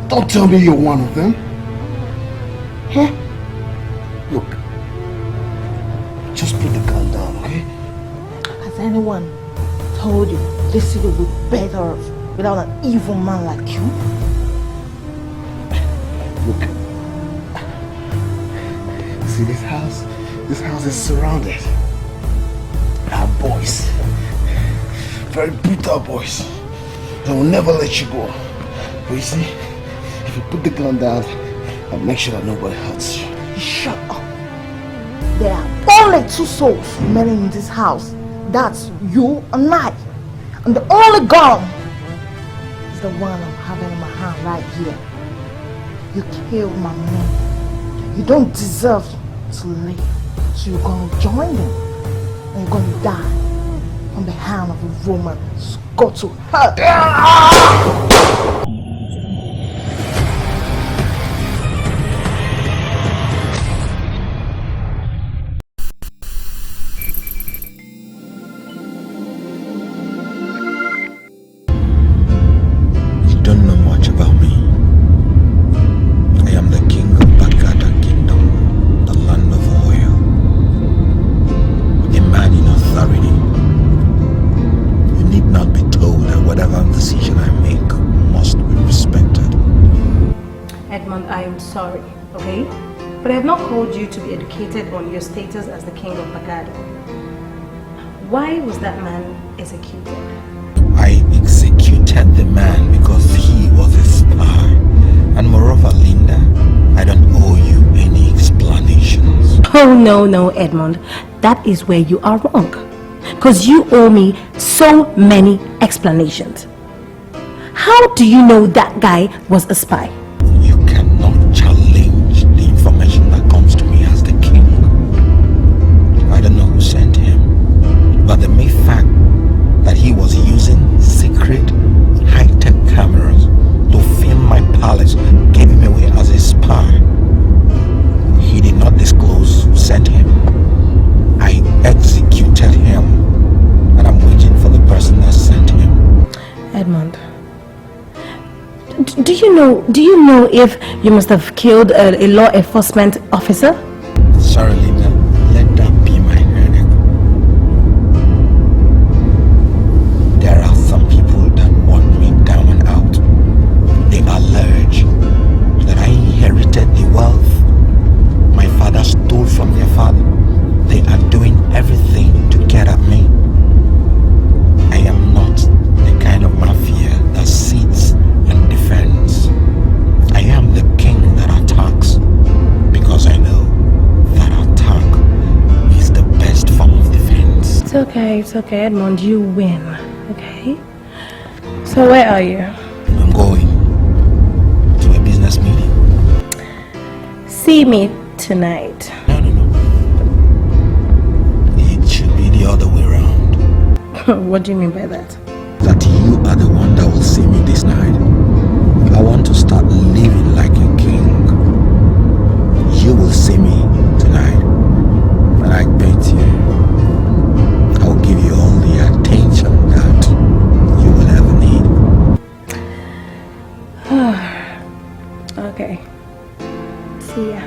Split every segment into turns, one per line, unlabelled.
Don't tell me you're one of them. Huh? Look, just put the gun down, okay?
Has anyone told you this city would be better off without an evil man like you?
Look, see this house? This house is surrounded. Our boys, very brutal boys. They will never let you go. But you see, if you put the gun down, I'll make sure that nobody hurts you.
Shut up. There are only two souls remaining in this house. That's you and I. And the only gun is the one I'm having in my hand right here. You killed my men. You don't deserve to live. So you're gonna join them. And you're gonna die on the hand of a woman who's got to hurt.
Sorry, okay? But I have not called you to be educated on your status as the king of Baghdad. Why was that man executed?
I executed the man because he was a spy. And moreover, Linda, I don't owe you any explanations.
Oh, no, Edmund. That is where you are wrong. Because you owe me so many explanations. How do you know that guy was a spy? But the mere fact that he was using secret high-tech cameras to film my palace gave him away as a spy. He did not disclose who sent him. I executed him, and I'm waiting for the person that sent him. Edmund, do you know if you must have killed a law enforcement officer?
Sorry, Linda. Let that be my verdict. There are some people that want me down and out. They allege that I inherited the wealth my father stole from their father. They are doing everything to get at me. I am not the kind of mafia that sits and defends. I am the king that attacks because I know that attack is the best form of defense.
It's okay, Edmund, you win, okay? So where are you?
I'm going to a business meeting.
See me tonight.
No. It should be the other way around.
What do you mean by that?
That you are the one that will see me this night. I want to start living like a king. You will see me tonight, and I bet you I'll give you all the attention that you will ever need.
Okay. See ya.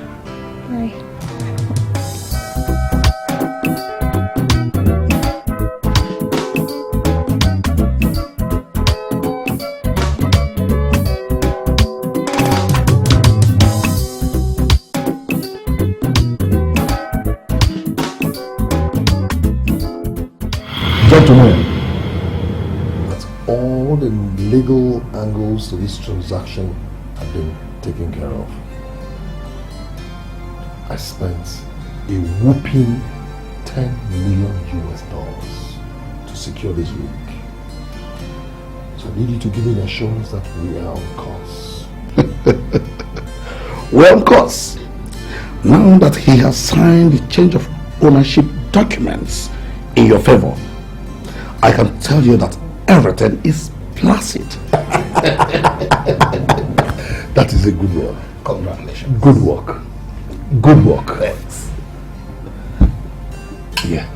Bye.
Gentlemen, that's all the legal angles to this transaction have been taken care of. I spent a whopping 10 million US dollars to secure this rig. So I need you to give me the assurance that we are on course. We're on course. Now that he has signed the change of ownership documents in your favor, I can tell you that everything is placid. That is a good work.
Congratulations.
Good work. Good work.
Thanks.
Yeah.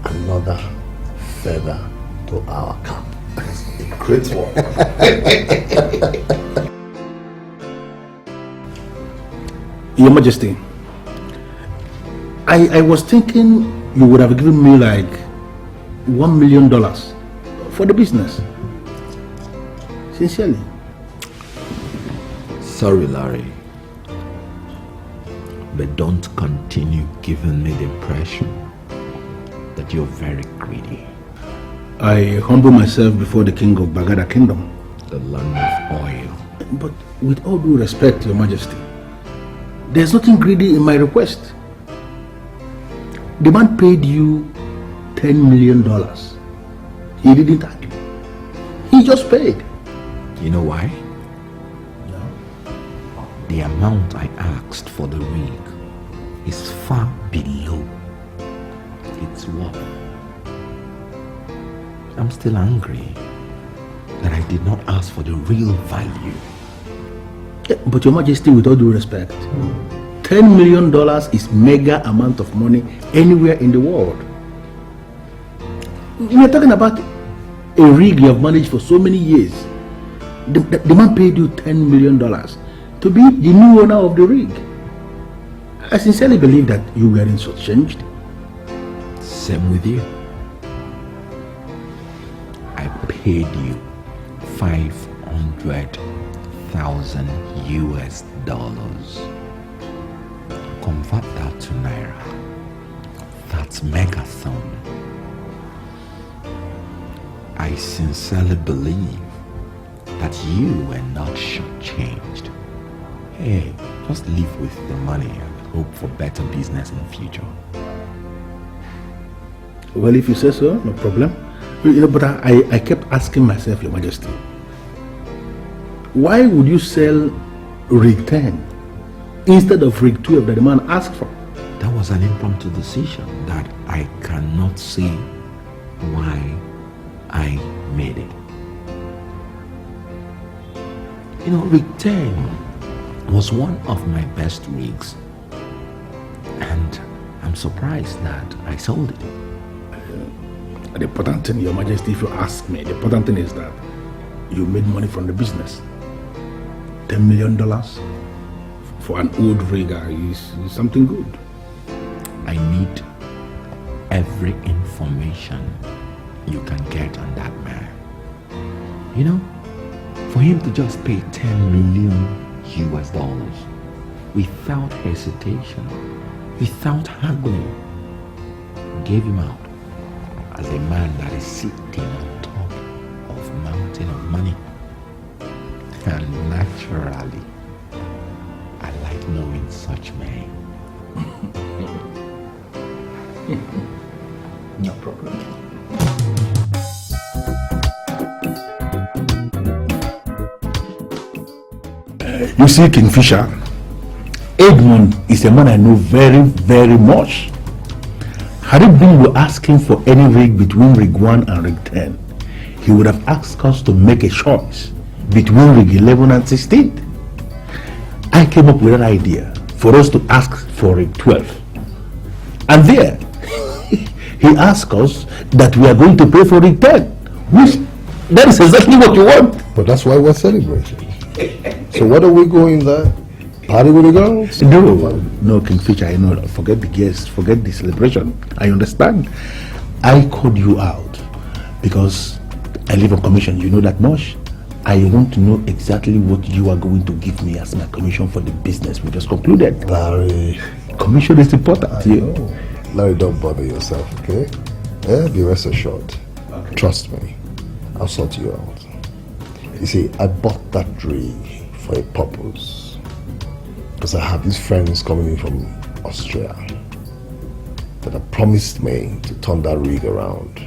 Another feather to our cap. great one.
Your Majesty, I was thinking you would have given me like $1 million for the business. Sincerely.
Sorry, Larry. But don't continue giving me the impression that you're very greedy.
I humble myself before the king of Bagada Kingdom.
The land of oil.
But with all due respect, Your Majesty, there's nothing greedy in my request. The man paid you $10 million. He didn't argue. He just paid.
You know why? No. The amount I asked for the rig is far below its worth. I'm still angry that I did not ask for the real value.
Yeah, but Your Majesty, with all due respect, $10 million is mega amount of money anywhere in the world. We are talking about a rig you have managed for so many years. The man paid you $10 million to be the new owner of the rig. I sincerely believe that you were shortchanged.
Same with you. I paid you 500,000 US dollars. Convert that to Naira. That's megathon. I sincerely believe that you were not shortchanged. Hey, just live with the money and hope for better business in the future.
Well, if you say so, no problem. You know, but I kept asking myself, Your Majesty, why would you sell rig 10 instead of rig 12 that the man asked for?
That was an impromptu decision that I cannot see why I made it. You know, rig 10 was one of my best rigs, and I'm surprised that I sold it.
The important thing, Your Majesty, if you ask me, the important thing is that you made money from the business. $10 million for an old rig is something good.
I need every information you can get on that man. You know, for him to just pay 10 million US dollars without hesitation, without haggling, gave him out as a man that is sitting on top of a mountain of money. And naturally, I like knowing such men.
No problem. You see, Kingfisher, Edmund is a man I know very, very much. Had it been you asking for any rig between rig 1 and rig 10, he would have asked us to make a choice between rig 11 and 16. I came up with an idea for us to ask for rig 12. And there, he asked us that we are going to pay for rig 10, which that is exactly what you want.
But that's why we're celebrating. So what are we going there? Party with the girls?
No, Kingfisher, I know. Forget the guests, forget the celebration. I understand. I called you out because I live on commission. You know that much. I want to know exactly what you are going to give me as my commission for the business we just concluded.
Larry.
Commission is important.
Larry, don't bother yourself, okay? Be rest assured. Okay. Trust me. I'll sort you out. You see, I bought that rig for a purpose. Because I have these friends coming in from Austria that have promised me to turn that rig around.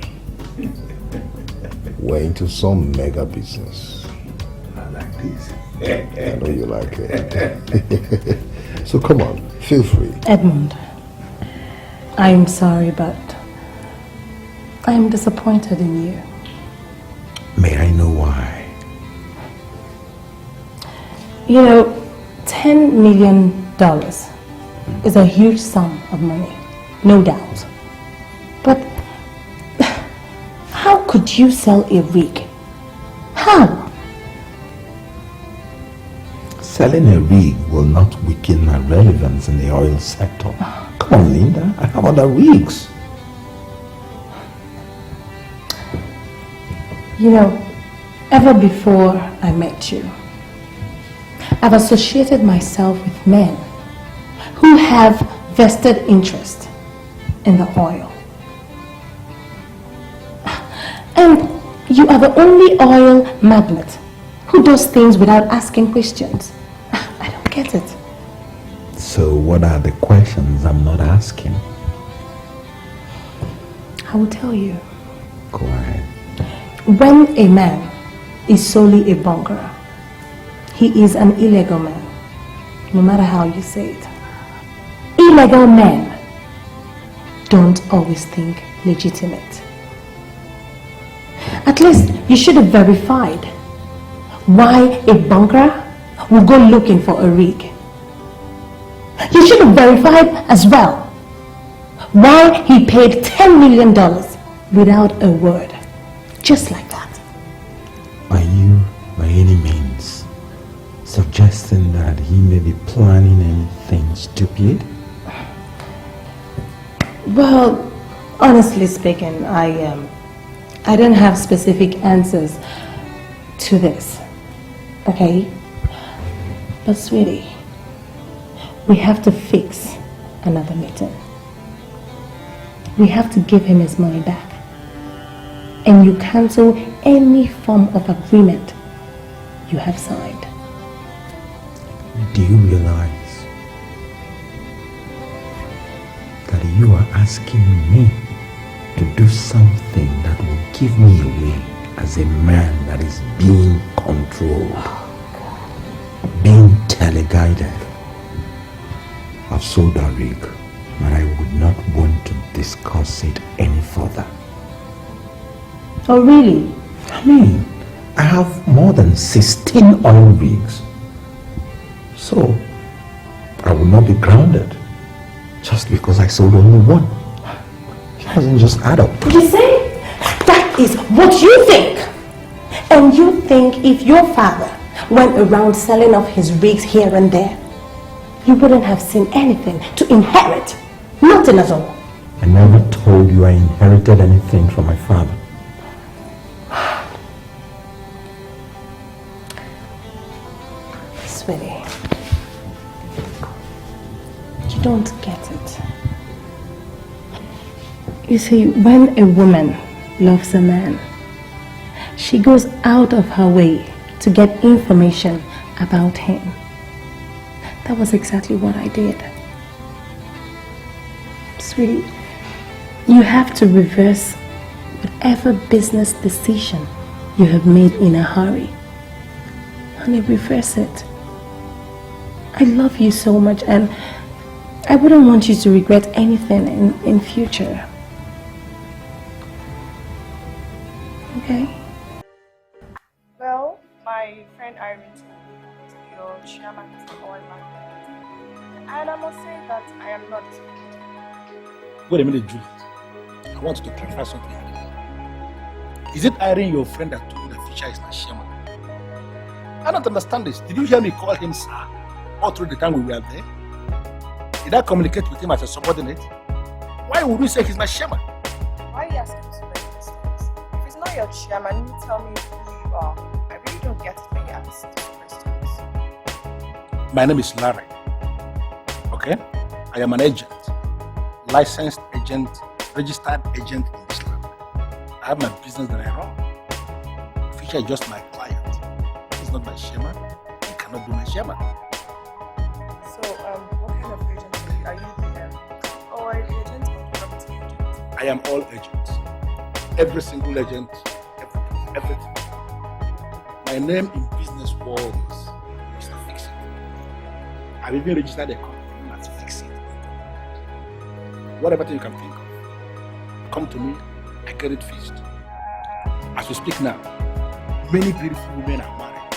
We're into some mega business.
I like this.
I know you like it. So come on, feel free.
Edmund, I'm sorry, but I am disappointed in you.
May I know why?
You know, $10 million is a huge sum of money, no doubt. But how could you sell a rig How?
Selling a rig will not weaken my relevance in the oil sector. Come on, Linda, I have other rigs.
You know, ever before I met you, I've associated myself with men who have vested interest in the oil. And you are the only oil magnate who does things without asking questions. I don't get it.
So what are the questions I'm not asking?
I will tell you.
Go ahead.
When a man is solely a bunkerer, he is an illegal man, no matter how you say it. Illegal men don't always think legitimate. At least you should have verified why a bunkerer will go looking for a rig. You should have verified as well why he paid $10 million without a word. Just like that.
Are you, by any means, suggesting that he may be planning anything stupid?
Well, honestly speaking, I don't have specific answers to this, okay? But sweetie, we have to fix another meeting. We have to give him his money back. And you cancel any form of agreement you have signed.
Do you realize that you are asking me to do something that will give me away as a man that is being controlled, being teleguided? I've sold a rig, but I would not want to discuss it any further.
Oh, really?
I mean, I have more than 16 oil rigs. So, I will not be grounded just because I sold only one. It doesn't just add up.
You see? That is what you think. And you think if your father went around selling off his rigs here and there, you wouldn't have seen anything to inherit. Nothing at all.
I never told you I inherited anything from my father.
Sweetie, you don't get it. You see, when a woman loves a man, she goes out of her way to get information about him. That was exactly what I did. Sweetie, you have to reverse whatever business decision you have made in a hurry. Honey, reverse it. I love you so much, and I wouldn't want you to regret anything in future. Okay?
Well, my friend Irene told me that your chairman is the oil man. And I must say that I am not.
Wait a minute, Juliet. I want you to clarify something. Is it Irene, your friend, that told you that Fisher is my chairman? I don't understand this. Did you hear me call him sir all through the time we were there? Did I communicate with him as a subordinate? Why would you say he's my chairman?
Why are you asking so many questions? If it's not your chairman, you tell me who you are. I really don't get it when you ask these questions.
My name is Larry. Okay? I am an agent. Licensed agent, registered agent in this land. I have my business that I run. Fisher is just my client. He's not my chairman. He cannot be my chairman.
So, what kind of agent are you? Are you the oil agent or the property agent?
I am all agents. Every single agent, everything. My name in business world is Mr. Fix It. I've even registered a company as Fix It. Whatever thing you can think of, come to me, I get it fixed. As we speak now, many beautiful women are married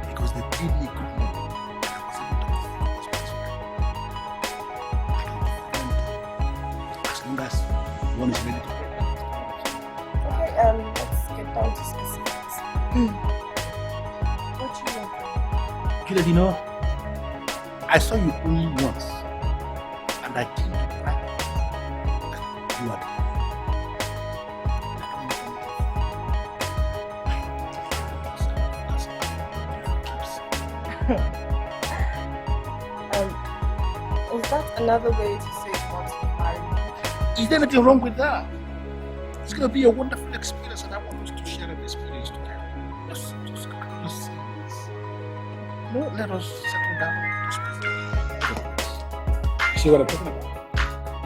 because they paid me good money and I was able to fulfill my husband's wife. I can perform as long as one is ready to pay.
Okay, let's get down to specifics. What do you want?
Juliet, you know, I saw you only once, and I came to cry. You are
Is that another way to say you want to be married?
Is there anything wrong with that? It's going to be a wonderful experience, and I want us to share an experience together. Just say this. No, let us settle down this place. You see what I'm talking about?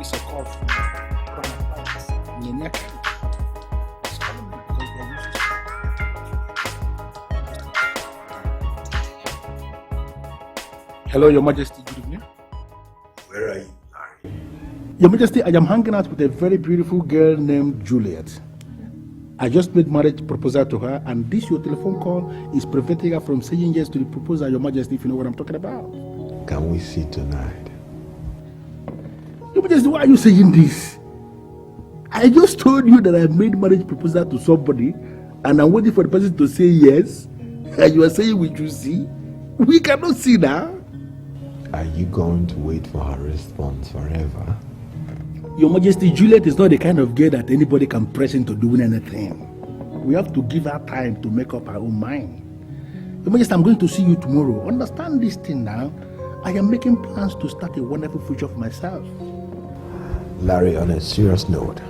It's a call from Mafias. It's calling me because they're using it. Hello, Your Majesty. Good evening.
Where are you, Larry?
Your Majesty, I am hanging out with a very beautiful girl named Juliet. I just made marriage proposal to her, and this your telephone call is preventing her from saying yes to the proposal, Your Majesty, if you know what I'm talking about.
Can we see tonight?
Your Majesty, why are you saying this? I just told you that I made marriage proposal to somebody, and I'm waiting for the person to say yes, and you are saying we should see? We cannot see now.
Are you going to wait for her response forever?
Your Majesty, Juliet is not the kind of girl that anybody can press into doing anything. We have to give her time to make up her own mind. Your Majesty, I'm going to see you tomorrow. Understand this thing now. I am making plans to start a wonderful future for myself.
Larry, on a serious note,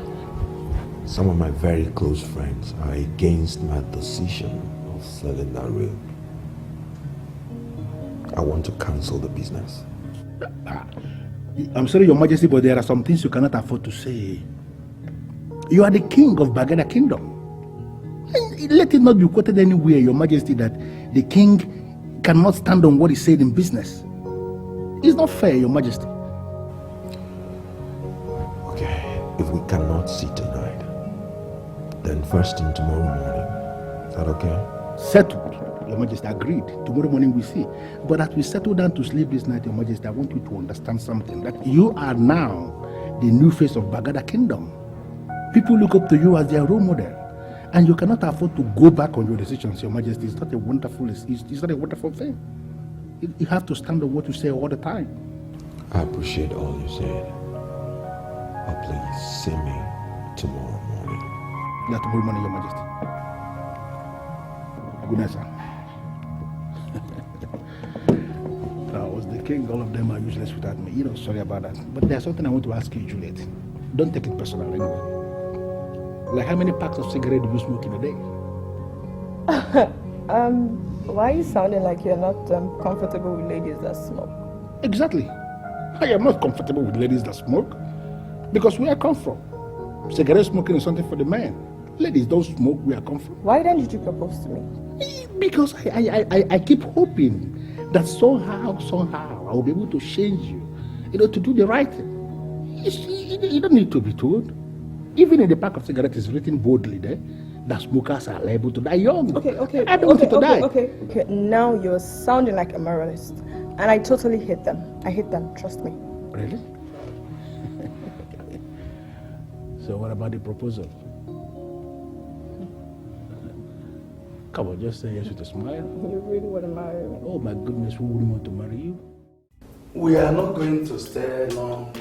some of my very close friends are against my decision of selling that room. I want to cancel the business.
I'm sorry, Your Majesty, but there are some things you cannot afford to say. You are the king of Bagada Kingdom. And let it not be quoted anywhere, Your Majesty, that the king cannot stand on what he said in business. It's not fair, Your Majesty.
Okay, if we cannot see tonight, then first thing tomorrow morning. Is that okay?
Settled. Your Majesty, agreed. Tomorrow morning we see. But as we settle down to sleep this night, Your Majesty, I want you to understand something. That you are now the new face of Bagada Kingdom. People look up to you as their role model. And you cannot afford to go back on your decisions, Your Majesty. It's not a wonderful thing. You have to stand on what you say all the time.
I appreciate all you said. But please see me tomorrow morning.
Yeah, tomorrow morning, Your Majesty. Good night, sir. I was the king, all of them are useless without me. Sorry about that. But there's something I want to ask you, Juliet. Don't take it personal anyway. Like, how many packs of cigarettes do you smoke in a day?
Why are you sounding like you're not comfortable with ladies that smoke?
Exactly. I am not comfortable with ladies that smoke. Because where I come from, cigarette smoking is something for the men. Ladies don't smoke where I come from.
Why didn't you propose to me?
Because I keep hoping that somehow I will be able to change you, to do the right thing. You don't need to be told. Even in the pack of cigarettes, it's written boldly there that smokers are liable to die young.
Okay.
I don't want you to die.
Okay. Now you're sounding like a moralist, and I totally hate them. I hate them. Trust me.
Really? So what about the proposal? Come on, just say yes with a smile.
You really want to marry me?
Oh my goodness, who wouldn't want to marry you?
We are not going to stay long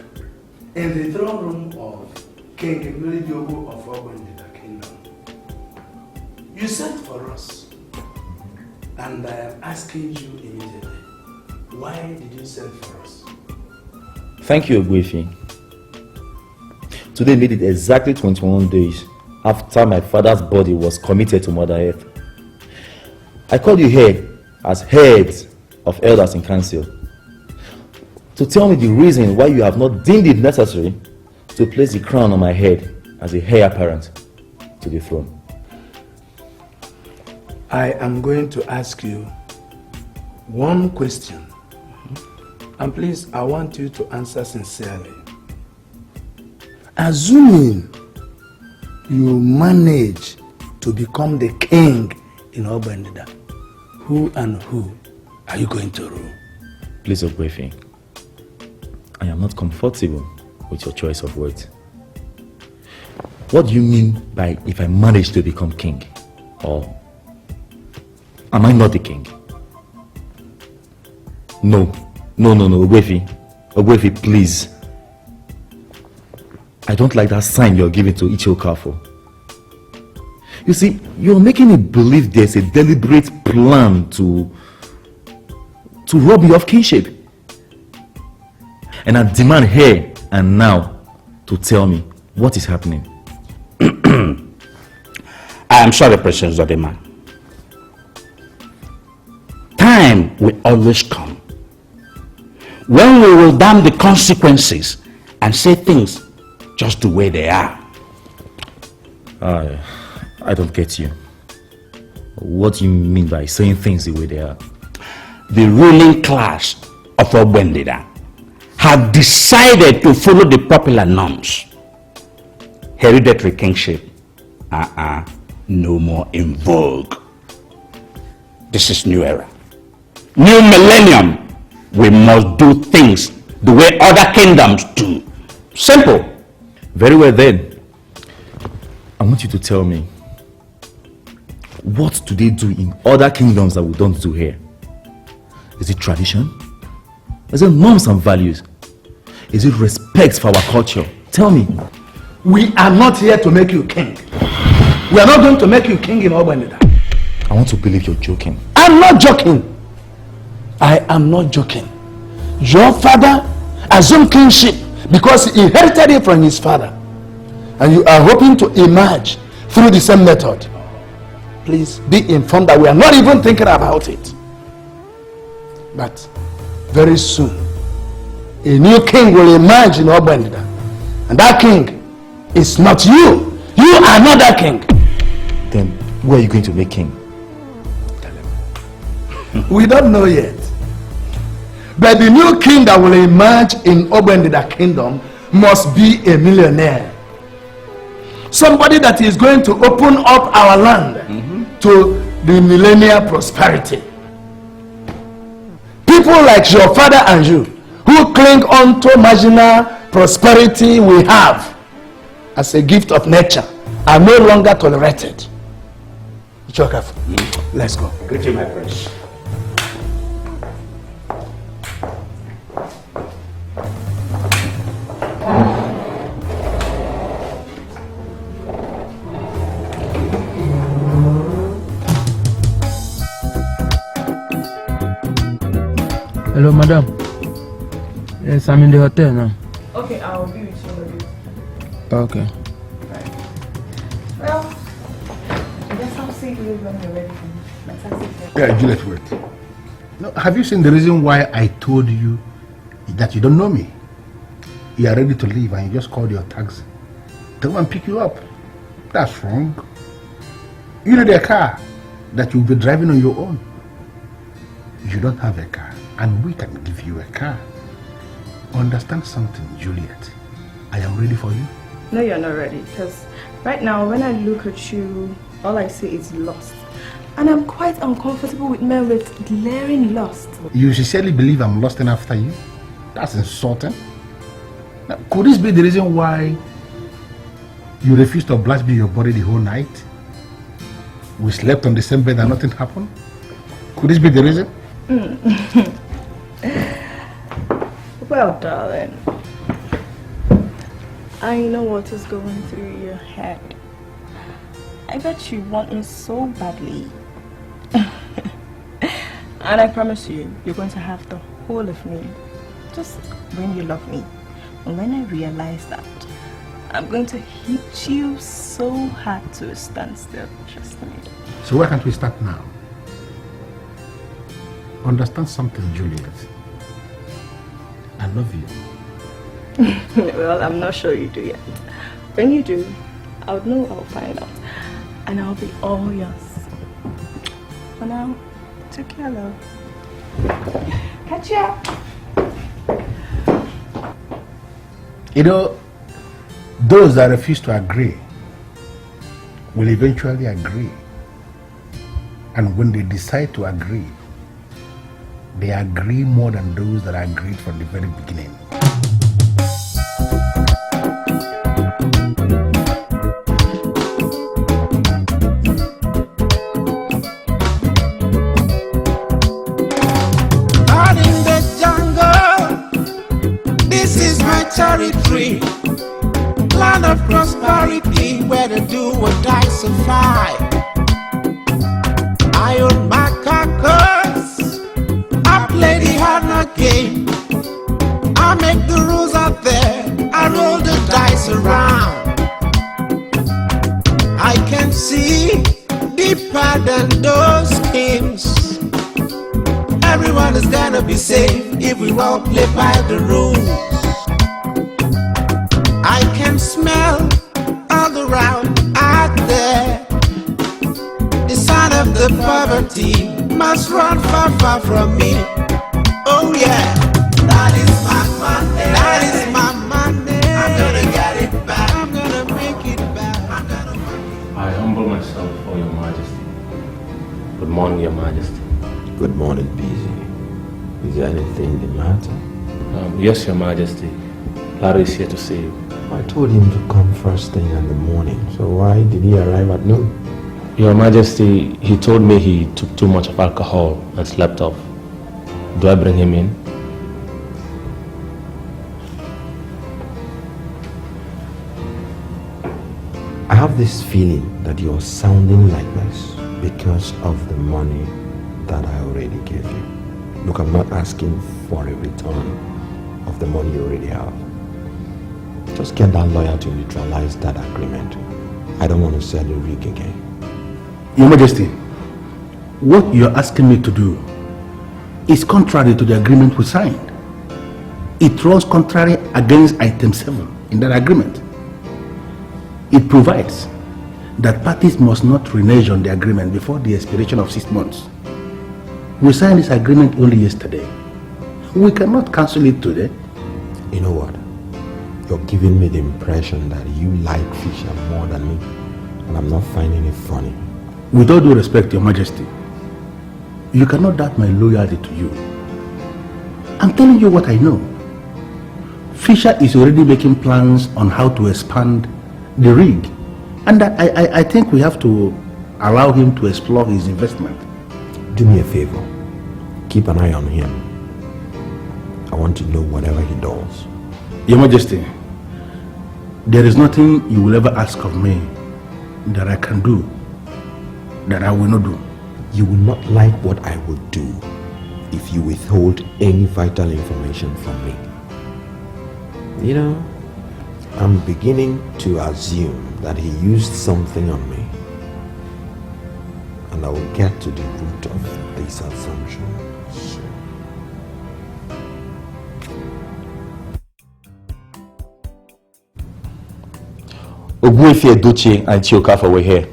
in the throne room of King Jogo of Ogundida Kingdom. You sent for us, and I am asking you immediately, why did you send for us?
Thank you, Ogwefi. Today made it exactly 21 days after my father's body was committed to Mother Earth. I called you here as heads of elders in council to tell me the reason why you have not deemed it necessary to place the crown on my head as a heir apparent to the throne.
I am going to ask you one question. And please, I want you to answer sincerely. Assuming you manage to become the king in Obandida, who and who are you going to rule?
Please, Ogwefi, I am not comfortable with your choice of words. What do you mean by if I manage to become king? Or
Am I not the king? No, Ogwefi, please. I don't like that sign you're giving to Ichioka for. You see, you're making me believe there's a deliberate plan to rob me of kingship. And I demand here and now to tell me what is happening.
I am sorry, Princess Zodima. Time will always come when we will damn the consequences and say things just the way they are.
I don't get you. What do you mean by saying things the way they are?
The ruling class of Obendida have decided to follow the popular norms. Hereditary kingship, no more in vogue. This is new era. New millennium. We must do things the way other kingdoms do. Simple.
Very well then. I want you to tell me, what do they do in other kingdoms that we don't do here? Is it tradition? Is it norms and values? Is it respect for our culture? Tell me.
We are not here to make you king. We are not going to make you king in Obanida.
I want to believe you're joking.
I'm not joking. I am not joking. Your father assumed kingship because he inherited it from his father. And you are hoping to emerge through the same method. Please be informed that we are not even thinking about it. But very soon, a new king will emerge in Obanida. And that king is not you. You are not that king.
Then who are you going to make king?
We don't know yet. But the new king that will emerge in Obanida kingdom must be a millionaire. Somebody that is going to open up our land to the millennial prosperity. People like your father and you, who cling on to marginal prosperity we have as a gift of nature, are no longer tolerated. Let's go.
Good to my friends.
Hello, madam. Yes, I'm in the hotel now.
Okay, I'll be with you in a bit.
Okay.
Well, I guess I'll see you when you're ready for my taxi.
Yeah, Juliet, wait. No, have you seen the reason why I told you that you don't know me? You are ready to leave and you just called your taxi to come and pick you up. That's wrong. You need a car that you'll be driving on your own. You don't have a car, and we can give you a car. Understand something, Juliet. I am ready for you.
No, you're not ready, because right now when I look at you, all I see is lust. And I'm quite uncomfortable with men with glaring lust.
You sincerely believe I'm lusting after you? That's insulting. Now, could this be the reason why you refused to oblige me your body the whole night? We slept on the same bed and nothing happened? Could this be the reason?
Well, darling, I know what is going through your head. I bet you want me so badly. And I promise you, you're going to have the whole of me. Just when you love me. And when I realize that, I'm going to hit you so hard to a standstill. Trust me.
So why can't we start now? Understand something, Juliet. I love you.
Well, I'm not sure you do yet. When you do, I'll know, I'll find out. And I'll be all yours. For now, take care, love. Catch ya!
You know, those that refuse to agree will eventually agree. And when they decide to agree, they agree more than those that agreed from the very beginning.
dream. Land of prosperity where the do or die survive. I own my carcass. I play the hard knock game. I make the rules out there. I roll the dice around. I can see deeper than those schemes. Everyone is gonna be safe if we all play by the rules. I can smell all around out there. The sound of the poverty must run far, far from me. Oh yeah, that is my money. That is my money. I'm gonna get it back. I'm gonna make it back. I'm gonna make it.
I humble myself before your majesty. Good morning, your majesty.
Good morning, Busy. Is there anything the matter?
Yes, your majesty. Larry is here to see you.
I told him to come first thing in the morning, so why did he arrive at noon?
Your majesty, he told me he took too much of alcohol and slept off. Do I bring him in?
I have this feeling that you're sounding like this because of the money that I already gave you. Look, I'm not asking for a return of the money you already have. Just get that lawyer to neutralize that agreement. I don't want to sell you rig again.
Your Majesty, what you're asking me to do is contrary to the agreement we signed. It runs contrary against item 7 in that agreement. It provides that parties must not renege on the agreement before the expiration of 6 months. We signed this agreement only yesterday. We cannot cancel it today.
You know what? You're giving me the impression that you like Fisher more than me, and I'm not finding it funny.
With all due respect, Your Majesty, you cannot doubt my loyalty to you. I'm telling you what I know. Fisher is already making plans on how to expand the rig, and I think we have to allow him to explore his investment.
Do me a favor. Keep an eye on him. I want to know whatever he does.
Your Majesty, there is nothing you will ever ask of me that I can do that I will not do.
You will not like what I will do if you withhold any vital information from me. You know, I'm beginning to assume that he used something on me, and I will get to the root of this assumption soon.
Ogbuefi, Edochie, and Chiokafa were here,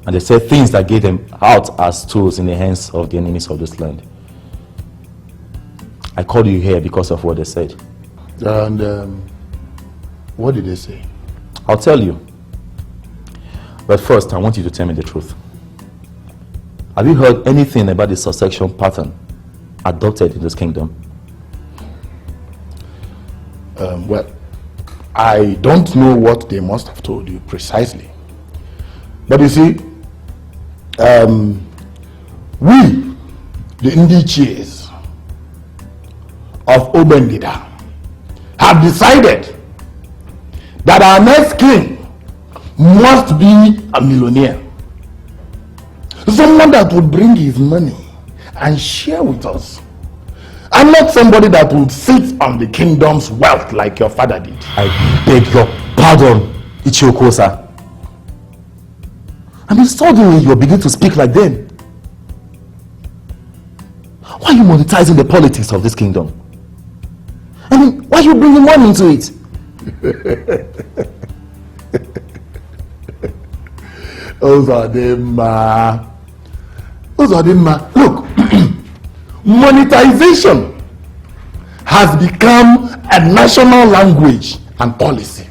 and they said things that gave them out as tools in the hands of the enemies of this land. I called you here because of what they said.
And what did they say?
I'll tell you. But first, I want you to tell me the truth. Have you heard anything about the succession pattern adopted in this kingdom?
Well, I don't know what they must have told you precisely. But you see, we, the Indichies of Obendida, have decided that our next king must be a millionaire. Someone that would bring his money and share with us. And not somebody that would sit on the kingdom's wealth like your father did.
I beg your pardon, Ichiokosa. I mean, suddenly you're beginning to speak like them. Why are you monetizing the politics of this kingdom? I mean, why are you bringing money into it?
Look, monetization has become a national language and policy.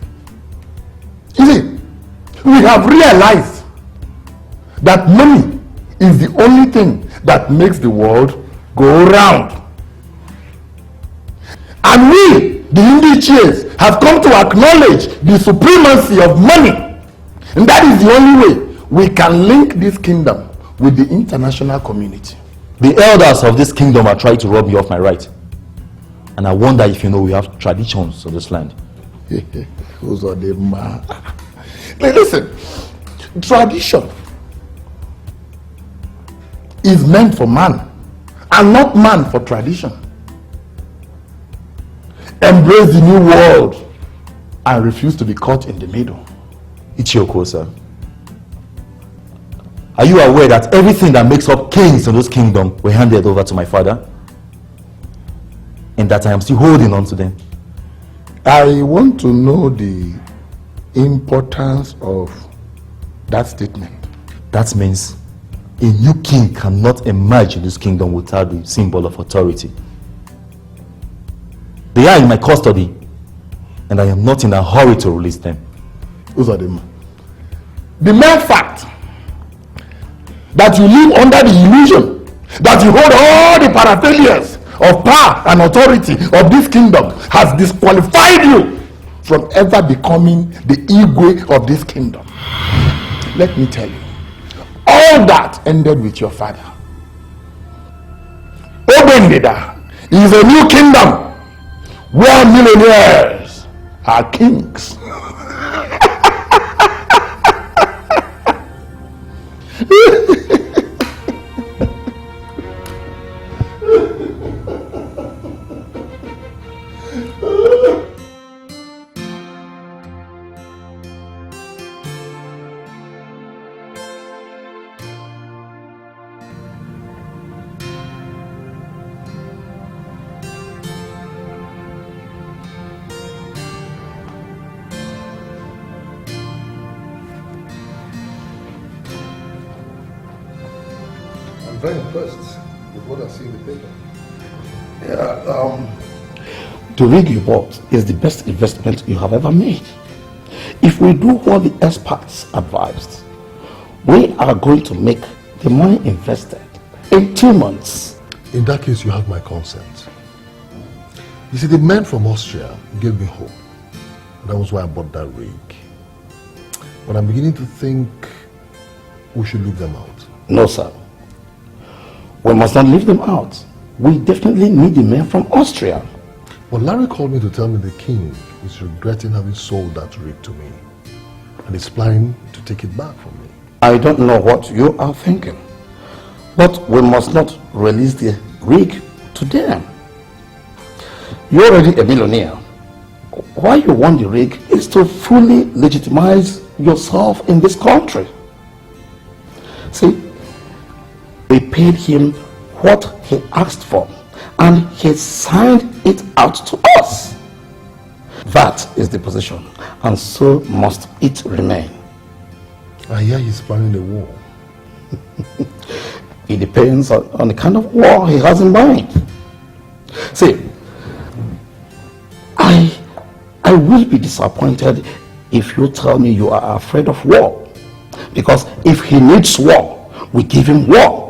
You see, we have realized that money is the only thing that makes the world go round. And we, the Indichies, have come to acknowledge the supremacy of money. And that is the only way we can link this kingdom with the international community.
The elders of this kingdom are trying to rob me of my right. And I wonder if you know we have traditions on this land.
Who's on the man? Listen, tradition is meant for man and not man for tradition. Embrace the new world and refuse to be caught in the middle.
Ichioko, sir. Are you aware that everything that makes up kings in those kingdoms were handed over to my father? And that I am still holding on to them?
I want to know the importance of that statement.
That means a new king cannot emerge in this kingdom without the symbol of authority. They are in my custody, and I am not in a hurry to release them.
Uzodima, the mere fact that you live under the illusion that you hold all the parapherias of power and authority of this kingdom has disqualified you from ever becoming the Igwe of this kingdom. Let me tell you, all that ended with your father. Obendida is a new kingdom where millionaires are kings. I'm very impressed with what I see in the paper. Yeah, the rig you bought is the best investment you have ever made. If we do what the experts advised, we are going to make the money invested in 2 months.
In that case, you have my consent. You see, the men from Austria gave me hope. That was why I bought that rig. But I'm beginning to think we should leave them out.
No, sir. We must not leave them out. We definitely need the men from Austria.
Well, Larry called me to tell me the king is regretting having sold that rig to me. And is planning to take it back from me.
I don't know what you are thinking. But we must not release the rig to them. You're already a millionaire. Why you want the rig is to fully legitimize yourself in this country. See, we paid him what he asked for and he signed it out to us. That is the position, and so must it remain.
I hear he's planning a war.
It depends on the kind of war he has in mind. See, I will be disappointed if you tell me you are afraid of war. Because if he needs war, we give him war.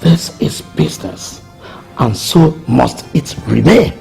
This is business, and so must it remain.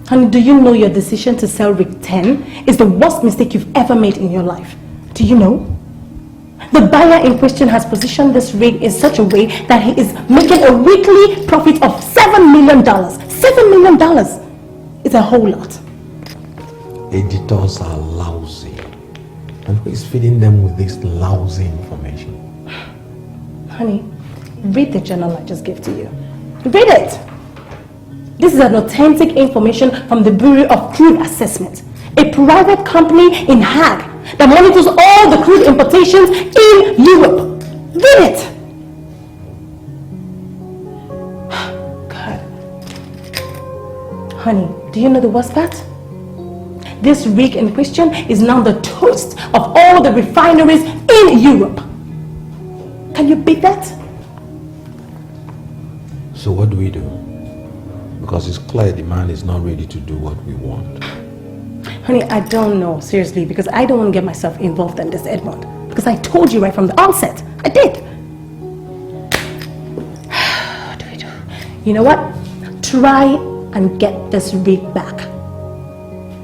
Honey, do you know your decision to sell Rig 10 is the worst mistake you've ever made in your life? Do you know? The buyer in question has positioned this rig in such a way that he is making a weekly profit of $7 million. $7 million! It's a whole lot.
Editors are lousy. And who is feeding them with this lousy information?
Honey, read the journal I just gave to you. Read it! This is an authentic information from the Bureau of Crude Assessment, a private company in Hague that monitors all the crude importations in Europe. Read it! God. Honey, do you know the worst part? This rig in question is now the toast of all the refineries in Europe. Can you beat that?
So what do we do? Because it's clear the man is not ready to do what we want.
Honey, I don't know, seriously, because I don't want to get myself involved in this, Edmond. Because I told you right from the onset. I did. What do we do? You know what? Try and get this rig back.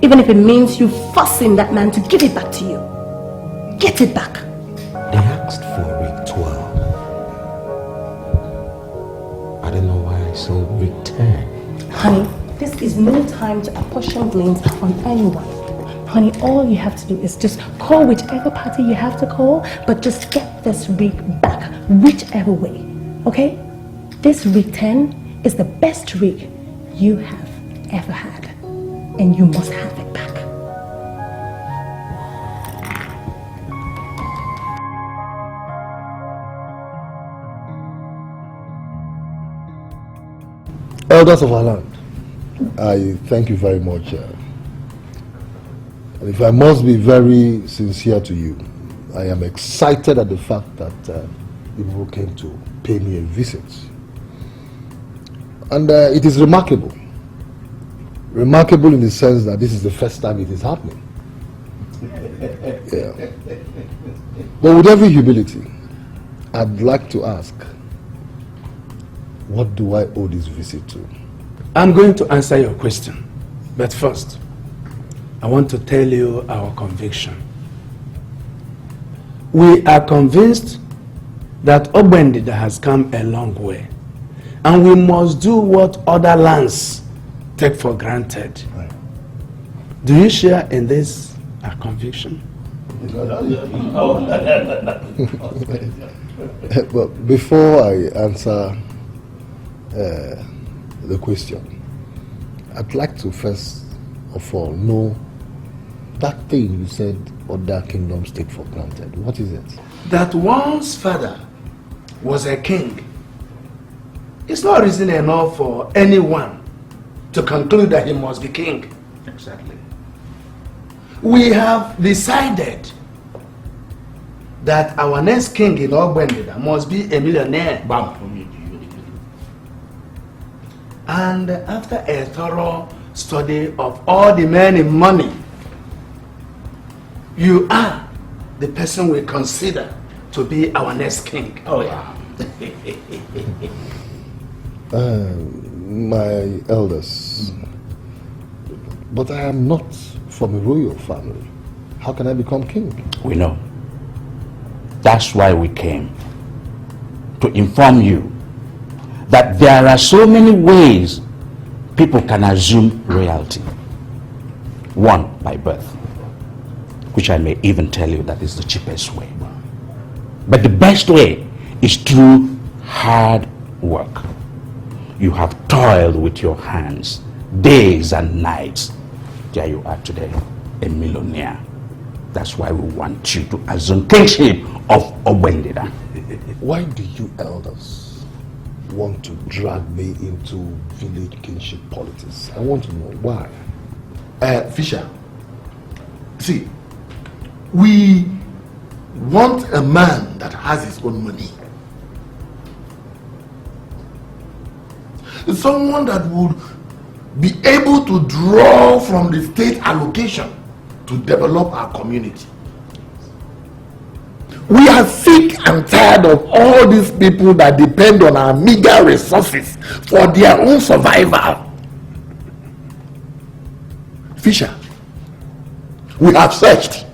Even if it means you forcing that man to give it back to you. Get it back.
They asked for rig 12. I don't know why I sold rig 10.
Honey, this is no time to apportion blames on anyone. Honey, all you have to do is just call whichever party you have to call, but just get this rig back, whichever way, okay? This rig 10 is the best rig you have ever had, and you must have it back.
Elders of our land, I thank you very much. And if I must be very sincere to you, I am excited at the fact that you people came to pay me a visit. And it is remarkable. Remarkable in the sense that this is the first time it is happening. Yeah. But with every humility, I'd like to ask, what do I owe this visit to?
I'm going to answer your question. But first, I want to tell you our conviction. We are convinced that Obendida has come a long way. And we must do what other lands take for granted.
Right.
Do you share in this conviction?
Well, before I answer the question, I'd like to first of all know that thing you said other kingdoms take for granted. What is it?
That one's father was a king. It's not reason enough for anyone to conclude that he must be king.
Exactly.
We have decided that our next king in Obendida must be a millionaire. And after a thorough study of all the men in money, you are the person we consider to be our next king.
Oh yeah.
My elders, but I am not from a royal family. How can I become king?
We know. That's why we came. To inform you that there are so many ways people can assume royalty. One, by birth, which I may even tell you that is the cheapest way. But the best way is through hard work. You have toiled with your hands, days and nights. There you are today, a millionaire. That's why we want you to assume kingship of Obendida.
Why do you elders want to drag me into village kingship politics? I want to know why.
Fisher, see, we want a man that has his own money. Someone that would be able to draw from the state allocation to develop our community. We are sick and tired of all these people that depend on our meager resources for their own survival. Fisher, we have searched.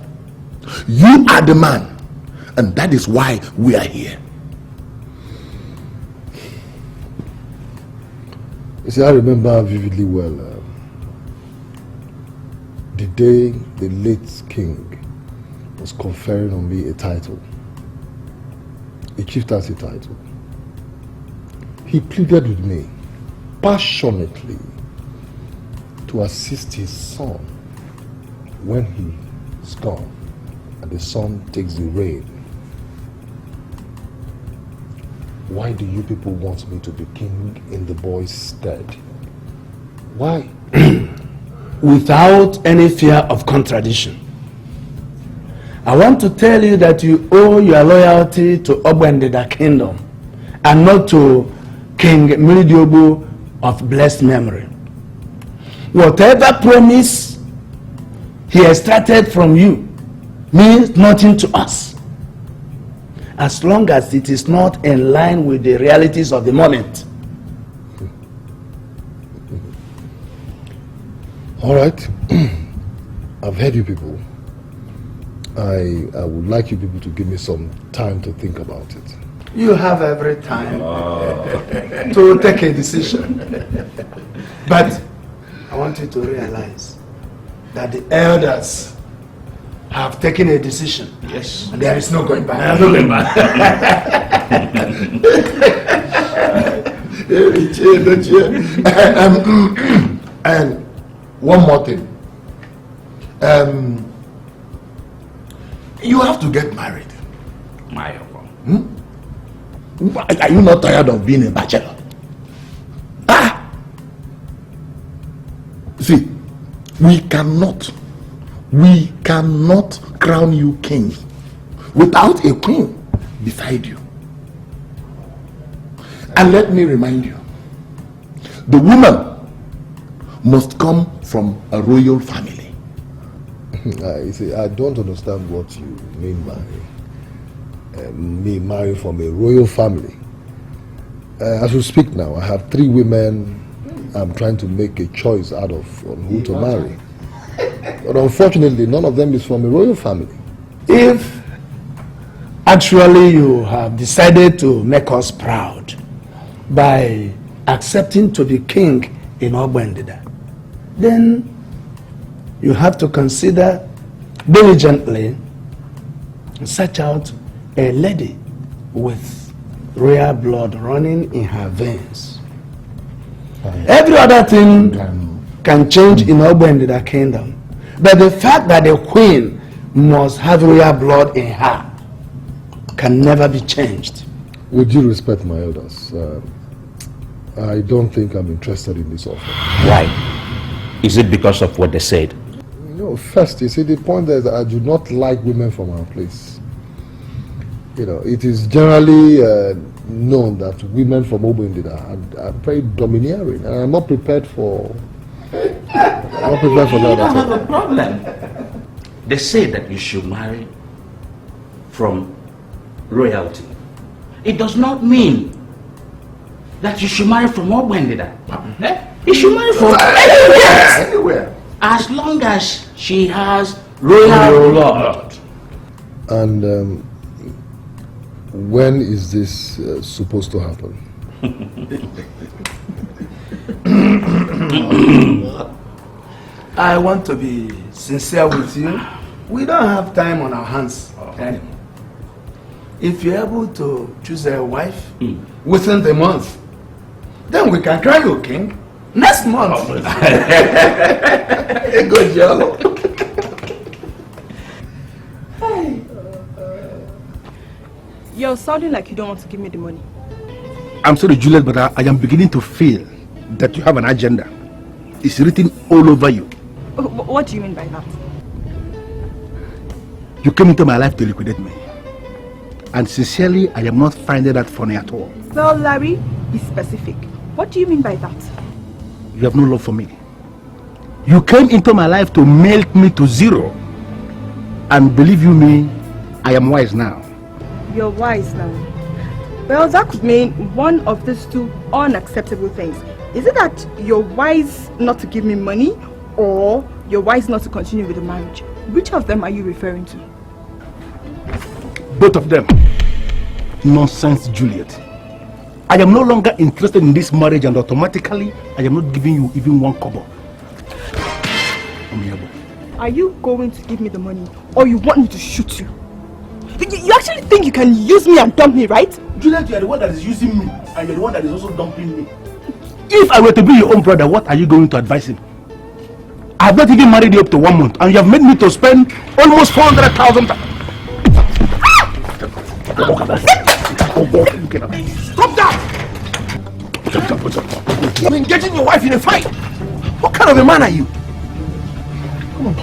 You are the man, and that is why we are here.
You see, I remember vividly well the day the late king was conferring on me a title, a chieftaincy title. He pleaded with me passionately to assist his son when he's gone and the son takes the reign. Why do you people want me to be king in the boy's stead? Why?
Without any fear of contradiction. I want to tell you that you owe your loyalty to Ogbendida Kingdom and not to King Miridiobu of blessed memory. Whatever promise he extracted from you means nothing to us, as long as it is not in line with the realities of the moment.
All right. I've heard you people. I would like you people to give me some time to think about it.
You have every time to take a decision. But I want you to realize that the elders have taken a decision.
Yes.
And there is no going back. There is no going back.
And one more thing. You have to get married.
My
Are you not tired of being a bachelor? See, we cannot crown you king without a queen beside you. And let me remind you, the woman must come from a royal family. You see, I don't understand what you mean by me marrying from a royal family. As we speak now, I have 3 women I'm trying to make a choice out of on who to marry. But unfortunately, none of them is from a royal family.
If actually you have decided to make us proud by accepting to be king in Ogbendida, then you have to consider diligently search out a lady with royal blood running in her veins. Every other thing can change in Ogbendida Kingdom, but the fact that the queen must have royal blood in her can never be changed.
With due respect, my elders, I don't think I'm interested in this offer.
Why? Is it because of what they said?
No, first, you see, the point is that I do not like women from our place. You know, it is generally known that women from Ogbendida are very domineering, and I'm not prepared for. I'm not prepared for that.
You don't have a problem. They say that you should marry from royalty. It does not mean that you should marry from Ogbendida. You should marry from anywhere. As long as she has royal blood.
And when is this supposed to happen?
I want to be sincere with you. We don't have time on our hands anymore. If you're able to choose a wife within the month, then we can crown you king next month. Good job.
You're sounding like you don't want to give me the money.
I'm sorry, Juliet, but I am beginning to feel that you have an agenda. It's written all over you.
What do you mean by that?
You came into my life to liquidate me. And sincerely, I am not finding that funny at all.
Well, Larry, be specific. What do you mean by that?
You have no love for me. You came into my life to melt me to zero. And believe you me, I am wise now.
You're wise now. Well, that could mean one of these 2 unacceptable things. Is it that you're wise not to give me money, or you're wise not to continue with the marriage? Which of them are you referring to?
Both of them. Nonsense, Juliet. I am no longer interested in this marriage, and automatically I am not giving you even 1 kobo.
Are you going to give me the money, or you want me to shoot you? You actually think you can use me and dump me, right?
Juliet, you are the one that is using me, and you are the one that is also dumping me. If I were to be your own brother, what are you going to advise him? I have not even married you up to 1 month, and you have made me to spend almost 400,000. Stop that! You're engaging your wife in a fight. What kind of a man are you? Come on.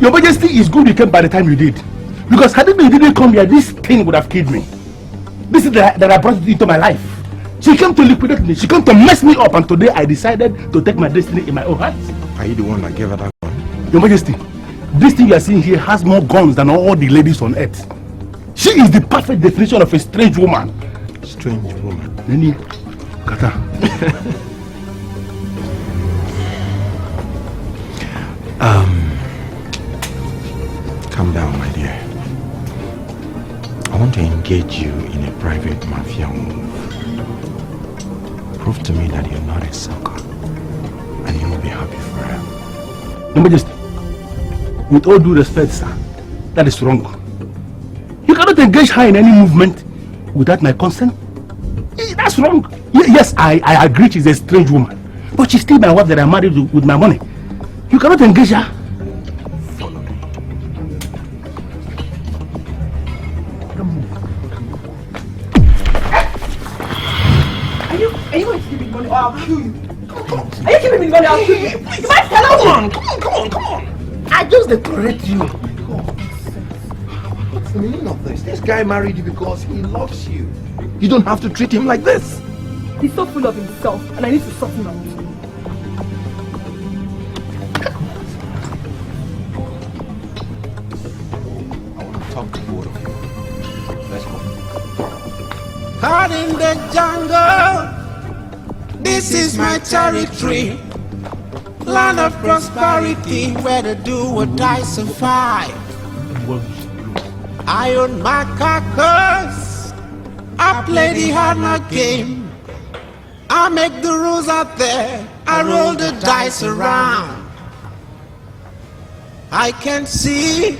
Your Majesty, is good you came by the time you did. Because had it been you didn't come here, this thing would have killed me. This is that I brought into my life. She came to liquidate me. She came to mess me up, and today I decided to take my destiny in my own hands.
Are you the one that gave her that gun?
Your Majesty, this thing you are seeing here has more guns than all the ladies on earth. She is the perfect definition of a strange woman.
Strange woman.
Nini, Kata.
Calm down, my dear. I want to engage you in a private mafia move. Prove to me that you're not a sucker, and you will be happy forever.
Your Majesty, with all due respect, sir, that is wrong. You cannot engage her in any movement without my consent. That's wrong. Yes, I agree she's a strange woman, but she's still my wife that I married with my money. You cannot engage her.
Follow me.
Are you going to give me money or I'll kill you? Come on. Are you giving me money or I'll kill you? You might tell her. Come on. I just decorate you.
What's the meaning of this? This guy married you because he loves you. You don't have to treat him like this.
He's so full of himself and I need to sort him out.
Talk to both of you. Let's go.
Caught in the jungle, this is my territory. Land of prosperity, where the do or die survive. I own my carcass, I play the hard knock game. I make the rules out there, I roll the dice around. I can see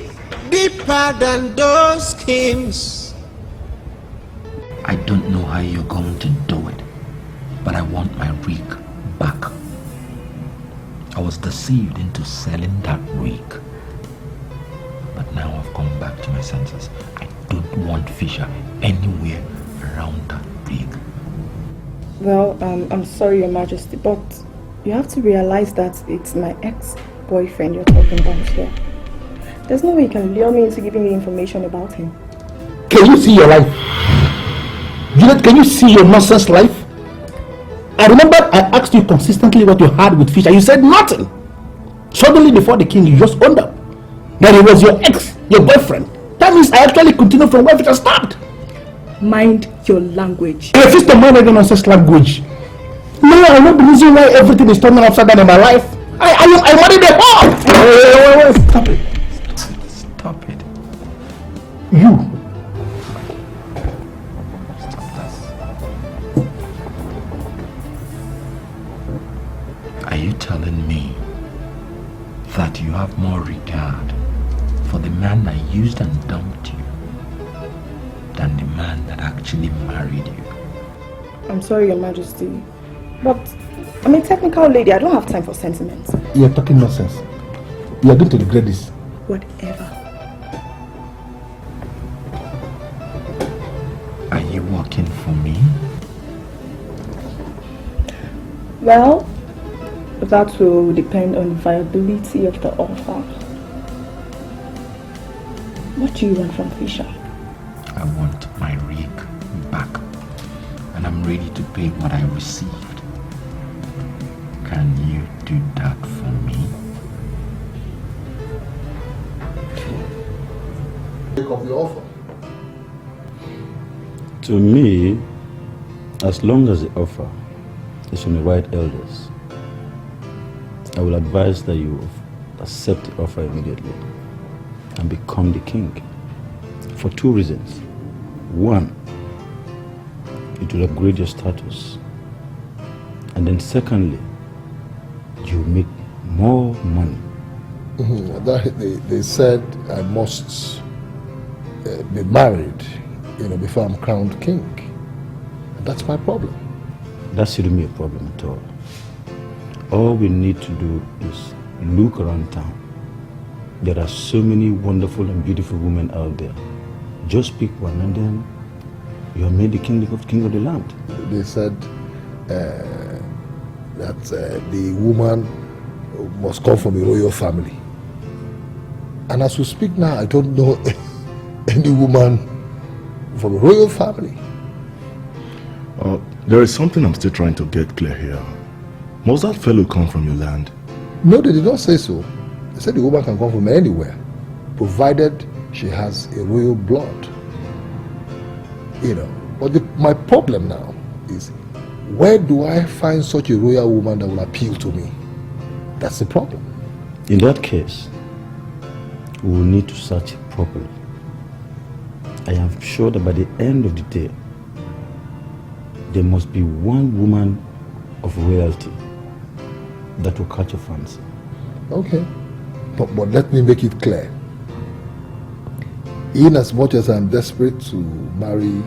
deeper than those schemes.
I don't know how you're going to do it, but I want my rig back. I was deceived into selling that rig, but now I've come back to my senses. I don't want Fisher anywhere around that rig.
Well, I'm sorry, Your Majesty, but you have to realize that it's my ex-boyfriend you're talking about here. There's no way you can lure me into giving me information about him.
Can you see your life? Juliet, can you see your nonsense life? I remember I asked you consistently what you had with Fisher. You said nothing. Suddenly before the king, you just owned up that it was your ex, your boyfriend. That means I actually continued from where Fisher stopped.
Mind your language.
I refuse to mind any nonsense language. No, I know the reason why everything is turning upside down in my life. I married a whore. Wait, stop it.
Stop it.
You.
Are you telling me that you have more regard for the man that used and dumped you than the man that actually married you?
I'm sorry, Your Majesty, but I'm a technical lady. I don't have time for sentiments.
You're talking nonsense. You are going to regret this.
Whatever.
Are you working for me?
Well, that will depend on the viability of the offer. What do you want from Fisher?
I want my rig back, and I'm ready to pay what I received. Can you do that for me?
Take off the offer.
To me, as long as the offer is from the right elders, I will advise that you accept the offer immediately and become the king for two reasons. One, it will upgrade your status, and then secondly, you will make more money.
They said I must be married, before I'm crowned king. And that's my problem.
That shouldn't be a problem at all. All we need to do is look around town. There are so many wonderful and beautiful women out there. Just pick one and then you are made the king of the land.
They said that the woman must come from a royal family. And as we speak now, I don't know any woman from a royal family.
There is something I'm still trying to get clear here. Must that fellow come from your land?
No, they did not say so. They said the woman can come from anywhere, provided she has a royal blood. You know, but my problem now is, where do I find such a royal woman that will appeal to me? That's the problem.
In that case, we will need to search it properly. I am sure that by the end of the day, there must be one woman of royalty that will catch your fancy.
Okay. But let me make it clear. In as much as I'm desperate to marry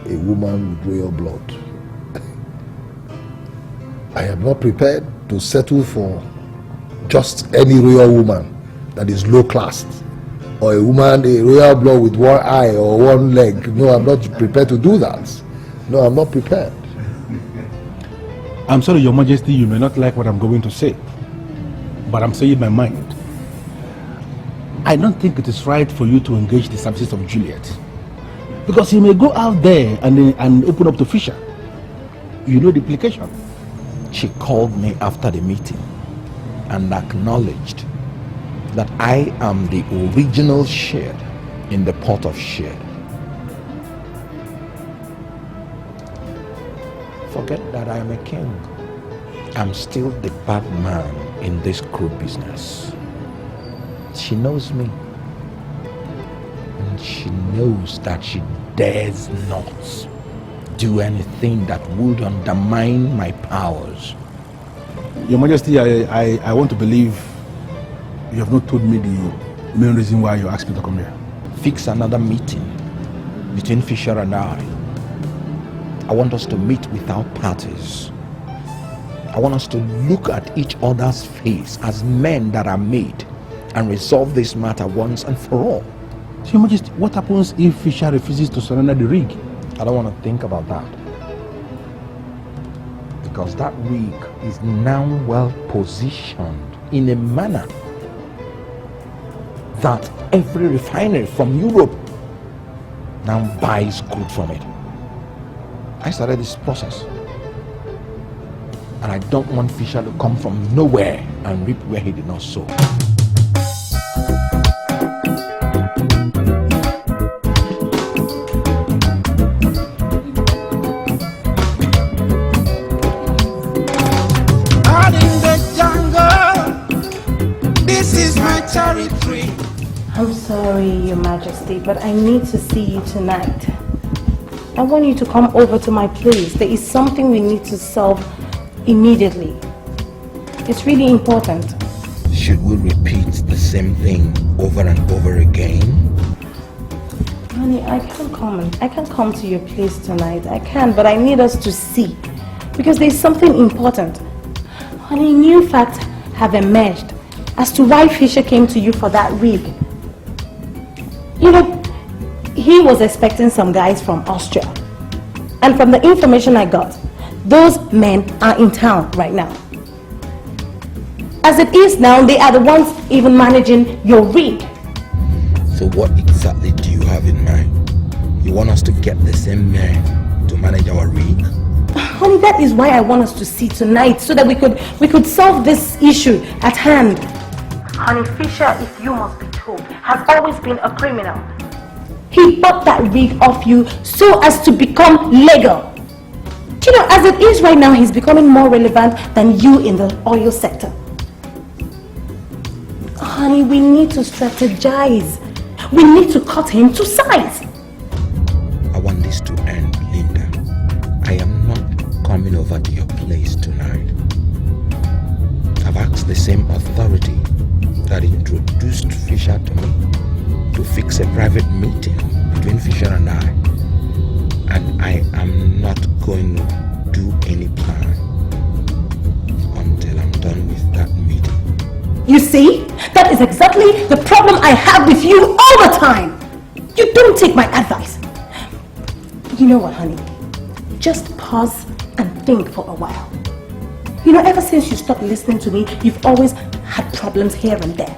a woman with royal blood, I am not prepared to settle for just any royal woman that is low class, or a royal blood with one eye or one leg. No, I'm not prepared to do that. No, I'm not prepared.
I'm sorry, Your Majesty, you may not like what I'm going to say, but I'm saying my mind. I don't think it is right for you to engage the services of Juliet, because he may go out there and open up to Fisher. You know the implication.
She called me after the meeting and acknowledged that I am the original Shed in the pot of Shed. Forget that I am a king. I'm still the bad man in this crude business. She knows me. And she knows that she dares not do anything that would undermine my powers.
Your Majesty, I want to believe you have not told me the main reason why you asked me to come here.
Fix another meeting between Fisher and I. I want us to meet without parties. I want us to look at each other's face as men that are made and resolve this matter once and for all.
Your Majesty, what happens if Fisher refuses to surrender the rig?
I don't want to think about that. Because that rig is now well positioned in a manner that every refinery from Europe now buys crude from it. I started this process, and I don't want Fisher to come from nowhere and reap where he did not sow.
Out in the jungle, this is my territory.
I'm sorry, Your Majesty, but I need to see you tonight. I want you to come over to my place. There is something we need to solve immediately. It's really important.
Should we repeat the same thing over and over again?
Honey, I can't come to your place tonight. I can, but I need us to see. Because there's something important. Honey, new facts have emerged as to why Fisher came to you for that rig. You know, he was expecting some guys from Austria. And from the information I got, those men are in town right now. As it is now, they are the ones even managing your rig.
So what exactly do you have in mind? You want us to get the same men to manage our rig?
Honey, that is why I want us to see tonight, so that we could solve this issue at hand. Honey, Fisher, if you must be told, has always been a criminal. He bought that rig off you so as to become legal. You know, as it is right now, he's becoming more relevant than you in the oil sector. Honey, we need to strategize. We need to cut him to size.
I want this to end, Linda. I am not coming over to your place tonight. I've asked the same authority that introduced Fisher to me to fix a private meeting between Fisher and I. And I am not going to do any plan until I'm
You see? That is exactly the problem I have with you all the time. You don't take my advice. You know what, honey? Just pause and think for a while. You know, ever since you stopped listening to me, you've always had problems here and there.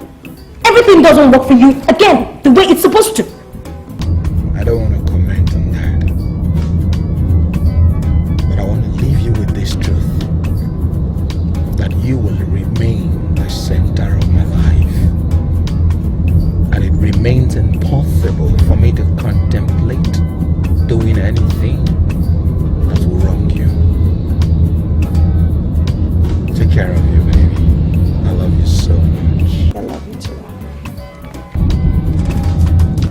Everything doesn't work for you, again, the way it's supposed to.
I don't want to comment on that. But I want to leave you with this truth. That you will remain the center of my life. And it remains impossible for me to contemplate doing anything that will wrong you. Take care of you, baby. I love you so much.
I love you too.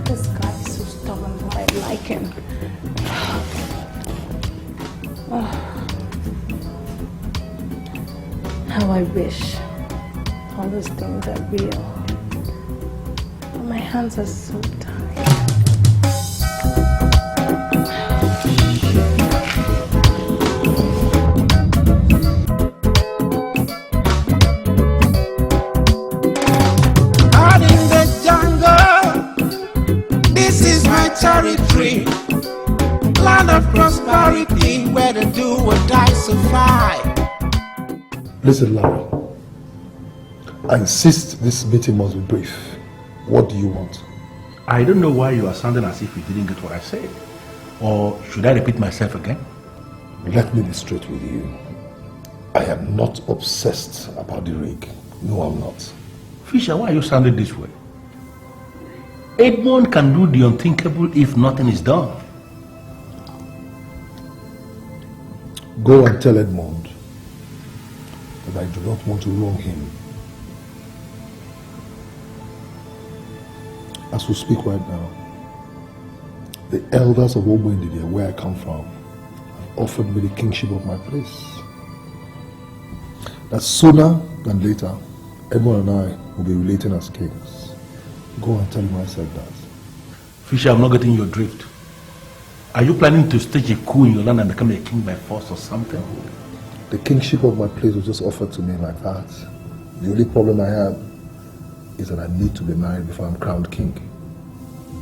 This guy is so stubborn, but I like him. How I wish all those things are real. But my hands are so tired.
Out in the jungle, this is my territory. Land of prosperity, where the do or die survive.
Listen, Larry. I insist this meeting must be brief. What do you want?
I don't know why you are sounding as if you didn't get what I said. Or should I repeat myself again?
Let me be straight with you. I am not obsessed about the rig. No, I'm not.
Fisher, why are you sounding this way? Edmond can do the unthinkable if nothing is done.
Go and tell Edmond that I do not want to wrong him. As we speak right now, the elders of Obwendide, where I come from, have offered me the kingship of my place. That sooner than later, Edmond and I will be relating as kings. Go and tell him I said that.
Fisher, I'm not getting your drift. Are you planning to stage a coup in your land and become a king by force or something?
The kingship of my place was just offered to me like that. The only problem I have is that I need to be married before I'm crowned king.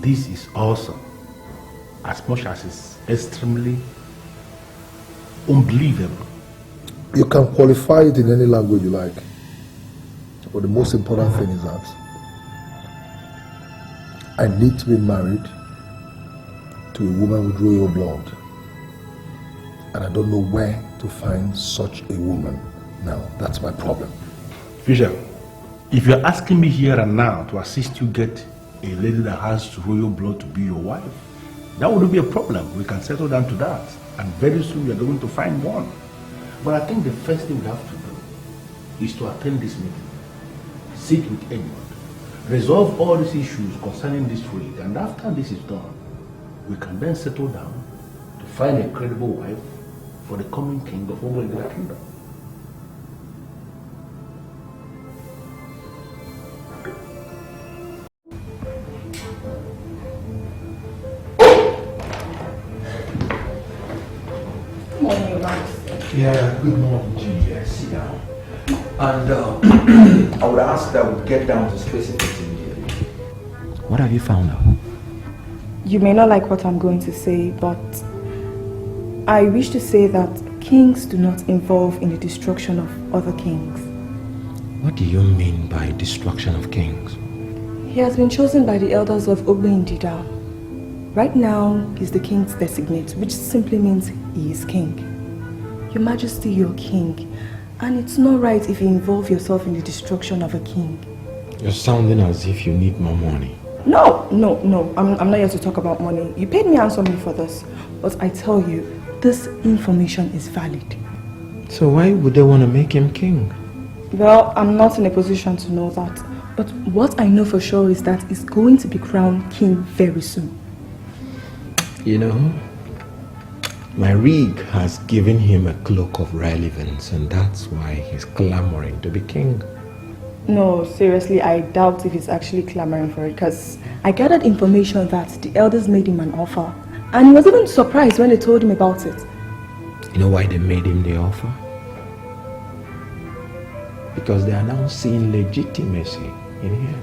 This is awesome. As much as it's extremely unbelievable.
You can qualify it in any language you like. But the most important thing is that I need to be married to a woman with royal blood. And I don't know where to find such a woman. Now, that's my problem.
Fisher, if you're asking me here and now to assist you get a lady that has royal blood to be your wife, that wouldn't be a problem. We can settle down to that. And very soon you're going to find one. But I think the first thing we have to do is to attend this meeting. Sit with anyone. Resolve all these issues concerning this raid. And after this is done, we can then settle down to find a credible wife for the coming king of Obwendide Kingdom.
Morning, Max.
Yeah, good morning, G. Yes, sit down. And I would ask that we get down to specifics immediately. What have you found out?
You may not like what I'm going to say, but I wish to say that kings do not involve in the destruction of other kings.
What do you mean by destruction of kings?
He has been chosen by the elders of Obwendide. Right now, he's the king's designate, which simply means he is king. Your Majesty, you're king, and it's not right if you involve yourself in the destruction of a king.
You're sounding as if you need more money.
No, I'm not here to talk about money. You paid me handsomely for this, but I tell you, this information is valid.
So why would they want to make him king?
Well, I'm not in a position to know that, but what I know for sure is that he's going to be crowned king very soon.
You know, my rig has given him a cloak of relevance, and that's why he's clamoring to be king.
No, seriously, I doubt if he's actually clamoring for it, because I gathered information that the elders made him an offer, and he was even surprised when they told him about it.
You know why they made him the offer? because they are now seeing legitimacy in him.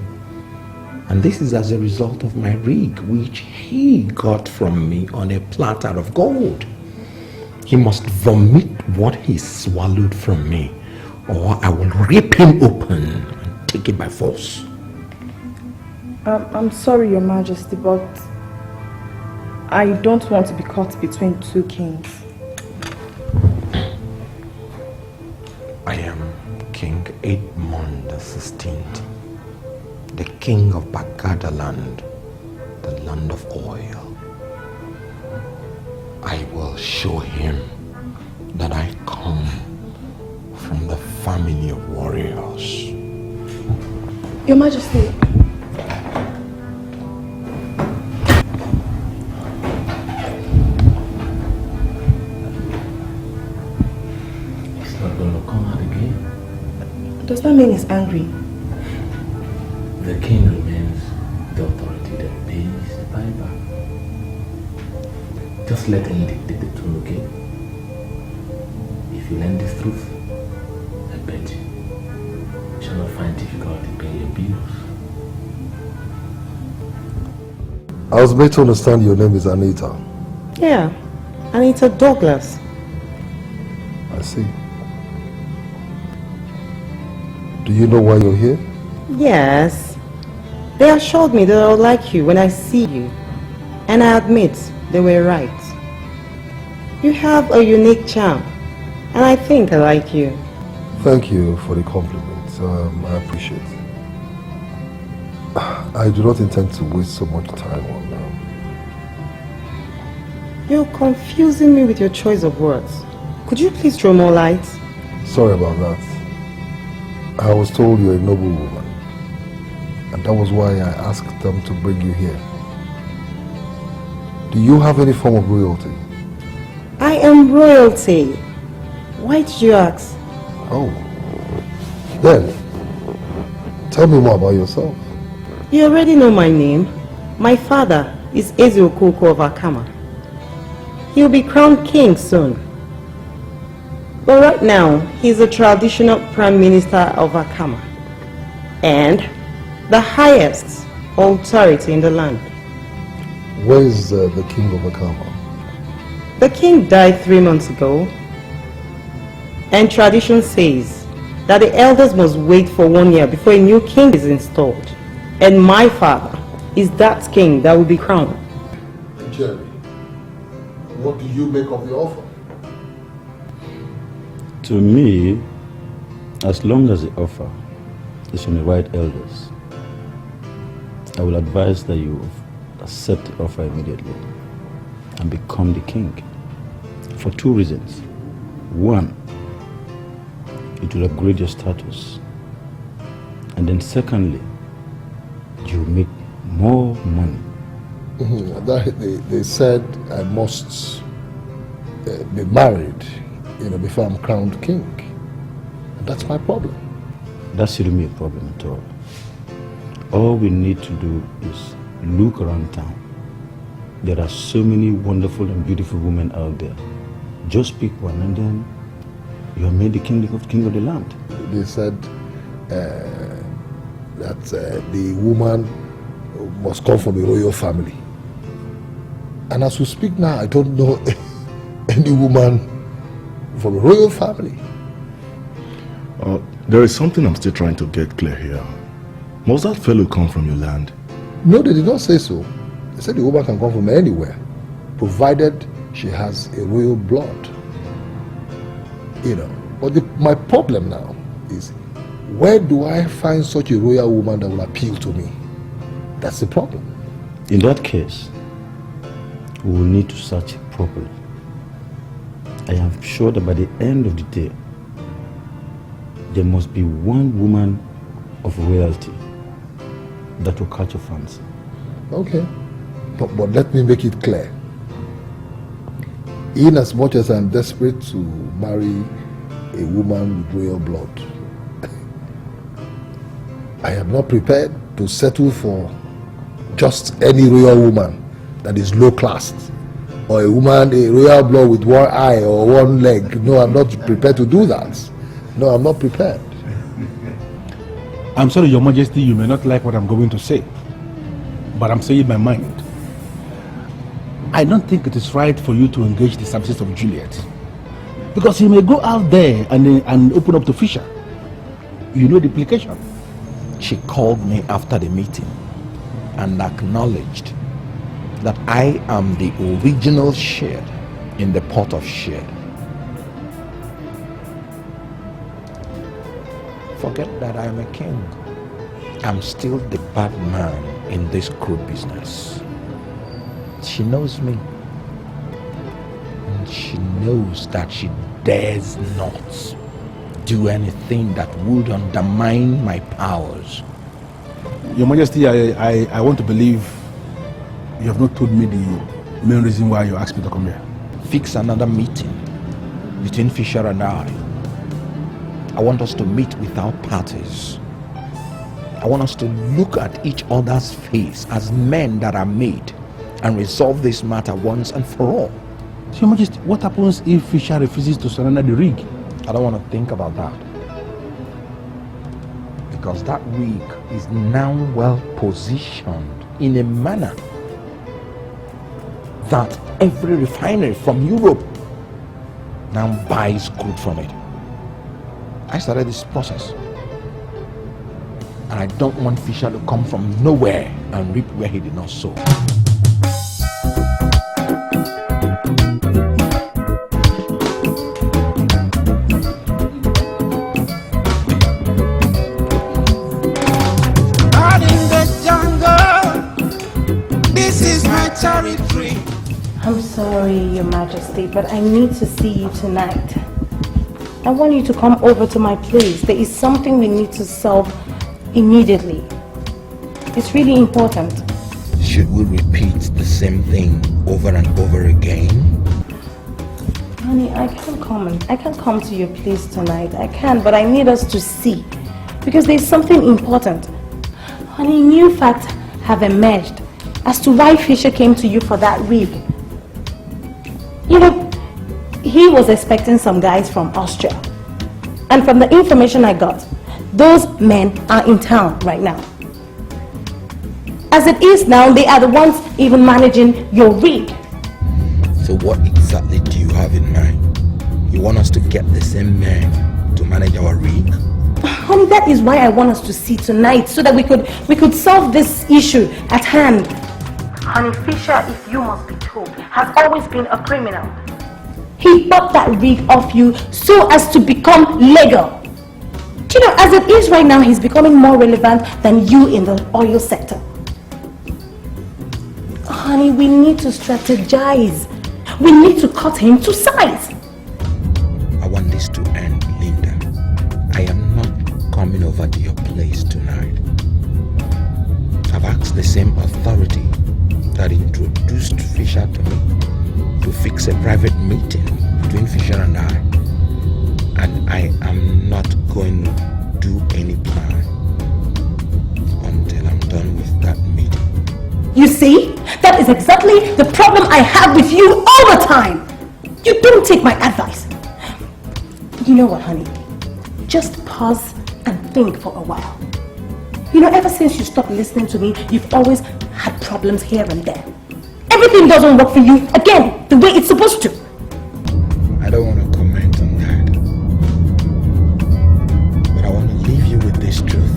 And this is as a result of my rig, which he got from me on a platter of gold. He must vomit what he swallowed from me, or I will rip him open and take it by force.
I'm sorry, Your Majesty, but I don't want to be caught between two kings.
I am King Edmund XVI, the king of Bagada land, the land of oil. I will show him that I come from the family of warriors.
Your Majesty.
He's not going to come out again.
Does that mean he's angry?
The king remains the authority that pays the piper. Just let him dictate the tune, okay? If you learn this truth, I bet you shall not find difficulty paying your bills.
I was made to understand your name is Anita.
Yeah, Anita Douglas.
I see. Do you know why you're here?
Yes. They assured me that I would like you when I see you. And I admit they were right. You have a unique charm. And I think I like you.
Thank you for the compliment. I appreciate it. I do not intend to waste so much time on now.
You're confusing me with your choice of words. Could you please throw more light?
Sorry about that. I was told you're a noble woman. And that was why I asked them to bring you here. Do you have any form of royalty?
I am royalty. Why did you ask?
Oh. Then, tell me more about yourself.
You already know my name. My father is Ezeokoko of Akama. He'll be crowned king soon. But right now, he's the traditional prime minister of Akama. And the highest authority in the land.
Where is the king of Akama?
The king died 3 months ago. And tradition says that the elders must wait for 1 year before a new king is installed. And my father is that king that will be crowned.
Jerry, what do you make of the offer?
To me, as long as the offer is from the right elders, I will advise that you accept the offer immediately and become the king. For 2 reasons. 1, it will upgrade your status. And then secondly, you will make more money.
They said I must be married, before I'm crowned king. And that's my problem.
That shouldn't be a problem at all. All we need to do is look around town. There are so many wonderful and beautiful women out there. Just pick one and then you are made the king of the land.
They said that the woman must come from a royal family. And as we speak now, I don't know any woman from a royal family.
There is something I'm still trying to get clear here. Must that fellow come from your land?
No, they did not say so. They said the woman can come from anywhere, provided she has a royal blood. But my problem now is, where do I find such a royal woman that will appeal to me? That's the problem.
In that case, we will need to search properly. I am sure that by the end of the day, there must be one woman of royalty that will catch your fancy.
Okay. But let me make it clear. In as much as I'm desperate to marry a woman with royal blood, I am not prepared to settle for just any royal woman that is low class, or a royal blood with one eye or one leg. No, I'm not prepared to do that. No, I'm not prepared.
I'm sorry, Your Majesty, you may not like what I'm going to say, but I'm saying my mind. I don't think it is right for you to engage the services of Juliet, because he may go out there and open up to Fisher. You know the implication.
She called me after the meeting and acknowledged that I am the original Shed in the pot of Shed. Forget that I'm a king. I'm still the bad man in this crude business. She knows me. And she knows that she dares not do anything that would undermine my powers.
Your Majesty, I want to believe you have not told me the main reason why you asked me to come here.
Fix another meeting between Fisher and I. I want us to meet without parties. I want us to look at each other's face as men that are made and resolve this matter once and for all.
Your Majesty, what happens if Fisher refuses to surrender the rig?
I don't want to think about that. Because that rig is now well positioned in a manner that every refinery from Europe now buys crude from it. I started this process. And I don't want Fisher to come from nowhere and reap where he did not sow.
Out in the jungle, this is my territory.
I'm sorry, Your Majesty, but I need to see you tonight. I want you to come over to my place. There is something we need to solve immediately. It's really important.
Should we repeat the same thing over and over again?
Honey, I can't come to your place tonight. I can, but I need us to see. Because there's something important. Honey, new facts have emerged as to why Fisher came to you for that rig. You know, he was expecting some guys from Austria. And from the information I got, those men are in town right now. As it is now, they are the ones even managing your rig.
So what exactly do you have in mind? You want us to get the same men to manage our rig?
Honey, that is why I want us to see tonight, so that we could solve this issue at hand. Honey, Fisher, if you must be told, has always been a criminal. He bought that rig off you so as to become legal. You know, as it is right now, he's becoming more relevant than you in the oil sector. Honey, we need to strategize. We need to cut him to size.
I want this to end, Linda. I am not coming over to your place tonight. I've asked the same authority that introduced Fisher to me to fix a private meeting between Fisher and I. And I am not going to do any plan until I'm done with that meeting.
You see, that is exactly the problem I have with you all the time. You don't take my advice. You know what, honey? Just pause and think for a while. You know, ever since you stopped listening to me, you've always had problems here and there. Everything doesn't work for you, again, the way it's supposed to.
I don't want to comment on that. But I want to leave you with this truth.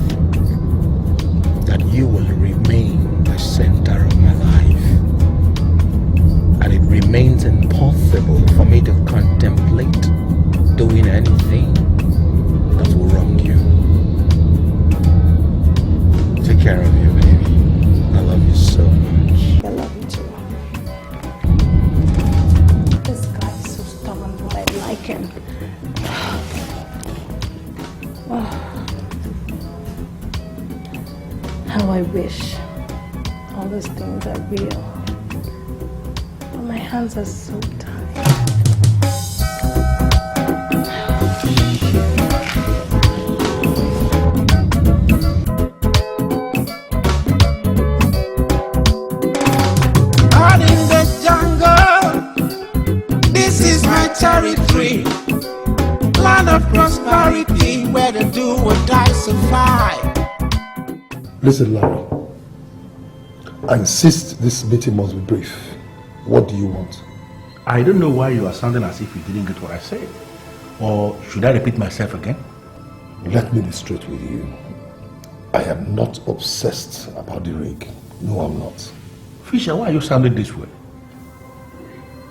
That you will remain the center of my life. And it remains impossible for me to contemplate doing anything that will wrong you. Take care of you, baby. I love you so much.
I love you too. This guy is so stubborn, but I like him. How I wish all those things are real. But my hands are so tired.
Out in the jungle, this is my territory. Land of prosperity, where the do or die survive.
Listen, Larry. I insist this meeting must be brief. What do you want?
I don't know why you are sounding as if you didn't get what I said. Or should I repeat myself again?
Let me be straight with you. I am not obsessed about the rig. No, I'm not.
Fisher, why are you sounding this way?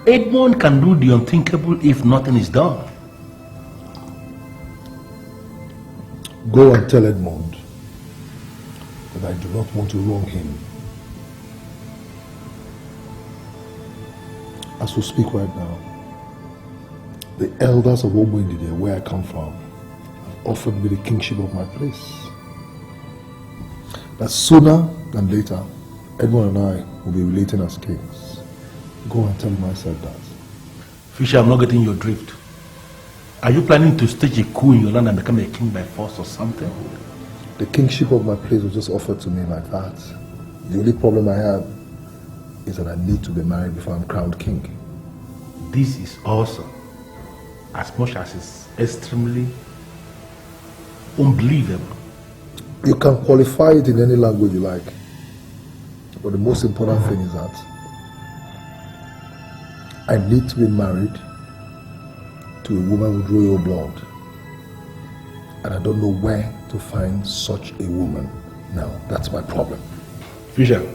Edmund can do the unthinkable if nothing is done.
Go and tell Edmund that I do not want to wrong him. As we speak right now, the elders of Obwendide, where I come from, have offered me the kingship of my place. That sooner than later, Edmund and I will be relating as kings. Go and tell him I said that.
Fisher, I'm not getting your drift. Are you planning to stage a coup in your land and become a king by force or something?
The kingship of my place was just offered to me like that. The only problem I have is that I need to be married before I'm crowned king.
This is awesome. As much as it's extremely unbelievable.
You can qualify it in any language you like. But the most important thing is that I need to be married to a woman with royal blood. And I don't know where to find such a woman now. That's my problem.
Fisher,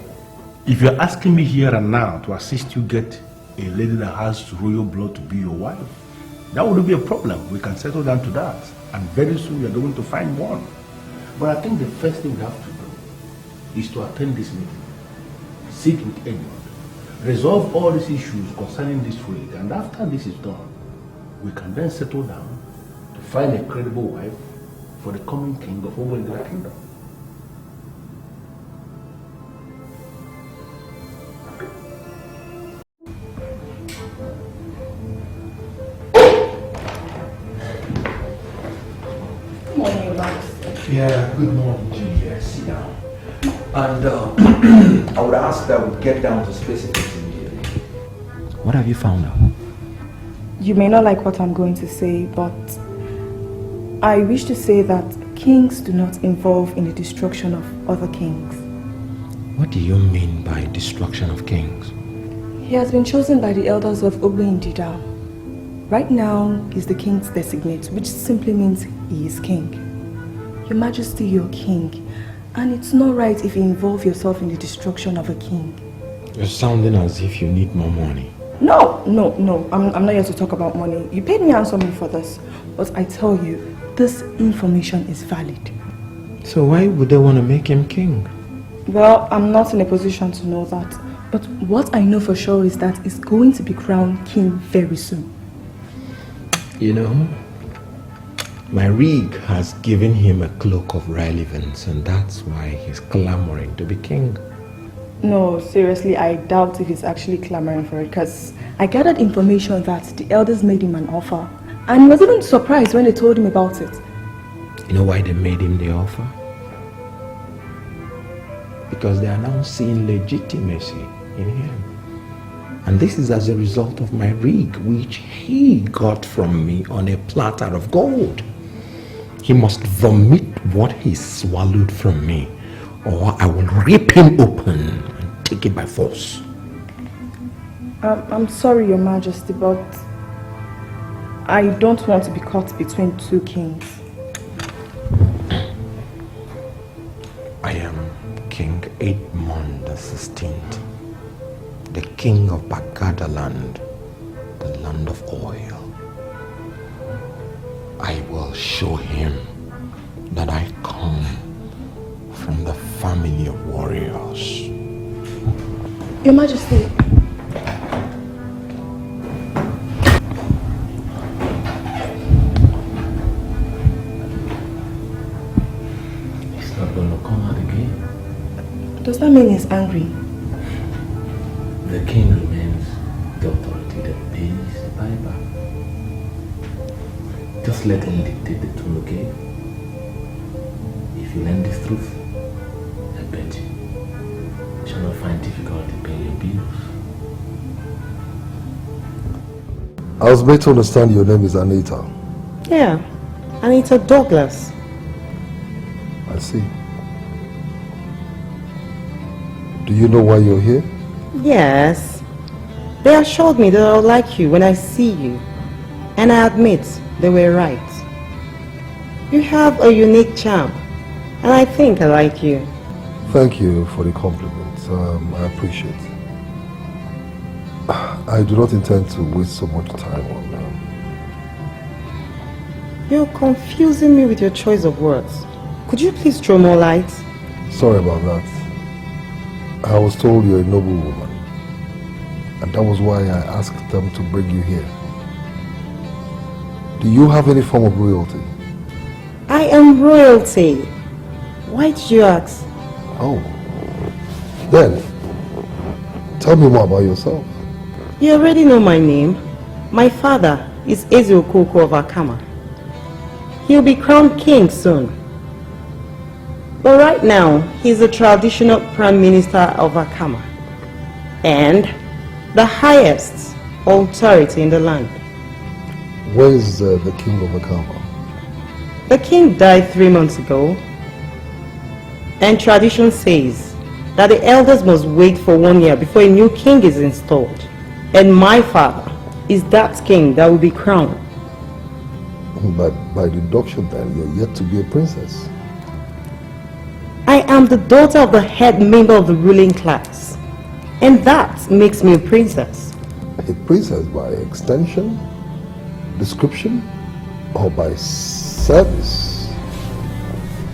if you're asking me here and now to assist you get a lady that has royal blood to be your wife, that wouldn't be a problem. We can settle down to that. And very soon you're going to find one. But I think the first thing we have to do is to attend this meeting. Sit with Edmund. Resolve all these issues concerning this raid. And after this is done, we can then settle down to find a credible wife for the coming king of Obwendide Kingdom.
Good morning, Max.
Yeah, good morning to you. Yeah, sit down. And I would ask that we get down to specifics immediately. What have you found out?
You may not like what I'm going to say, but I wish to say that kings do not involve in the destruction of other kings.
What do you mean by destruction of kings?
He has been chosen by the elders of Obwendide. Right now, he's the king's designate, which simply means he is king. Your Majesty, you're king, and it's not right if you involve yourself in the destruction of a king.
You're sounding as if you need more money.
No, I'm not here to talk about money. You paid me handsomely for this, but I tell you, this information is valid.
So why would they want to make him king?
Well, I'm not in a position to know that, but what I know for sure is that he's going to be crowned king very soon.
You know, my rig has given him a cloak of relevance, and that's why he's clamoring to be king.
No, seriously, I doubt if he's actually clamoring for it, because I gathered information that the elders made him an offer, and he was even surprised when they told him about it.
You know why they made him the offer? Because they are now seeing legitimacy in him. And this is as a result of my rig, which he got from me on a platter of gold. He must vomit what he swallowed from me, or I will rip him open and take it by force.
I'm sorry, Your Majesty, but I don't want to be caught between two kings.
I am King Edmund XVI, the king of Bagada land, the land of oil. I will show him that I come from the family of warriors.
Your Majesty.
He's not going to come out again.
Does that mean he's angry?
The king remains the authority that pays the piper. Just let him dictate the tune, okay? If you learn this truth, I bet you shall not find difficulty paying your bills.
I was made to understand your name is Anita.
Yeah, Anita Douglas.
I see. Do you know why you're here?
Yes. They assured me that I'll like you when I see you. And I admit, they were right. You have a unique charm. And I think I like you.
Thank you for the compliment. I appreciate it. I do not intend to waste so much time on them.
You're confusing me with your choice of words. Could you please throw more light?
Sorry about that. I was told you're a noble woman. And that was why I asked them to bring you here. Do you have any form of royalty?
I am royalty. Why did you ask?
Oh. Then, tell me more about yourself.
You already know my name. My father is Eze Okoko of Akama. He'll be crowned king soon. But right now, he's the traditional prime minister of Akama. And the highest authority in the land.
Where is the king of Akama?
The king died 3 months ago. And tradition says that the elders must wait for 1 year before a new king is installed. And my father is that king that will be crowned.
But by deduction then, you're yet to be a princess.
I am the daughter of the head member of the ruling class. And that makes me a princess.
A princess by extension, description, or by service?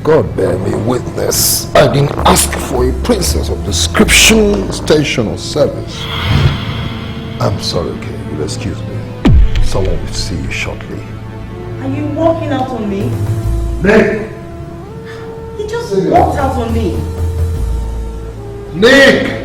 God bear me witness. I didn't ask for a princess of description, station, or service. I'm sorry, okay? You'll excuse me. Someone will see you shortly.
Are you walking out on me?
Nick!
He just walked out on me.
Nick!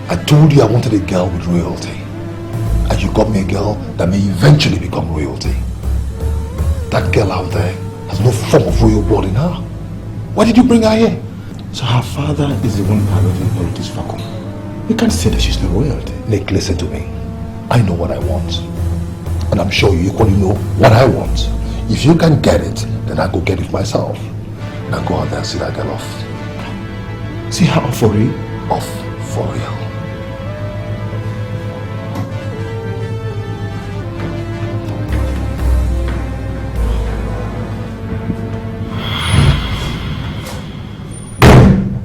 I told you I wanted a girl with royalty. And you got me a girl that may eventually become royalty. That girl out there has no form of royal blood in her. Why did you bring her here?
So her father is the one piloting all this vacuum. You can't say that she's not royalty.
Nick, listen to me. I know what I want. And I'm sure you equally know what I want. If you can get it, then I'll go get it myself. Now go out there and see that girl off.
See her off for real?
Off for real.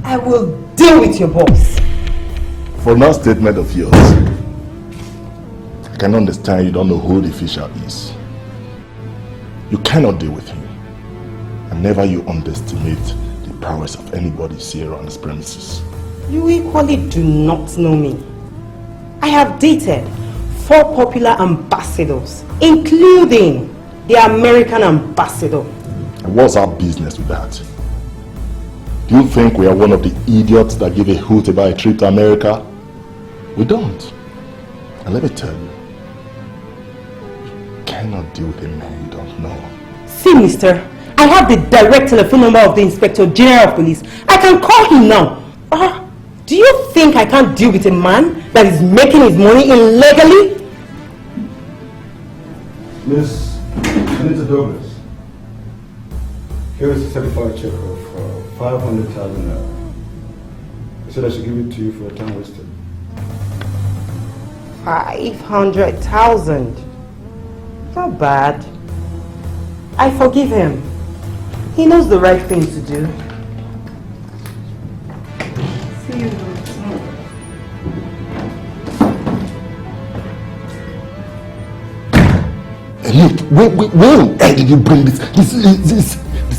I will deal with your boss.
For that statement of yours, I can understand you don't know who the official is. You cannot deal with him. And never you underestimate the prowess of anybody see around this premises.
You equally do not know me. I have dated 4 popular ambassadors, including the American ambassador.
And what's our business with that? Do you think we are one of the idiots that give a hoot about a trip to America? We don't. And let me tell you, you cannot deal with a man you don't know.
See, mister, I have the direct telephone number of the Inspector General of Police. I can call him now. Do you think I can't deal with a man that is making his money illegally?
Miss Anita Douglas, here is a certified check of 500,000 naira. I said I should give it to you for your time wasted.
500,000. Not bad. I forgive him. He knows the right thing to do. See you tomorrow.
Look, where did you bring this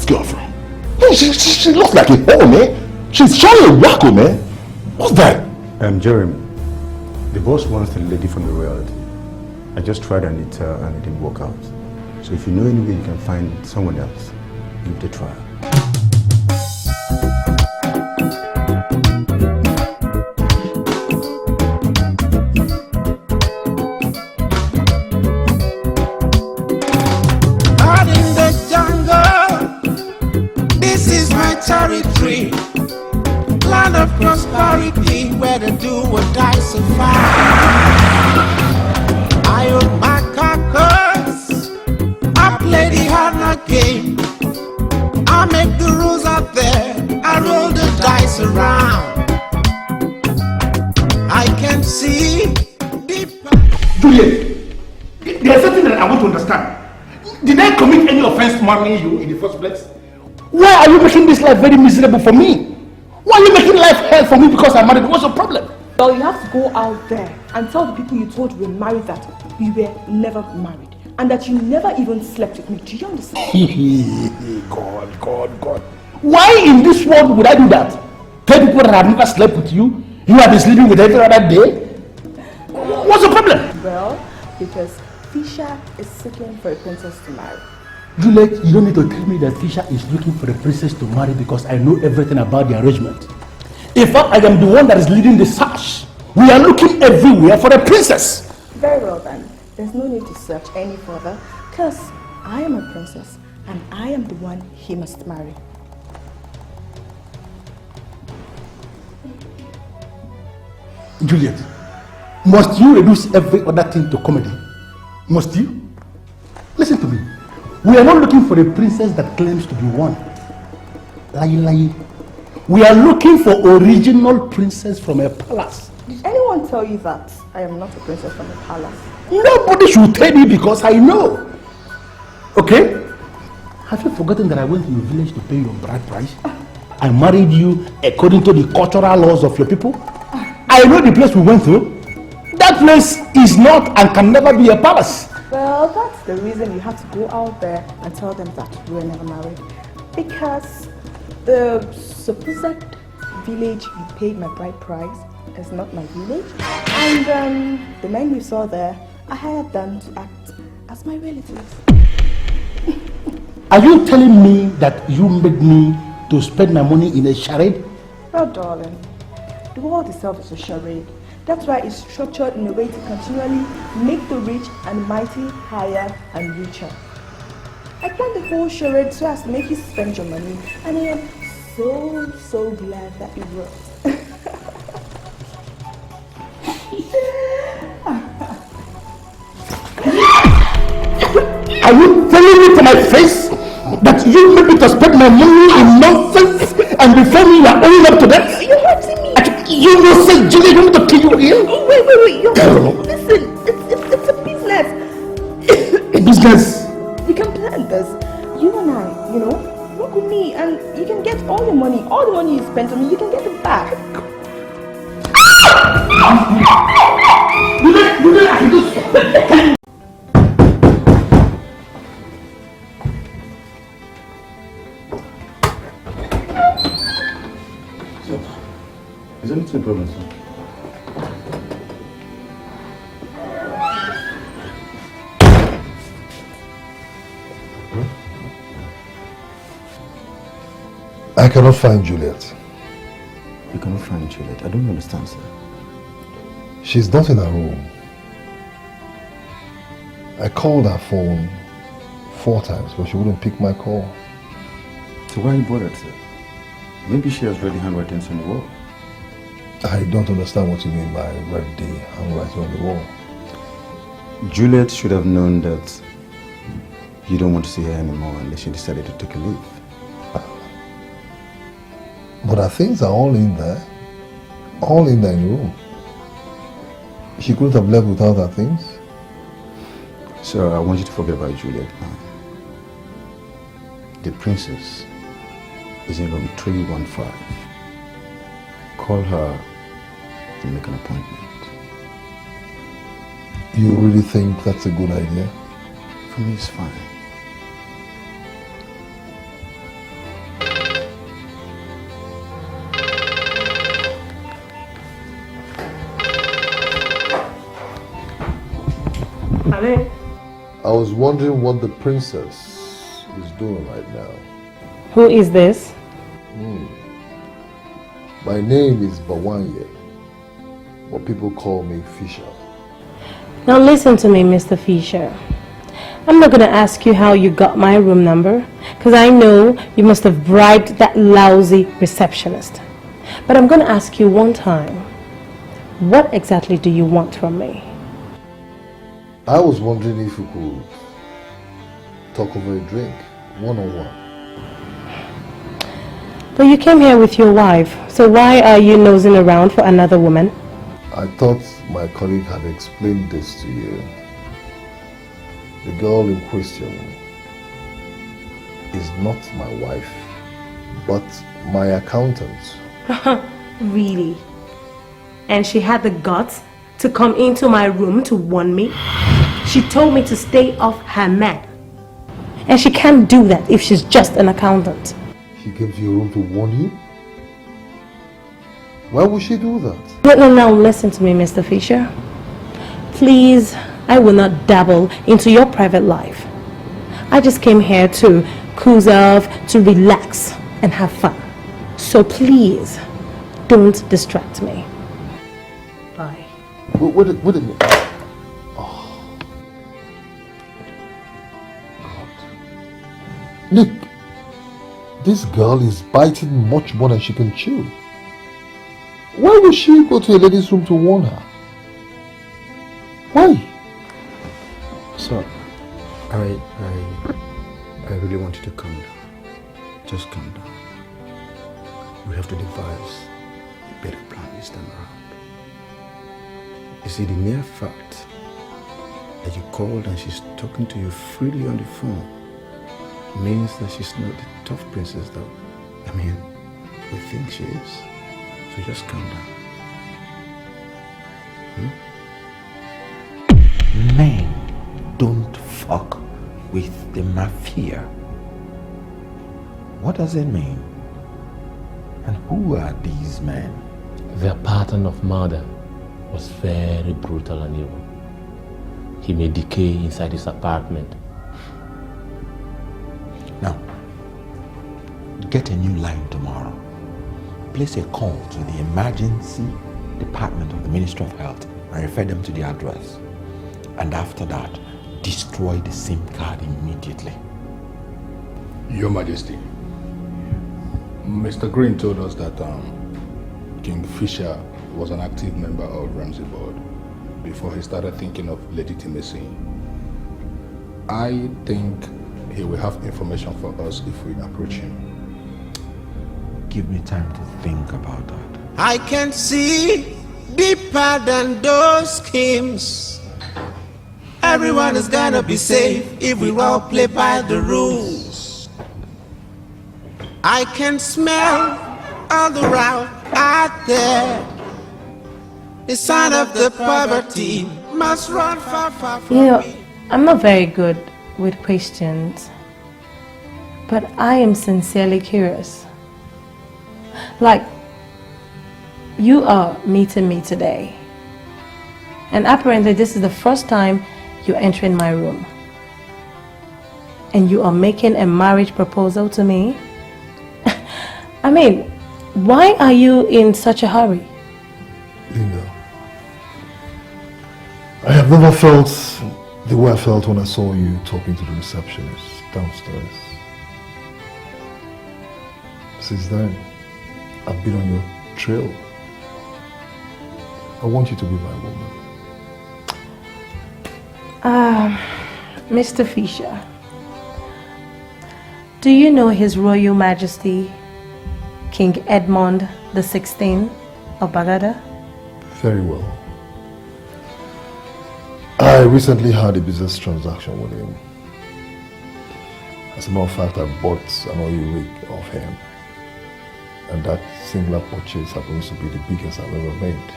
girl from? Hey, she looks like a hoe, man. She's surely a wacko, man. What's that?
Jeremy, the boss wants a lady from the royalty. I just tried Anita and it didn't work out. So if you know any way you can find someone else, give it a try.
This is my territory, land of prosperity, where the do or die survive. I own my carcass, I play the hard game. I make the rules out there, I roll the dice around. I can see deep.
Juliet, there's something that I want to understand. Did I commit any offense marrying you in the first place? Why are you making this life very miserable for me? Why are you making life hell for me because I'm married? What's the problem?
Well, you have to go out there and tell the people you told you were married that we were never married. And that you never even slept with me. Do you understand? God. Why in this world would I do that? Tell people that I've never slept with you? You have been sleeping with every other day? What's the problem? Well, because Fisher is seeking for a princess to marry.
Juliet, you don't need to tell me that Fisher is looking for a princess to marry because I know everything about the arrangement. In fact, I am the one that is leading the search. We are looking everywhere for a princess.
Very well then. There's no need to search any further because I am a princess and I am the one he must marry.
Juliet, must you reduce every other thing to comedy? Must you? Listen to me. We are not looking for a princess that claims to be one. Lie. We are looking for original princess from a palace.
Did anyone tell you that I am not a princess from a palace?
Nobody should tell me because I know. Okay? Have you forgotten that I went to your village to pay your bride price? I married you according to the cultural laws of your people. I know the place we went to. That place is not and can never be a palace.
Well, that's the reason you have to go out there and tell them that we were never married. Because the supposed village you paid my bride price is not my village. And the men you saw there, I hired them to act as my relatives.
Are you telling me that you made me to spend my money in a charade?
Oh, darling, the world itself is a charade. That's why it's structured in a way to continually make the rich and mighty higher and richer. I planned the whole charade so as to make you spend your money, and I am so glad that it worked.
Are you telling me to my face that you made me to spend my money in nonsense and before me you are owing up to that?
You're hurting me.
You will say, Julie, you want me to kill you here?
Oh, wait. Listen, it's a business.
A business?
We can plan this. You and I, work with me and you can get all the money. All the money you spent on me, you can get it back.
Is there anything problem, sir?
I cannot find Juliet.
You cannot find Juliet? I don't understand, sir.
She's not in her room. I called her phone 4 times, but she wouldn't pick my call.
So why are you bothered, sir? Maybe she has read the handwritings on the wall.
I don't understand what you mean by read the handwriting on the wall.
Juliet should have known that you don't want to see her anymore unless she decided to take a leave.
But her things are all in there. All in the room. She couldn't have left without her things.
So I want you to forget about Juliet now. The princess is in room 315. Call her and make an appointment.
You really think that's a good idea?
For me, it's fine.
I was wondering what the princess is doing right now.
Who is this?
My name is Bawanye, but people call me Fisher.
Now listen to me, Mr. Fisher. I'm not gonna ask you how you got my room number, because I know you must have bribed that lousy receptionist. But I'm gonna ask you one time, what exactly do you want from me?
I was wondering if we could talk over a drink, one-on-one.
But you came here with your wife, so why are you nosing around for another woman?
I thought my colleague had explained this to you. The girl in question is not my wife, but my accountant.
Really? And she had the guts to come into my room to warn me? She told me to stay off her man. And she can't do that if she's just an accountant.
She came to your room to warn you? Why would she do that?
No, listen to me, Mr. Fisher. Please, I will not dabble into your private life. I just came here to cruise off, to relax and have fun. So please, don't distract me. Bye.
Wait a minute. Oh. God. Nick, this girl is biting much more than she can chew. Why would she go to a lady's room to warn her? Why?
So, I really want you to calm down. Just calm down. We have to devise a better plan this time around. You see, the mere fact that you called and she's talking to you freely on the phone means that she's not the tough princess that, we think she is. So just calm down.
Men don't fuck with the mafia. What does it mean? And who are these men?
Their pattern of murder was very brutal and evil. He may decay inside his apartment.
Now, get a new line tomorrow. Place a call to the emergency department of the Ministry of Health and refer them to the address. And after that, destroy the SIM card immediately.
Your Majesty, Mr. Green told us that Kingfisher was an active member of Ramsey Board before he started thinking of legitimacy. I think he will have information for us if we approach him.
Give me time to think about that.
I can see deeper than those schemes. Everyone is gonna be safe if we all play by the rules. I can smell all the route out there. The son of the poverty must run far, far from me.
I'm not very good with questions, but I am sincerely curious. Like, you are meeting me today, and apparently this is the first time you're entering my room, and you are making a marriage proposal to me. Why are you in such a hurry?
Linda, I have never felt the way I felt when I saw you talking to the receptionist downstairs. Since then, I've been on your trail. I want you to be my woman.
Mr. Fisher, do you know His Royal Majesty King Edmund XVI of Bagada?
Very well. I recently had a business transaction with him. As a matter of fact, I bought an oil rig of him. And that singular purchase happens to be the biggest I've ever made.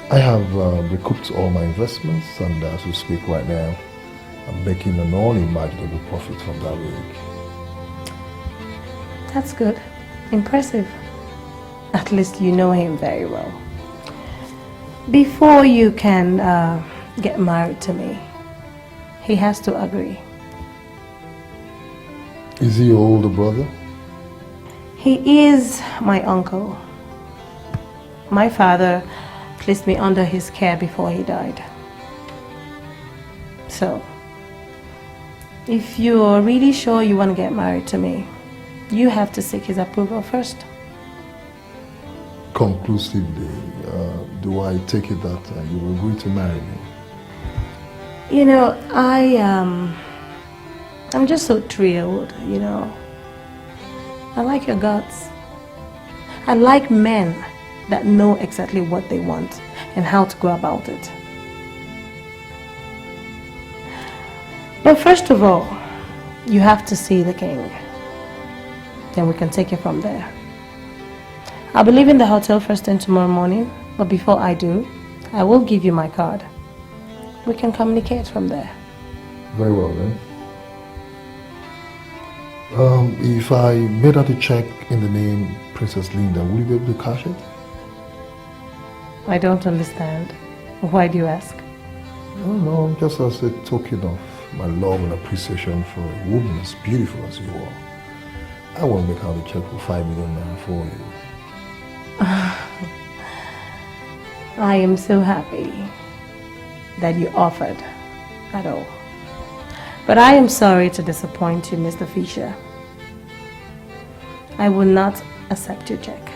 I have recouped all my investments, and as we speak right now, I'm making an unimaginable profit from that rig.
That's good. Impressive. At least you know him very well. Before you can get married to me, he has to agree.
Is he your older brother?
He is my uncle. My father placed me under his care before he died. So, If you're really sure you want to get married to me, you have to seek his approval first.
Conclusively, do I take it that you will agree to marry me?
You know, I'm just so thrilled, you know. I like your guts. I like men that know exactly what they want and how to go about it. But first of all, you have to see the king. Then we can take it from there. I'll be leaving the hotel first thing tomorrow morning, but before I do, I will give you my card. We can communicate from there.
Very well then. If I made out a check in the name Princess Linda, will you be able to cash it?
I don't understand. Why do you ask?
No, just as a token of my love and appreciation for a woman as beautiful as you are. I want to make out a check for 5 million naira for you.
I am so happy that you offered at all. But I am sorry to disappoint you, Mr. Fisher. I will not accept your check.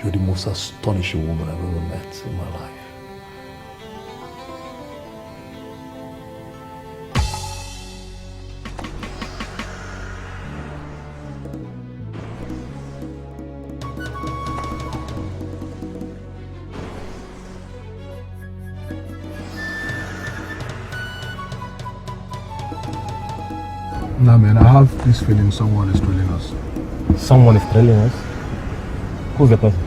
You're the most astonishing woman I've ever met in my life.
Nah, man, I have this feeling someone is trailing us.
Someone is trailing us? Who's the person?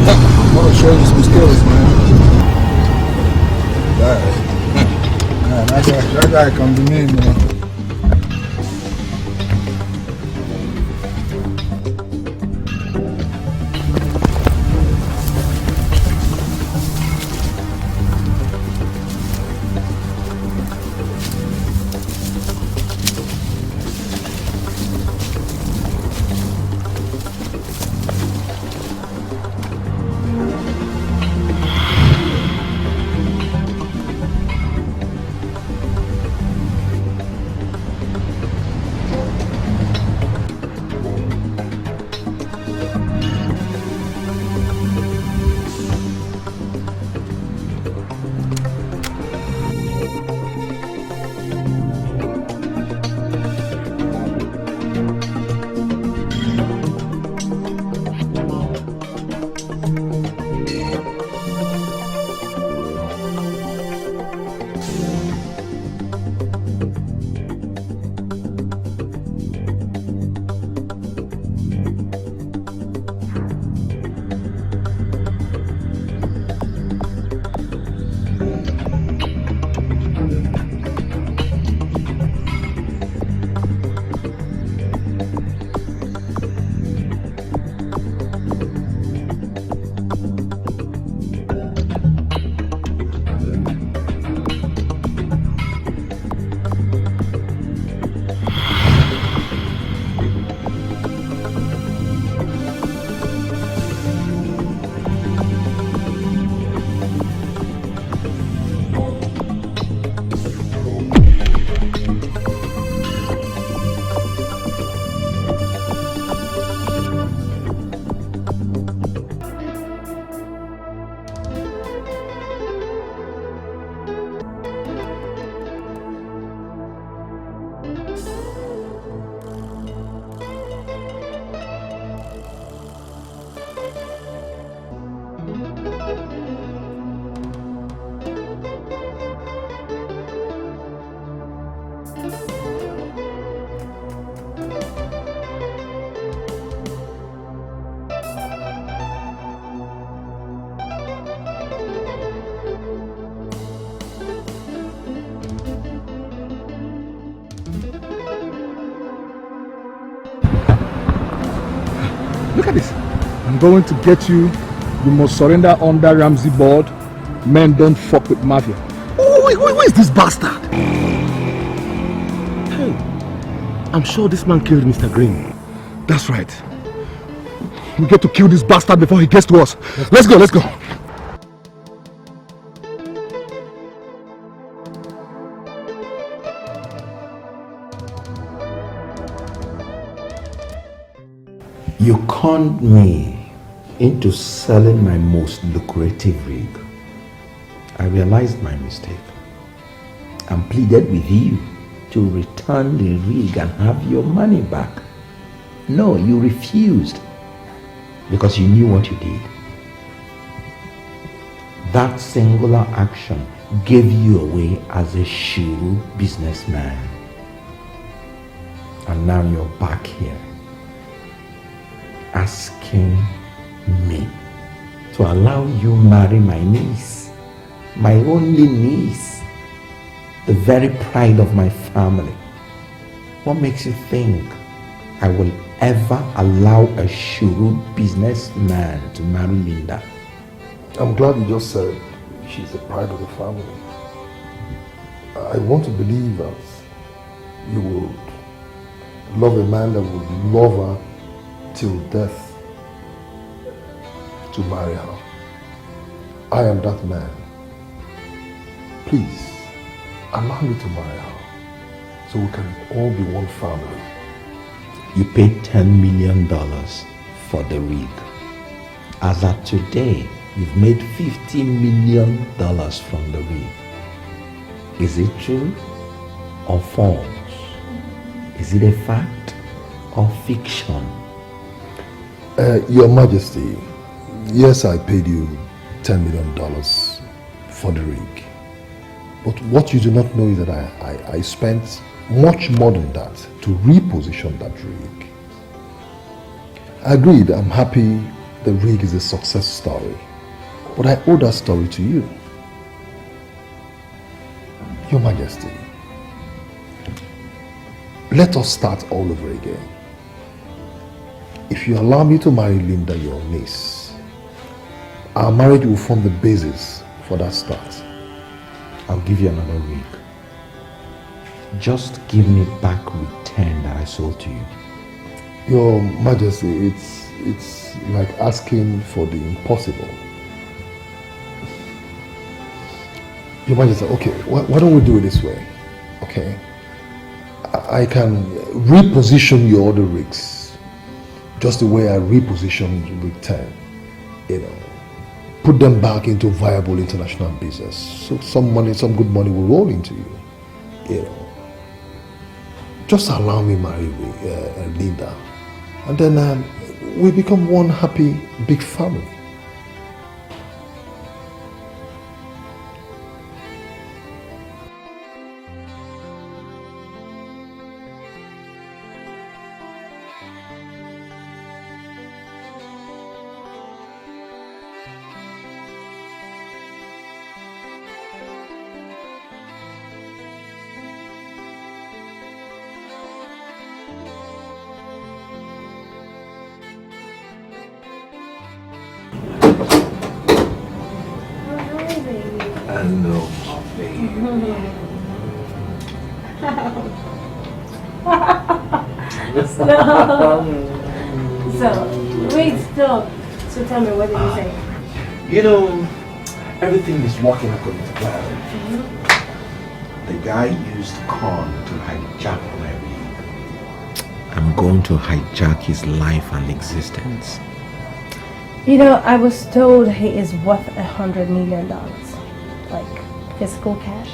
I'm gonna show you some skills, man. That guy come to me, man.
Look at this. I'm going to get you. You must surrender under Ramsey board. Men don't fuck with mafia.
Oh, wait, who is this bastard? Hey, I'm sure this man killed Mr. Green.
That's right. We get to kill this bastard before he gets to us. Let's go, let's go.
You conned me into selling my most lucrative rig. I realized my mistake and pleaded with you to return the rig and have your money back. No, you refused because you knew what you did. That singular action gave you away as a shrewd businessman. And now you're back here asking me to allow you marry my niece, my only niece, the very pride of my family. What makes you think I will ever allow a shrewd businessman to marry Linda?
I'm glad you just said she's the pride of the family. I want to believe that you would love a man that would love her till death to marry her. I am that man. Please, allow me to marry her so we can all be one family.
You paid $10 million for the rig. As of today, you've made $50 million from the rig. Is it true or false? Is it a fact or fiction?
Your Majesty, yes, I paid you $10 million for the rig. But what you do not know is that I spent much more than that to reposition that rig. Agreed, I'm happy the rig is a success story. But I owe that story to you. Your Majesty, let us start all over again. If you allow me to marry Linda, your niece, our marriage will form the basis for that start.
I'll give you another rig. Just give me back with 10 that I sold to you.
Your Majesty, it's like asking for the impossible. Your Majesty, okay, why don't we do it this way? Okay, I can reposition your other rigs just the way I repositioned rig 10. You know, put them back into viable international business. So some good money will roll into you. You know, just allow me marry Linda, and then we become one happy big family.
Hello,
So, wait, stop. So tell me, what did you say?
You know, everything is working according to plan. The guy used con to hijack my rig. I'm going to hijack his life and existence.
You know, I was told he is worth $100 million. Like, physical cash.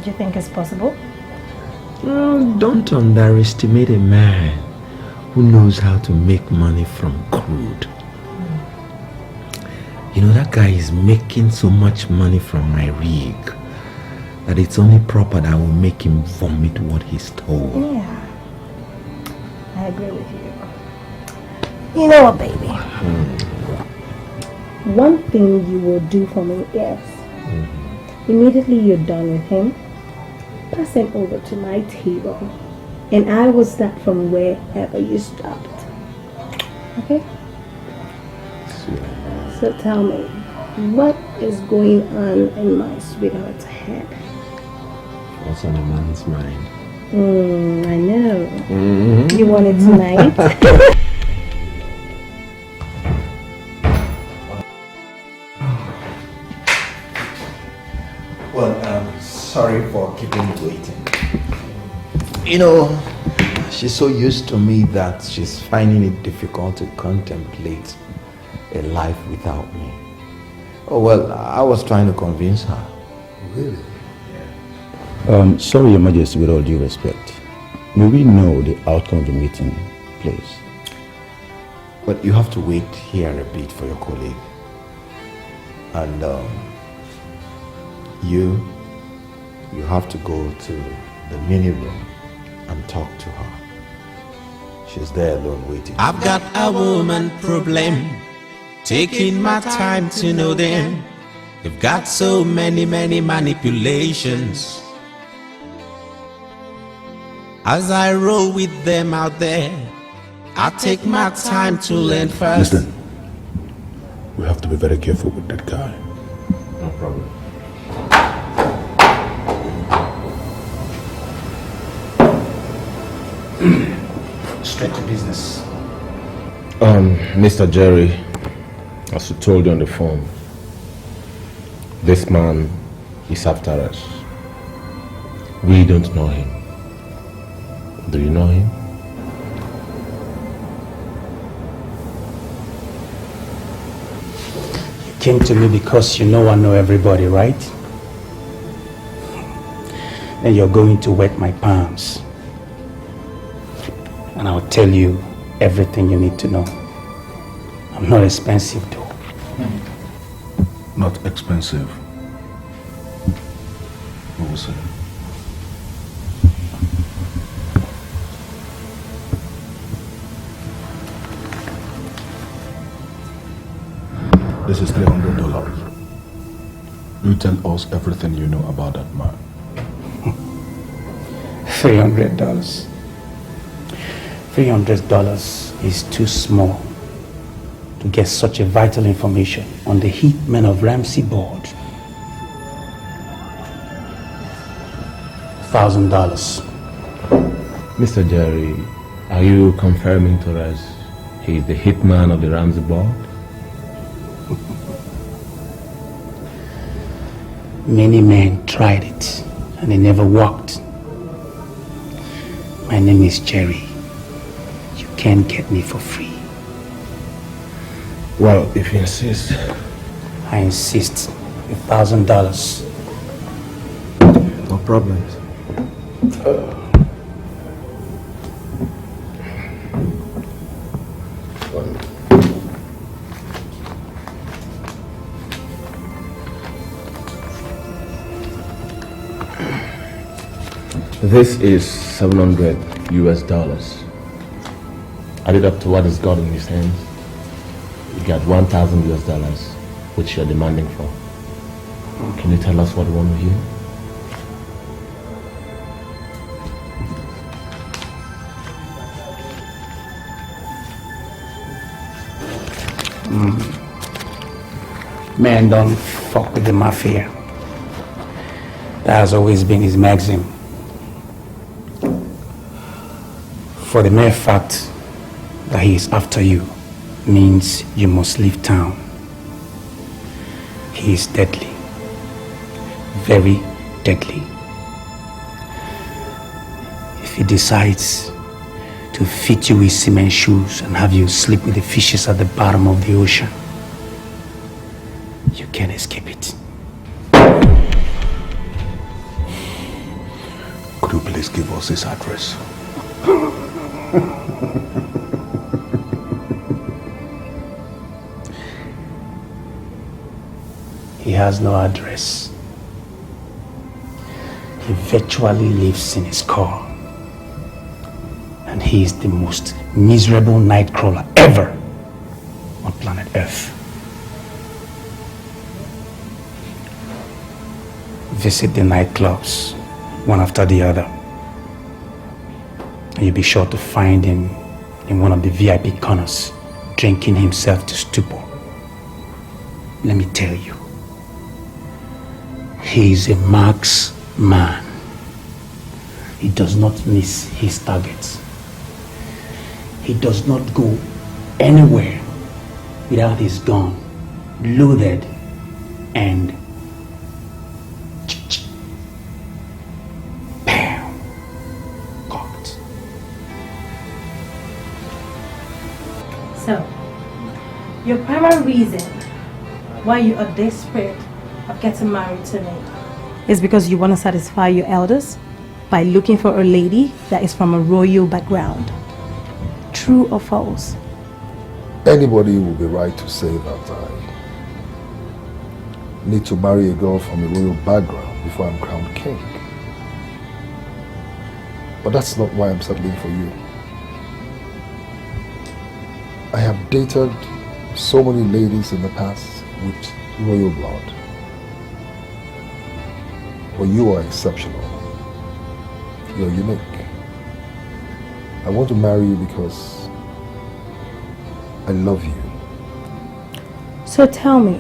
Do you think it's possible?
Well, don't underestimate a man who knows how to make money from crude. You know, that guy is making so much money from my rig that it's only proper that I will make him vomit what he stole.
Yeah, I agree with you. You know what, baby? One thing you will do for me is, immediately you're done with him, pass him over to my table, and I will start from wherever you stopped. Okay? So tell me, what is going on in my sweetheart's head?
What's on a man's mind
I know. You want it tonight?
Well, sorry for keeping you waiting. You know, she's so used to me that she's finding it difficult to contemplate a life without me. Oh, well, I was trying to convince her.
Really?
Sorry, Your Majesty, with all due respect. May we know the outcome of the meeting, please?
But you have to wait here a bit for your colleague. And you have to go to the mini room and talk to her. She's there alone waiting.
I've got a woman problem, taking my time to know them. They've got so many manipulations. As I roll with them out there, I take my time to learn first.
Listen, we have to be very careful with that guy.
No problem.
Straight to business.
Mr. Jerry, as I told you on the phone, this man is after us. We don't know him. Do you know him?
You came to me because you know I know everybody, right? Then you're going to wet my palms. And I'll tell you everything you need to know. I'm not expensive though.
Not expensive. What was it? This is $300. You tell us everything you know about that man.
$300. $300 is too small to get such a vital information on the hitman of Ramsey board. $1,000.
Mr. Jerry, are you confirming to us he's the hitman of the Ramsey board?
Many men tried it and it never worked. My name is Jerry. You can't get me for free.
Well, if you insist.
I insist. $1,000.
No problems. This is $700 US. Add it up to what he's got in his hands. You got $1,000 US, which you're demanding for. Can you tell us what you want to hear?
Men don't fuck with the mafia. That has always been his maxim. For the mere fact that he is after you means you must leave town. He is deadly. Very deadly. If he decides to fit you with cement shoes and have you sleep with the fishes at the bottom of the ocean, you can't escape it.
Could you please give us his address?
He has no address. He virtually lives in his car. And he is the most miserable nightcrawler ever on planet Earth. Visit the nightclubs, one after the other. And you'll be sure to find him in one of the VIP corners, drinking himself to stupor. Let me tell you, he is a marksman. he does not miss his targets. He does not go anywhere without his gun loaded and cocked.
So, your primary reason why you are desperate of getting married to me is because you want to satisfy your elders by looking for a lady that is from a royal background. True or false?
Anybody will be right to say that I need to marry a girl from a royal background before I'm crowned king. But that's not why I'm settling for you. I have dated so many ladies in the past with royal blood. But you are exceptional. You're unique. I want to marry you because I love you.
So tell me,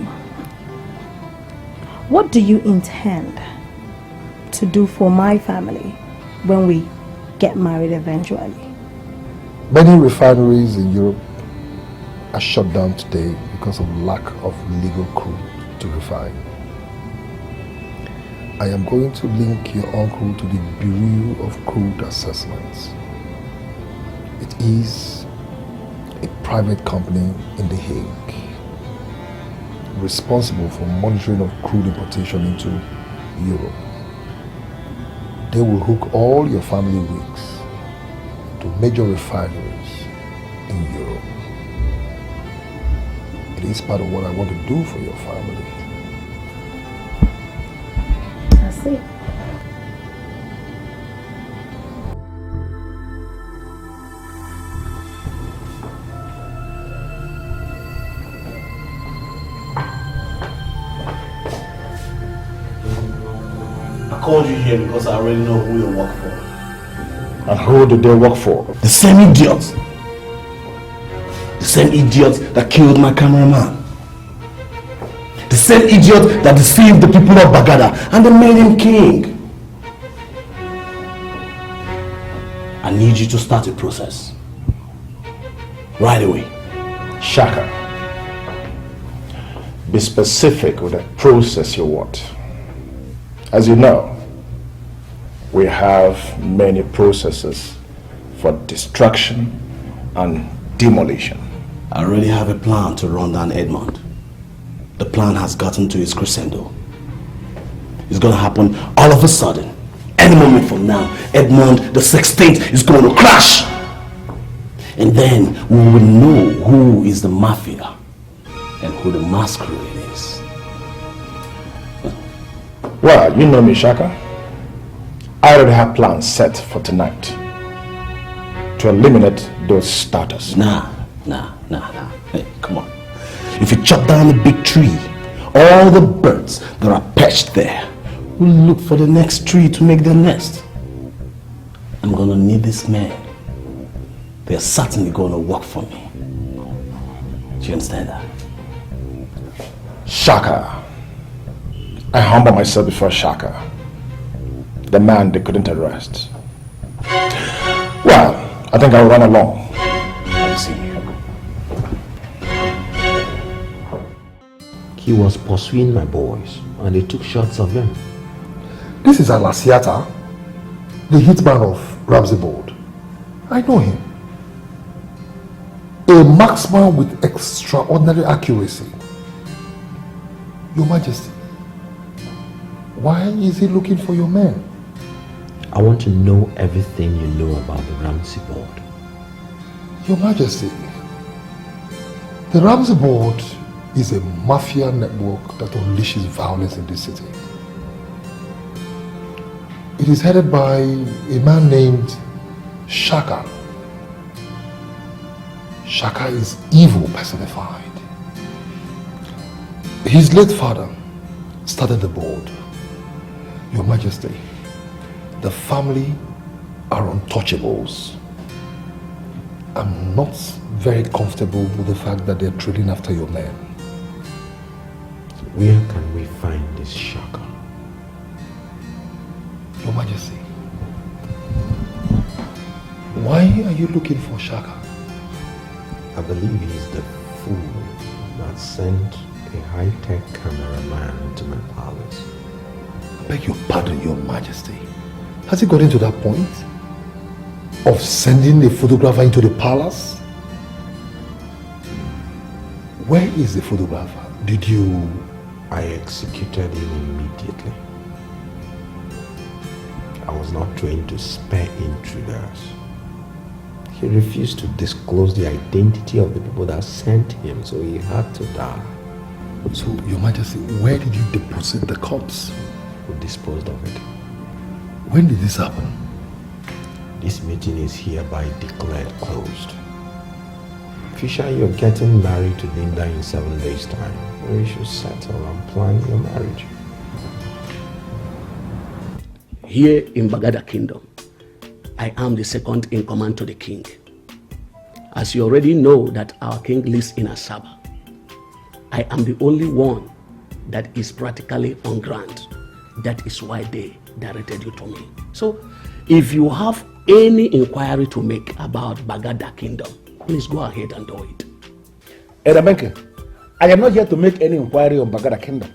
what do you intend to do for my family when we get married eventually?
Many refineries in Europe are shut down today because of lack of legal crude to refine. I am going to link your uncle to the Bureau of Crude Assessments. It is a private company in The Hague, responsible for monitoring of crude importation into Europe. They will hook all your family rigs to major refineries in Europe. It is part of what I want to do for your family.
I see.
I called you here because I already know who you work for.
And who did they work for?
The same idiots. The same idiot that killed my cameraman. The same idiot that deceived the people of Bagada and they made him king. I need you to start a process. Right away.
Shaka, be specific with the process you want. As you know, we have many processes for destruction and demolition.
I already have a plan to run down Edmond. The plan has gotten to its crescendo. It's going to happen all of a sudden. Any moment from now, Edmond the 16th is going to crash. And then we will know who is the mafia and who the masquerade is.
Well, you know me, Shaka. I already have plans set for tonight to eliminate those starters.
Nah. Hey, come on. If you chop down the big tree, all the birds that are perched there will look for the next tree to make their nest. I'm gonna need this man. They're certainly gonna work for me. Do you understand that?
Shaka. I humble myself before Shaka, the man they couldn't arrest. Well, I think I'll run along. I'll see you.
He was pursuing my boys and they took shots of him.
This is Alasiata, the hitman of Ramsey Board. I know him. A marksman with extraordinary accuracy. Your Majesty, why is he looking for your men?
I want to know everything you know about the Ramsey Board.
Your Majesty, the Ramsey Board is a mafia network that unleashes violence in this city. It is headed by a man named Shaka. Shaka is evil personified. His late father started the board. Your Majesty, the family are untouchables. I'm not very comfortable with the fact that they're trading after your men.
Where can we find this Shaka?
Your Majesty, Why are you looking for Shaka?
I believe he's the fool that sent a high-tech cameraman to my palace.
I beg your pardon, Your Majesty. Has it gotten to that point of sending a photographer into the palace? Where is the photographer? Did you...
I executed him immediately. I was not trained to spare intruders. He refused to disclose the identity of the people that sent him, so he had to die.
So, Your Majesty, where did you deposit the corpse?
We disposed of it.
When did this happen?
This meeting is hereby declared closed. Fisher, you're getting married to Linda in 7 days' time. We should settle and plan your marriage.
Here in Bagada Kingdom, I am the second in command to the king. As you already know that our king lives in Asaba, I am the only one that is practically on ground. That is why they directed you to me. So, if you have any inquiry to make about Bagada Kingdom, please go ahead and do it.
Edabenke, I am not here to make any inquiry on Bagada Kingdom.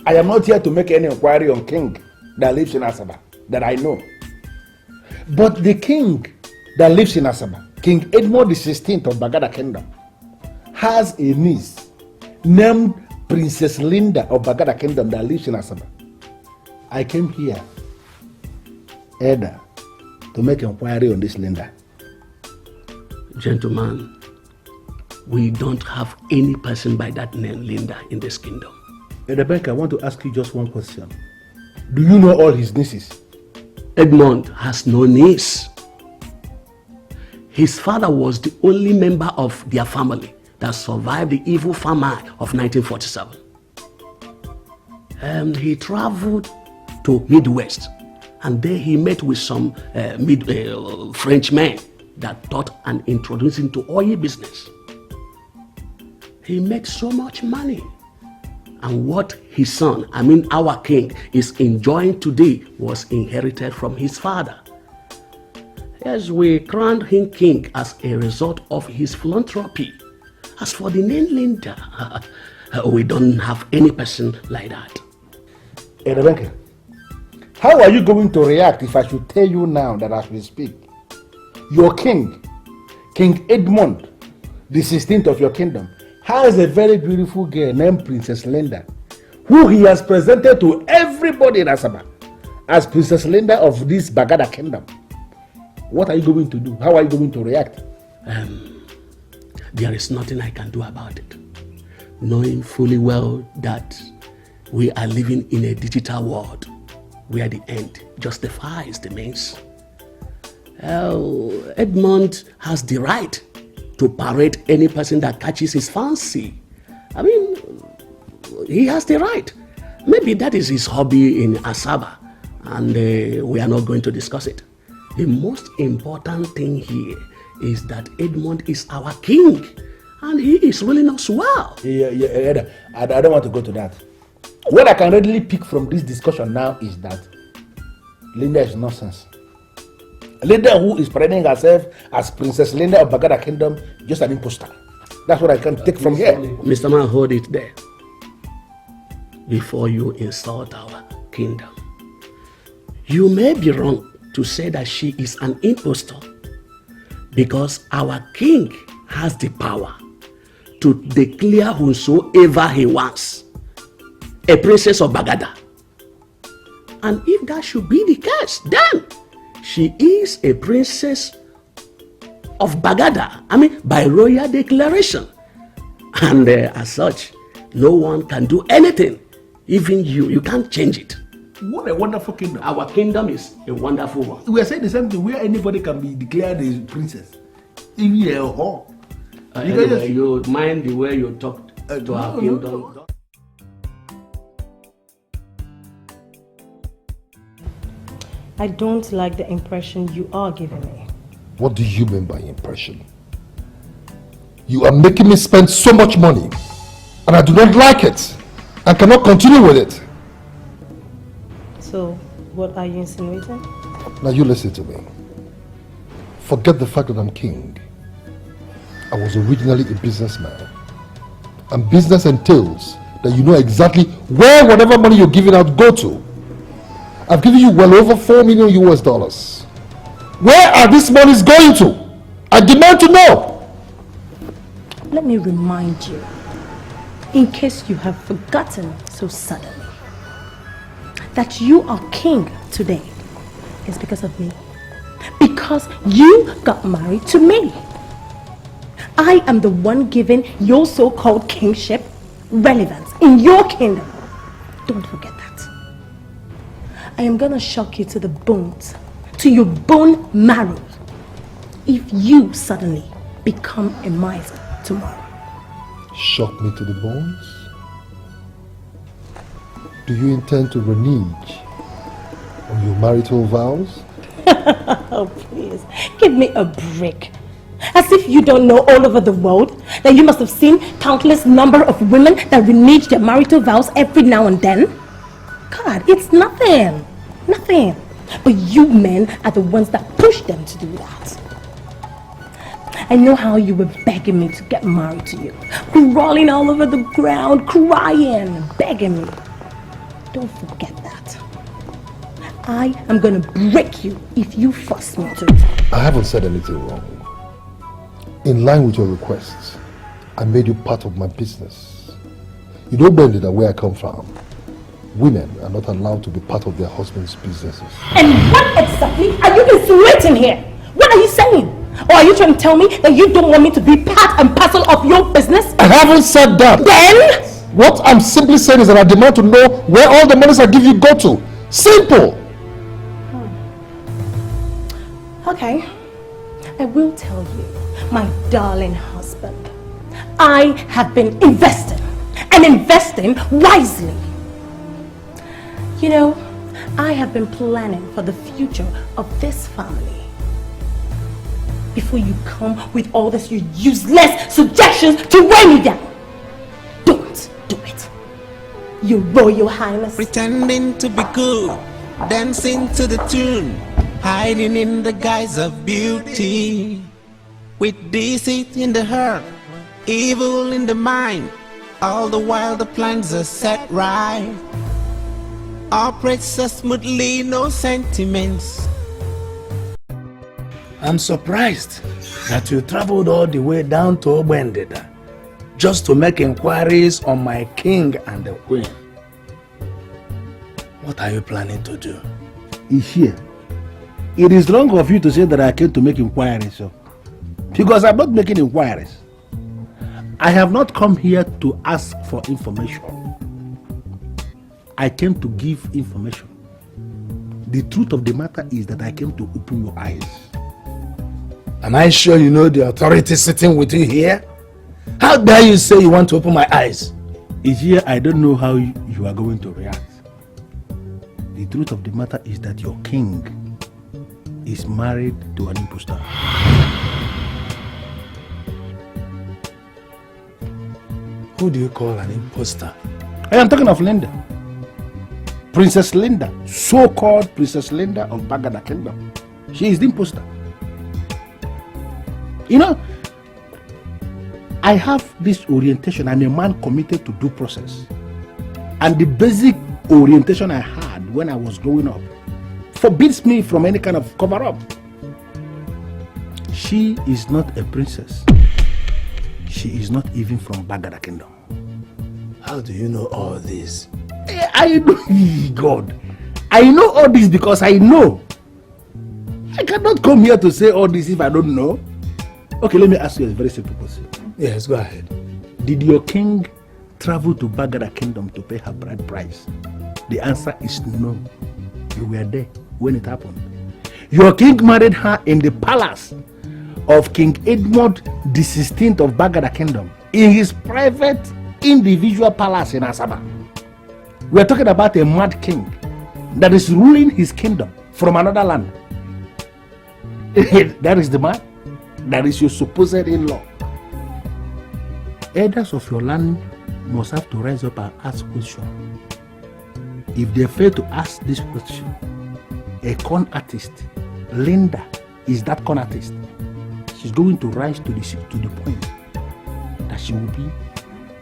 I am not here to make any inquiry on King that lives in Asaba, that I know. But the king that lives in Asaba, King Edmund XVI of Bagada Kingdom, has a niece named Princess Linda of Bagada Kingdom that lives in Asaba. I came here, Eda, to make inquiry on this Linda.
Gentlemen, we don't have any person by that name, Linda, in this kingdom.
Rebecca, I want to ask you just one question. Do you know all his nieces?
Edmund has no niece. His father was the only member of their family that survived the evil famine of 1947. He traveled to Midwest, and there he met with some Frenchmen that taught and introduced him to oil business. He made so much money, and what his son, our king, is enjoying today was inherited from his father. Yes, we crowned him king as a result of his philanthropy. As for the name Linda, we don't have any person like that.
Hey, Rebecca, how are you going to react if I should tell you now that as we speak, your king, King Edmund, the 16th of your kingdom, has a very beautiful girl named Princess Linda, who he has presented to everybody in Asaba as Princess Linda of this Bagada kingdom? What are you going to do? How are you going to react?
There is nothing I can do about it. Knowing fully well that we are living in a digital world where the end justifies the means. Edmund has the right to parade any person that catches his fancy. He has the right. Maybe that is his hobby in Asaba, and we are not going to discuss it. The most important thing here is that Edmund is our king, and he is ruling us well.
I don't want to go to that. What I can readily pick from this discussion now is that Linda is nonsense. Linda, who is parading herself as Princess Linda of Bagada Kingdom, just an imposter. That's what I can take from here.
Mr. Man, hold it there. Before you insult our kingdom, you may be wrong to say that she is an impostor, because our king has the power to declare whosoever he wants a princess of Bagada. And if that should be the case, then she is a princess of Bagada, by royal declaration. And as such, no one can do anything. Even you can't change it.
What a wonderful kingdom.
Our kingdom is a wonderful one.
We are saying the same thing where anybody can be declared a princess. Even a whore.
Anyway, you mind the way you talk to our kingdom. No.
I don't like the impression you are giving me.
What do you mean by impression? You are making me spend so much money, and I do not like it. I cannot continue with it.
So, what are you insinuating?
Now you listen to me. Forget the fact that I'm king. I was originally a businessman. And business entails that you know exactly where whatever money you're giving out go to. I've given you well over $4 million US dollars. Where are these monies going to? I demand to know.
Let me remind you, in case you have forgotten so suddenly, that you are king today is because of me. Because you got married to me. I am the one giving your so-called kingship relevance in your kingdom. Don't forget that. I am gonna shock you to the bones, to your bone marrow, if you suddenly become a miser tomorrow.
Shock me to the bones? Do you intend to renege on your marital vows?
Oh, please, give me a break. As if you don't know all over the world that you must have seen countless number of women that renege their marital vows every now and then. God, it's nothing. Nothing. But you men are the ones that push them to do that. I know how you were begging me to get married to you. Crawling all over the ground, crying, begging me. Don't forget that. I am going to break you if you force me to.
I haven't said anything wrong. In line with your requests, I made you part of my business. You don't bend it that where I come from. Women are not allowed to be part of their husband's businesses.
And what exactly are you insinuating here? What are you saying? Or are you trying to tell me that you don't want me to be part and parcel of your business?
I haven't said that.
Then?
What I'm simply saying is that I demand to know where all the monies I give you go to. Simple.
Okay. I will tell you, my darling husband. I have been investing and investing wisely. You know, I have been planning for the future of this family. Before you come with all this your useless suggestions to weigh me down. Don't do it. Your Royal Highness.
Pretending to be good, dancing to the tune, hiding in the guise of beauty. With deceit in the heart, evil in the mind, all the while the plans are set right. Operates so smoothly, no sentiments.
I'm surprised that you traveled all the way down to Obendida just to make inquiries on my king and the queen. What are you planning to do?
Here, it is wrong of you to say that I came to make inquiries, so. Because I'm not making inquiries. I have not come here to ask for information. I came to give information. The truth of the matter is that I came to open your eyes.
Am I sure you know the authority sitting with you here? How dare you say you want to open my eyes?
Here, I don't know how you are going to react. The truth of the matter is that your king is married to an imposter.
Who do you call an imposter?
I am talking of Linda. Princess Linda, so-called Princess Linda of Bagada Kingdom. She is the imposter. You know, I have this orientation. I'm a man committed to due process. And the basic orientation I had when I was growing up forbids me from any kind of cover-up. She is not a princess. She is not even from Bagada Kingdom.
How do you know all this?
I know, God. I know all this because I know. I cannot come here to say all this if I don't know. Okay, let me ask you a very simple question.
Yes, go ahead.
Did your king travel to Bagada Kingdom to pay her bride price? The answer is no. You were there when it happened. Your king married her in the palace of King Edmund the 16th of Bagada Kingdom in his private individual palace in Asaba. We are talking about a mad king that is ruling his kingdom from another land. That is the man. That is your supposed in-law. Elders of your land must have to rise up and ask questions. If they fail to ask this question, a con artist, Linda, is that con artist. She's going to rise to the point that she will be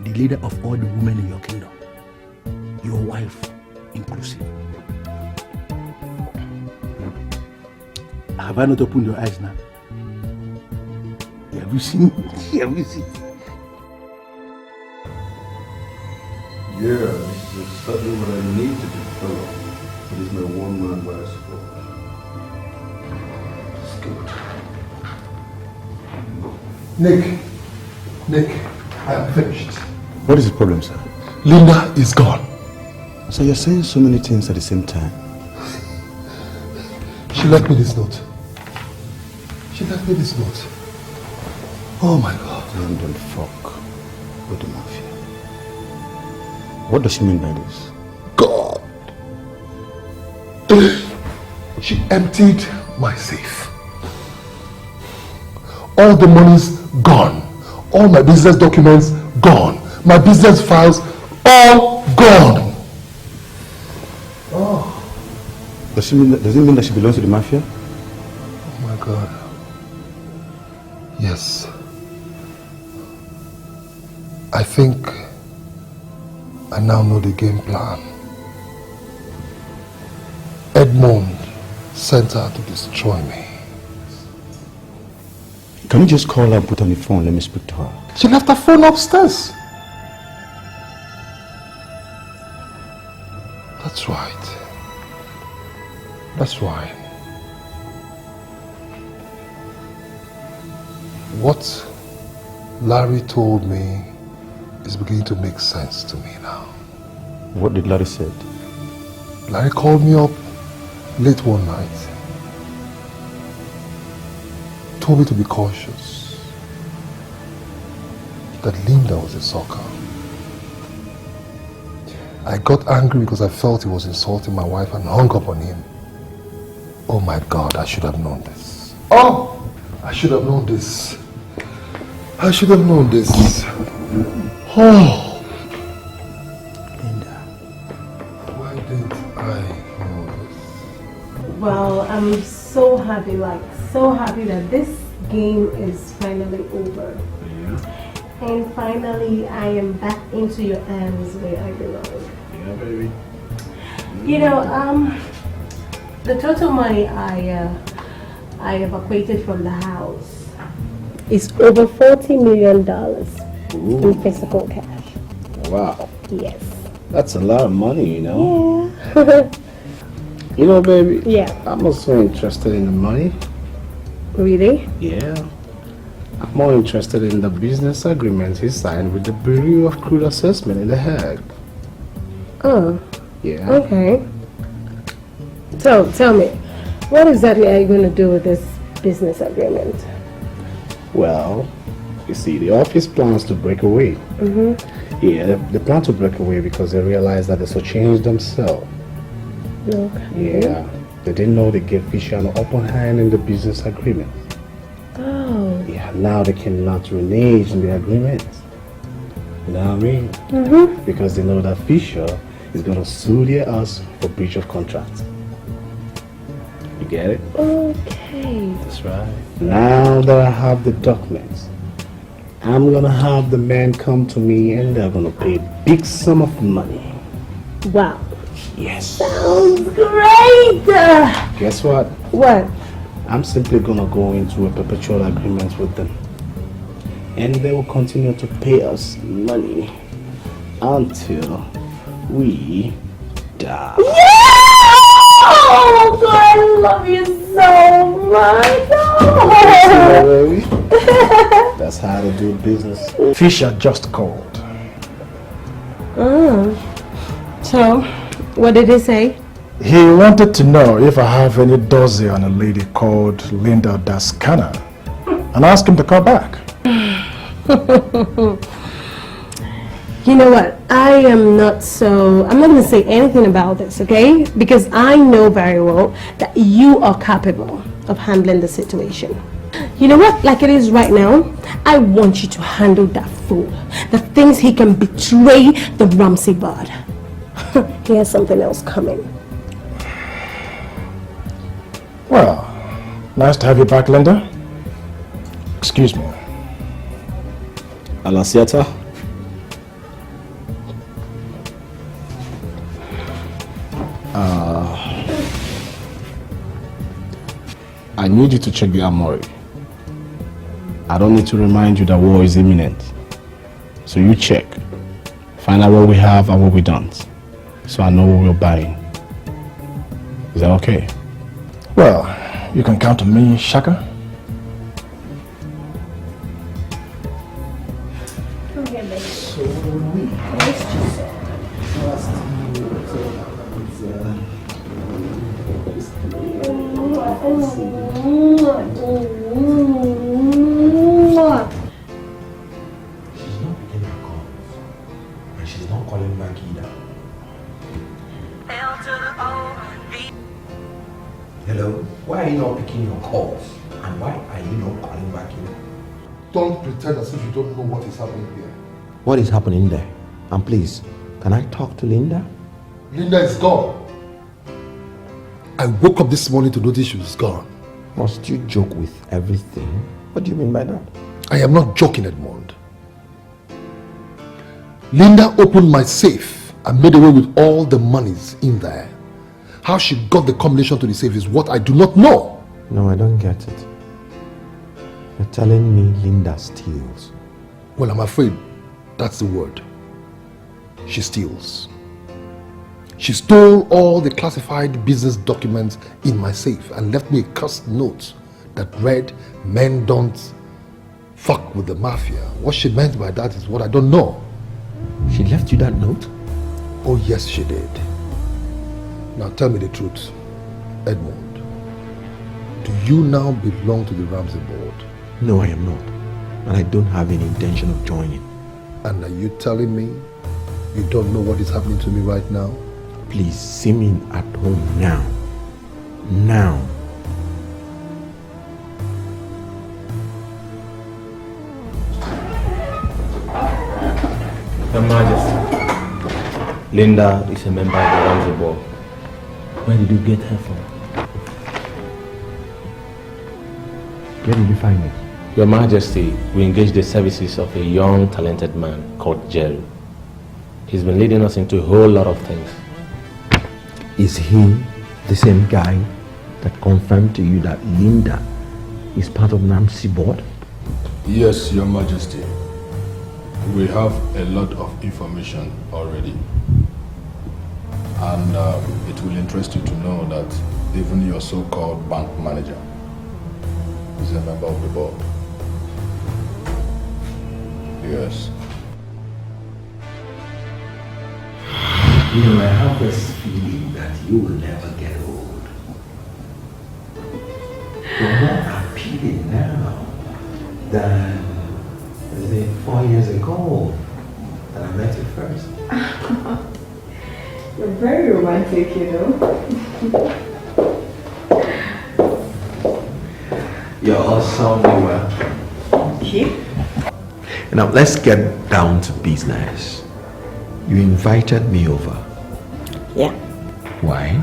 the leader of all the women in your kingdom. Your wife inclusive. Have I not opened your eyes now? Have you seen? Have you seen?
Yeah, this is exactly what I need to do, fellow. It is my one-man bicycle. It's good.
Nick, I am finished.
What is the problem, sir?
Linda is gone.
So you're saying so many things at the same time.
She left me this note. She left me this note. Oh my God.
Don't fuck with the mafia. What does she mean by this?
God. She emptied my safe. All the money's gone. All my business documents gone. My business files all gone. Oh.
Does it mean that she belongs to the mafia?
Oh my God. Yes. I think I now know the game plan. Edmond sent her to destroy me.
Can you just call her and put on the phone? Let me speak to her.
She left her phone upstairs. That's right. That's right. What Larry told me is beginning to make sense to me now.
What did Larry say?
Larry called me up late one night. Told me to be cautious. That Linda was a sucker. I got angry because I felt he was insulting my wife and hung up on him. Oh my God, I should have known this. Oh! I should have known this. I should have known this. Oh!
Linda.
Why didn't I know this?
Well, I'm so happy, so happy that this game is finally over.
Yeah.
And finally, I am back into your hands where I belong.
Yeah, baby.
You know, the total money I evacuated from the house is over $40 million in physical cash.
Wow.
Yes.
That's a lot of money, you know?
Yeah.
You know, baby?
Yeah.
I'm also interested in the money.
Really?
Yeah. I'm more interested in the business agreement he signed with the Bureau of Crude Assessment in The Hague.
Oh.
Yeah.
Okay. So, tell me, what exactly are you going to do with this business agreement?
Well, you see, the office plans to break away.
Mm-hmm.
Yeah, they plan to break away because they realize that they should change themselves.
Okay.
Yeah. They didn't know they gave Fisher an open hand in the business agreement.
Oh.
Yeah, now they cannot renege in the agreement. You know what I mean?
Mm-hmm.
Because they know that Fisher is going to sue their ass for breach of contract. You get it?
Okay.
That's right. Now that I have the documents, I'm going to have the men come to me and they're going to pay a big sum of money.
Wow.
Yes.
Sounds great!
Guess what?
What?
I'm simply going to go into a perpetual agreement with them. And they will continue to pay us money until we die.
Oh, God, I love you so much! Oh.
That's how to do business.
Fisher just called.
So, what did he say?
He wanted to know if I have any dossier on a lady called Linda Dascana and asked him to call back.
You know what? I'm not going to say anything about this, okay? Because I know very well that you are capable of handling the situation. You know what? Like it is right now, I want you to handle that fool that thinks he can betray the Ramsey bird. He has something else coming.
Well,
Nice to have you back, Linda. Excuse me. Alasiata? I need you to check the armory. I don't need to remind you that war is imminent. So you check. Find out what we have and what we don't. So I know what we're buying. Is that okay? Well, you can count on me, Shaka.
Come here, baby.
She's not picking her calls. And she's not calling back either. Hello? Why are you not picking your calls? And why are you not calling back either?
Don't pretend as if you don't know what is happening here.
What is happening there? And please, can I talk to Linda?
Linda is gone. I woke up this morning to notice she was gone.
Must you joke with everything? What do you mean by that?
I am not joking, Edmond. Linda opened my safe and made away with all the monies in there. How she got the combination to the safe is what I do not know.
No, I don't get it. You're telling me Linda steals.
Well, I'm afraid that's the word. She steals. She stole all the classified business documents in my safe and left me a cursed note that read, "Men don't fuck with the mafia." What she meant by that is what I don't know.
She left you that note?
Oh yes, she did. Now tell me the truth, Edmond. Do you now belong to the Ramsey board?
No, I am not. And I don't have any intention of joining.
And are you telling me you don't know what is happening to me right now?
Please, see me at home now. Now.
Your Majesty, Linda is a member of the Ramsey board. Where did you get her from?
Where did you find her?
Your Majesty, we engaged the services of a young, talented man called Jerry. He's been leading us into a whole lot of things.
Is he the same guy that confirmed to you that Linda is part of Ramsey board?
Yes, Your Majesty. We have a lot of information already. And it will interest you to know that even your so-called bank manager is a member of the board. Yes.
You know, I have this feeling that you will never get old. You're more appealing now than, say, 4 years ago that I met you first.
You're very romantic, you know.
You're all sounding well.
Okay.
Now, let's get down to business. You invited me over.
Yeah.
Why?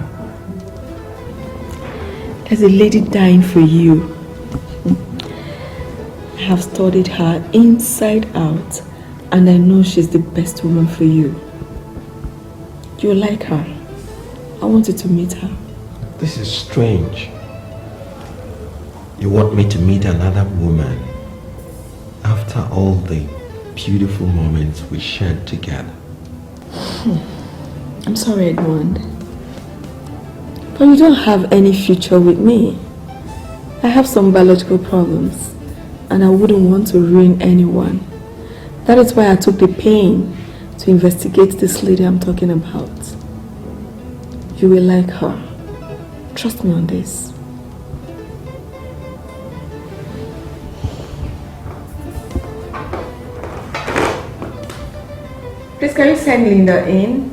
There's a lady dying for you. I have studied her inside out, and I know she's the best woman for you. You like her. I wanted to meet her.
This is strange. You want me to meet another woman after all the beautiful moments we shared together?
I'm sorry, Edmond. But you don't have any future with me. I have some biological problems, and I wouldn't want to ruin anyone. That is why I took the pain to investigate this lady I'm talking about. You will like her. Trust me on this. Please, can you send Linda in?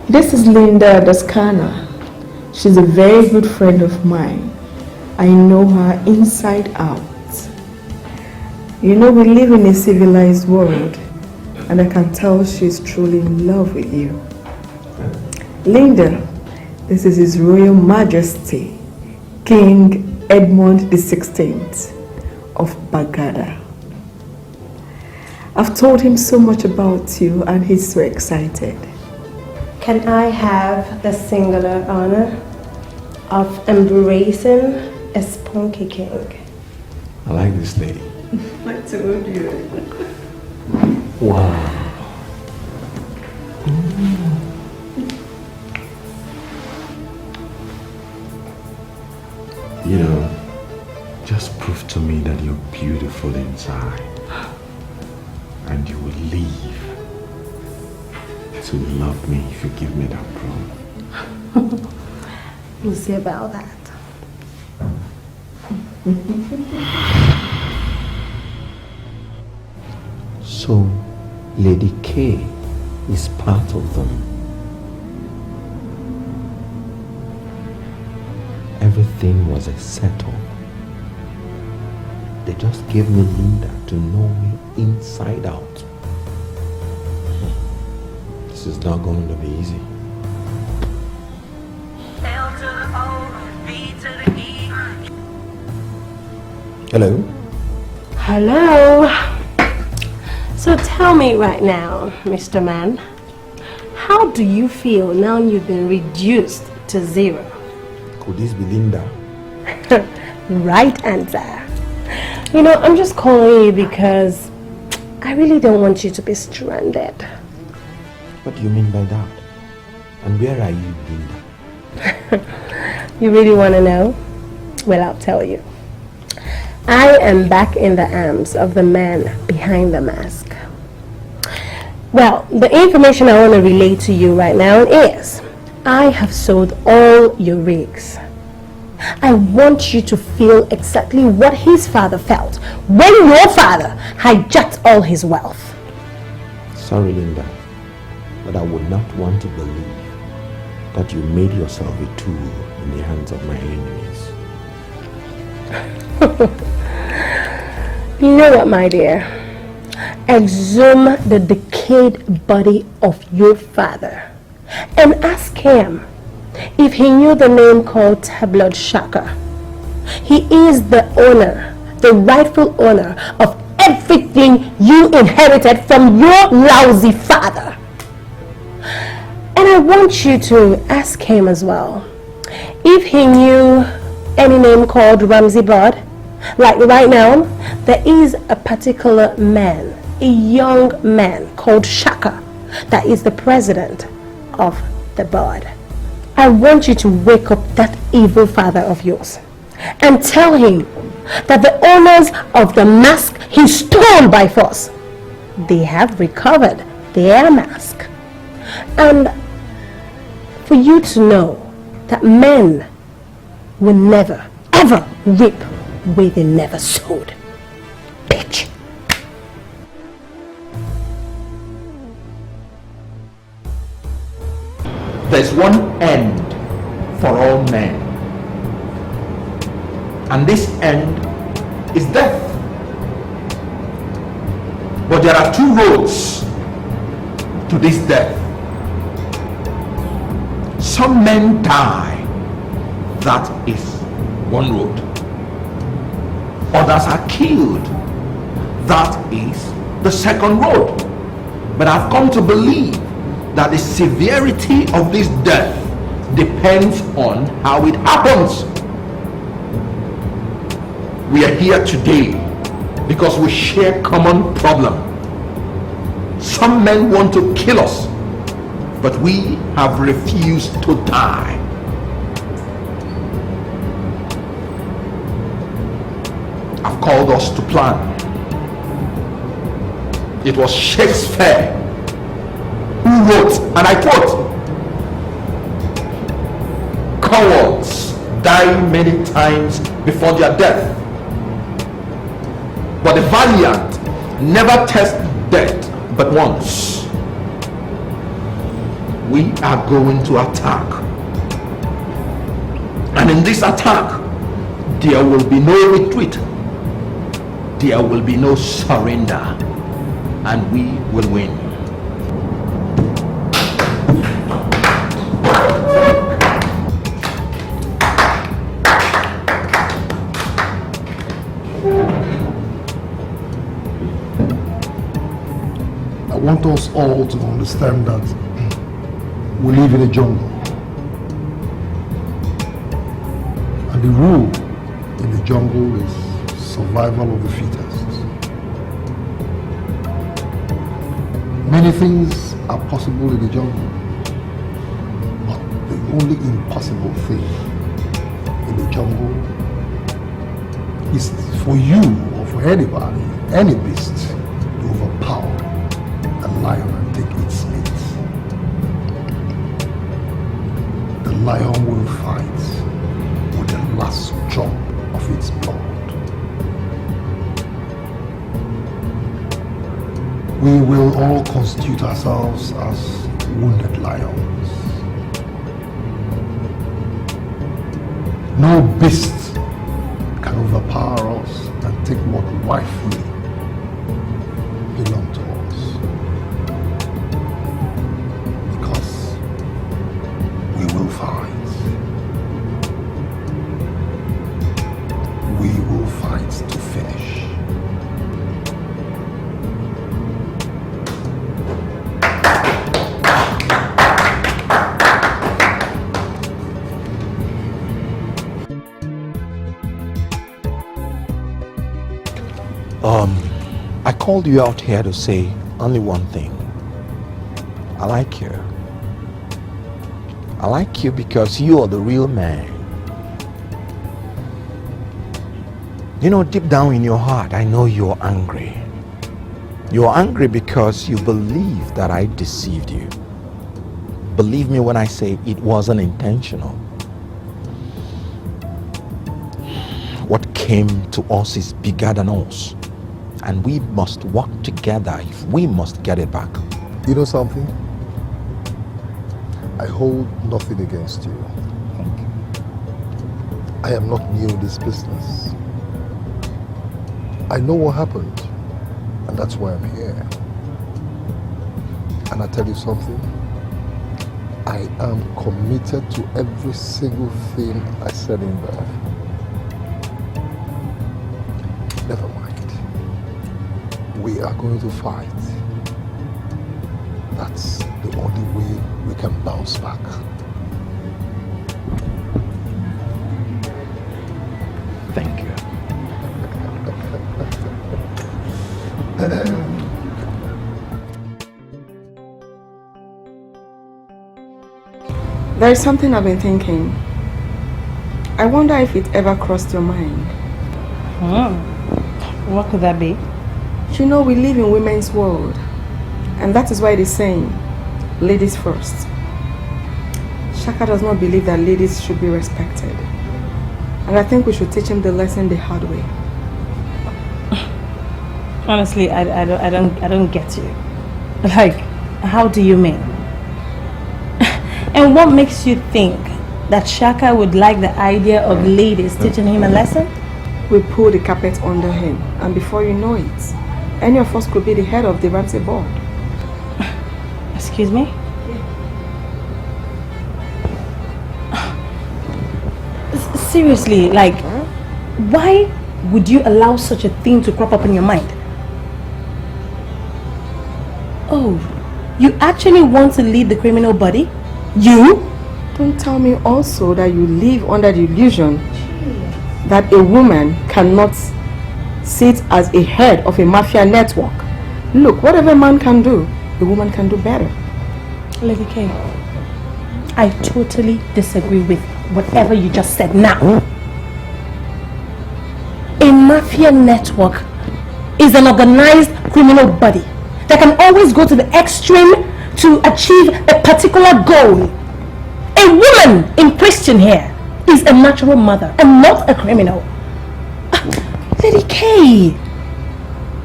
This is Linda Dascana. She's a very good friend of mine. I know her inside out. You know, we live in a civilized world,
And I can tell she's truly in love with you. Linda, this is His Royal Majesty, King Edmund XVI of Bagada. I've told him so much about you and he's so excited.
Can I have the singular honor of embracing a spunky king?
I like this lady.
I told you.
Wow. You know, just prove to me that you're beautiful inside. And you will leave to love me if you give me that promise.
We'll see about that.
So, Lady K is part of them. Everything was a setup. They just gave me Linda to know me inside out. This is not going to be easy. Hello?
Hello. So tell me right now, Mr. Man, how do you feel now you've been reduced to zero?
Could this be Linda?
Right answer. You know, I'm just calling you because I really don't want you to be stranded.
What do you mean by that? And where are you, Linda?
You really want to know? Well, I'll tell you. I am back in the arms of the man behind the mask. Well, the information I want to relay to you right now is I have sold all your rigs. I want you to feel exactly what his father felt when your father hijacked all his wealth.
Sorry, Linda, but I would not want to believe that you made yourself a tool in the hands of my enemies.
You know what, my dear? Exhume the decayed body of your father and ask him if he knew the name called Tabloid Shaka. He is the owner, the rightful owner of everything you inherited from your lousy father. And I want you to ask him as well if he knew any name called Ramsey Bod. Like right now, there is a particular man, a young man called Shaka, that is the president of the board. I want you to wake up that evil father of yours and tell him that the owners of the mask he stole by force, they have recovered their mask. And for you to know that men will never, ever reap where they never sowed. Bitch.
There's one end for all men, and this end is death. But there are two roads to this death. Some men die, that is one road. Others are killed, that is the second road. But I've come to believe that the severity of this death depends on how it happens. We are here today because we share common problem. Some men want to kill us, but we have refused to die. I've called us to plan. It was Shakespeare who wrote, and I quote, "Cowards die many times before their death, but the valiant never test death but once." We are going to attack, and in this attack there will be no retreat, there will be no surrender, and we will win.
I want us all to understand that we live in a jungle. And the rule in the jungle is survival of the fittest. Many things are possible in the jungle, but the only impossible thing in the jungle is for you or for anybody, any beast, to overpower a lion and take its meat. The lion will fight with the last drop of its blood. We will all constitute ourselves as wounded lions. No beast can overpower us and take what rightfully belongs to us. Because we will fight. We will fight to finish.
I called you out here to say only one thing. I like you. I like you because you are the real man. You know, deep down in your heart, I know you're angry. You're angry because you believe that I deceived you. Believe me when I say it wasn't intentional. What came to us is bigger than us. And we must work together if we must get it back.
You know something? I hold nothing against you.
Thank you.
I am not new in this business. I know what happened, and that's why I'm here. And I tell you something, I am committed to every single thing I said in there. Never mind. We are going to fight. That's the only way we can bounce back.
Thank you.
There is something I've been thinking. I wonder if it ever crossed your mind.
What could that be?
You know, we live in women's world, and that is why it is saying, ladies first. Shaka does not believe that ladies should be respected, and I think we should teach him the lesson the hard way.
Honestly, I don't get you. Like, how do you mean? And what makes you think that Shaka would like the idea of ladies teaching him a lesson?
We pull the carpet under him, and before you know it, any of us could be the head of the Ramsey board.
Excuse me? Seriously, like, why would you allow such a thing to crop up in your mind? Oh, you actually want to lead the criminal body? You?
Don't tell me also that you live under the illusion that a woman cannot sit as a head of a mafia network. Look, whatever a man can do, a woman can do better.
Lady K, I totally disagree with whatever you just said now. A mafia network is an organized criminal body that can always go to the extreme to achieve a particular goal. A woman in question here is a natural mother and not a criminal. Lady K,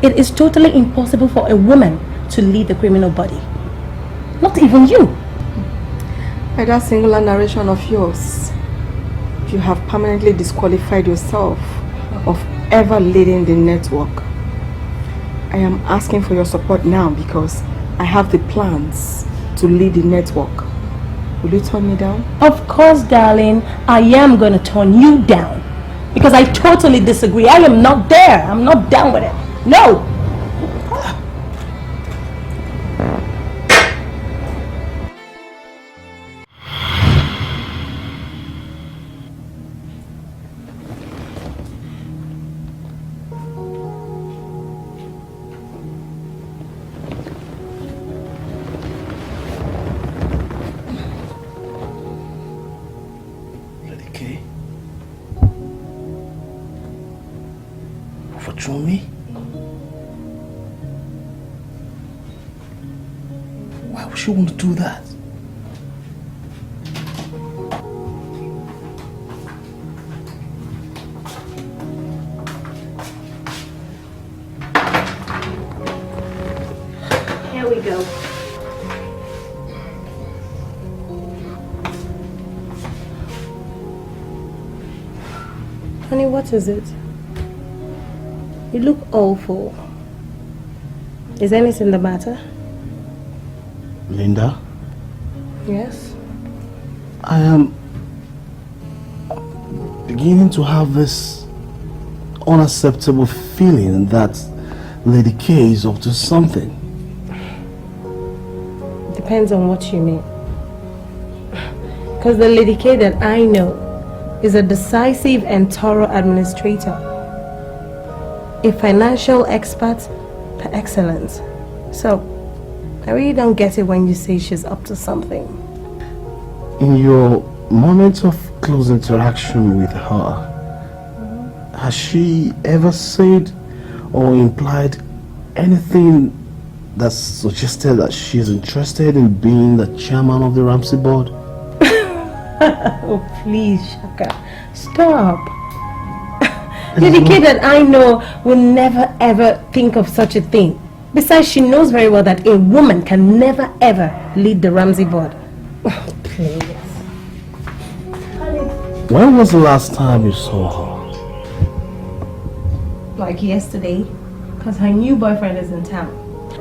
it is totally impossible for a woman to lead the criminal body. Not even you.
By that singular narration of yours, you have permanently disqualified yourself of ever leading the network. I am asking for your support now because I have the plans to lead the network. Will you turn me down?
Of course, darling. I am going to turn you down. Because I totally disagree. I am not there. I'm not down with it. No!
Overthrow me? Why would she want to do that?
Here we go. Honey, what is it? You look awful. Is anything the matter?
Linda?
Yes?
I am beginning to have this unacceptable feeling that Lady K is up to something.
Depends on what you mean. Because the Lady K that I know is a decisive and thorough administrator. A financial expert par excellence. So, I really don't get it when you say she's up to something.
In your moments of close interaction with her, has she ever said or implied anything that suggested that she's interested in being the chairman of the Ramsey board?
Oh, please, Shaka. Stop. Lady K that I know will never ever think of such a thing. Besides, she knows very well that a woman can never ever lead the Ramsey board. Please.
When was the last time you saw her?
Like yesterday, because her new boyfriend is in town.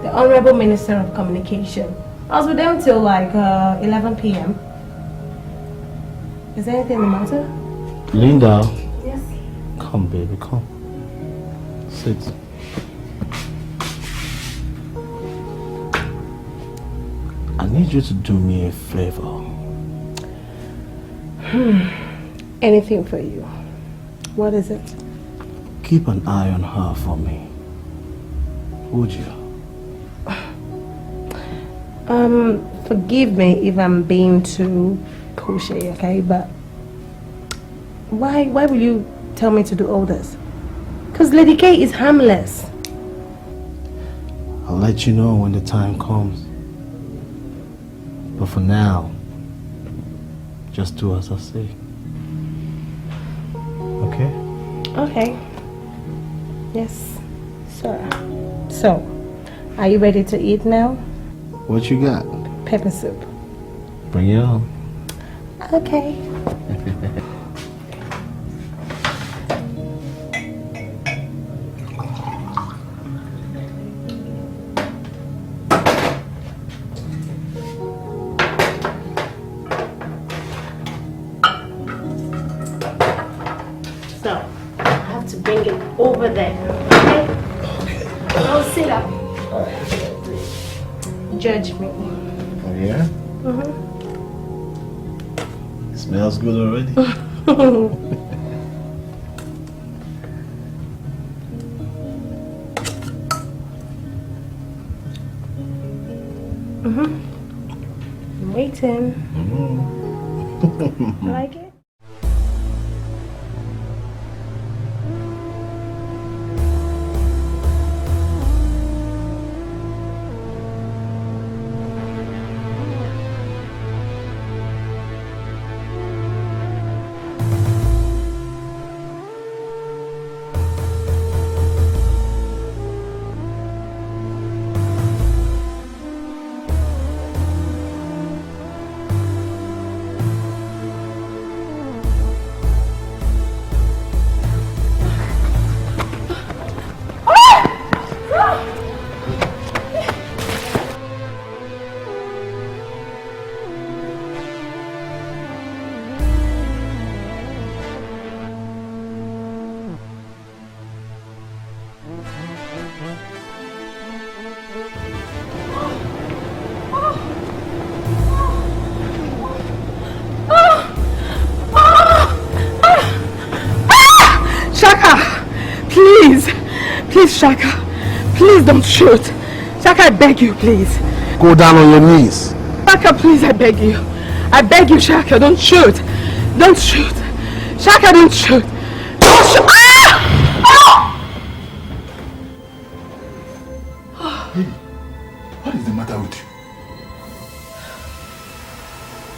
The Honorable Minister of Communication. I was with them till like 11 p.m. Is there anything the matter?
Linda.
Yes.
Come, baby, come. Sit. I need you to do me a favor.
Anything for you. What is it?
Keep an eye on her for me. Would you?
Forgive me if I'm being too pushy, okay? But why will you tell me to do all this? Because Lady K is harmless.
I'll let you know when the time comes. But for now, just do as I say. Okay?
Okay. Yes, sir. So, are you ready to eat now?
What you got?
Pepper soup.
Bring it on.
Okay. So, I have to bring it over there, okay? Okay. Go sit up. Judge me.
Oh, yeah?
Mm-hmm.
Smells good already.
I'm waiting. Like it?
Please, Shaka. Please don't shoot. Shaka, I beg you, please.
Go down on your knees.
Shaka, please, I beg you. I beg you, Shaka, don't shoot. Don't shoot. Shaka, don't shoot. Don't shoot.
Hey, what is the matter with you?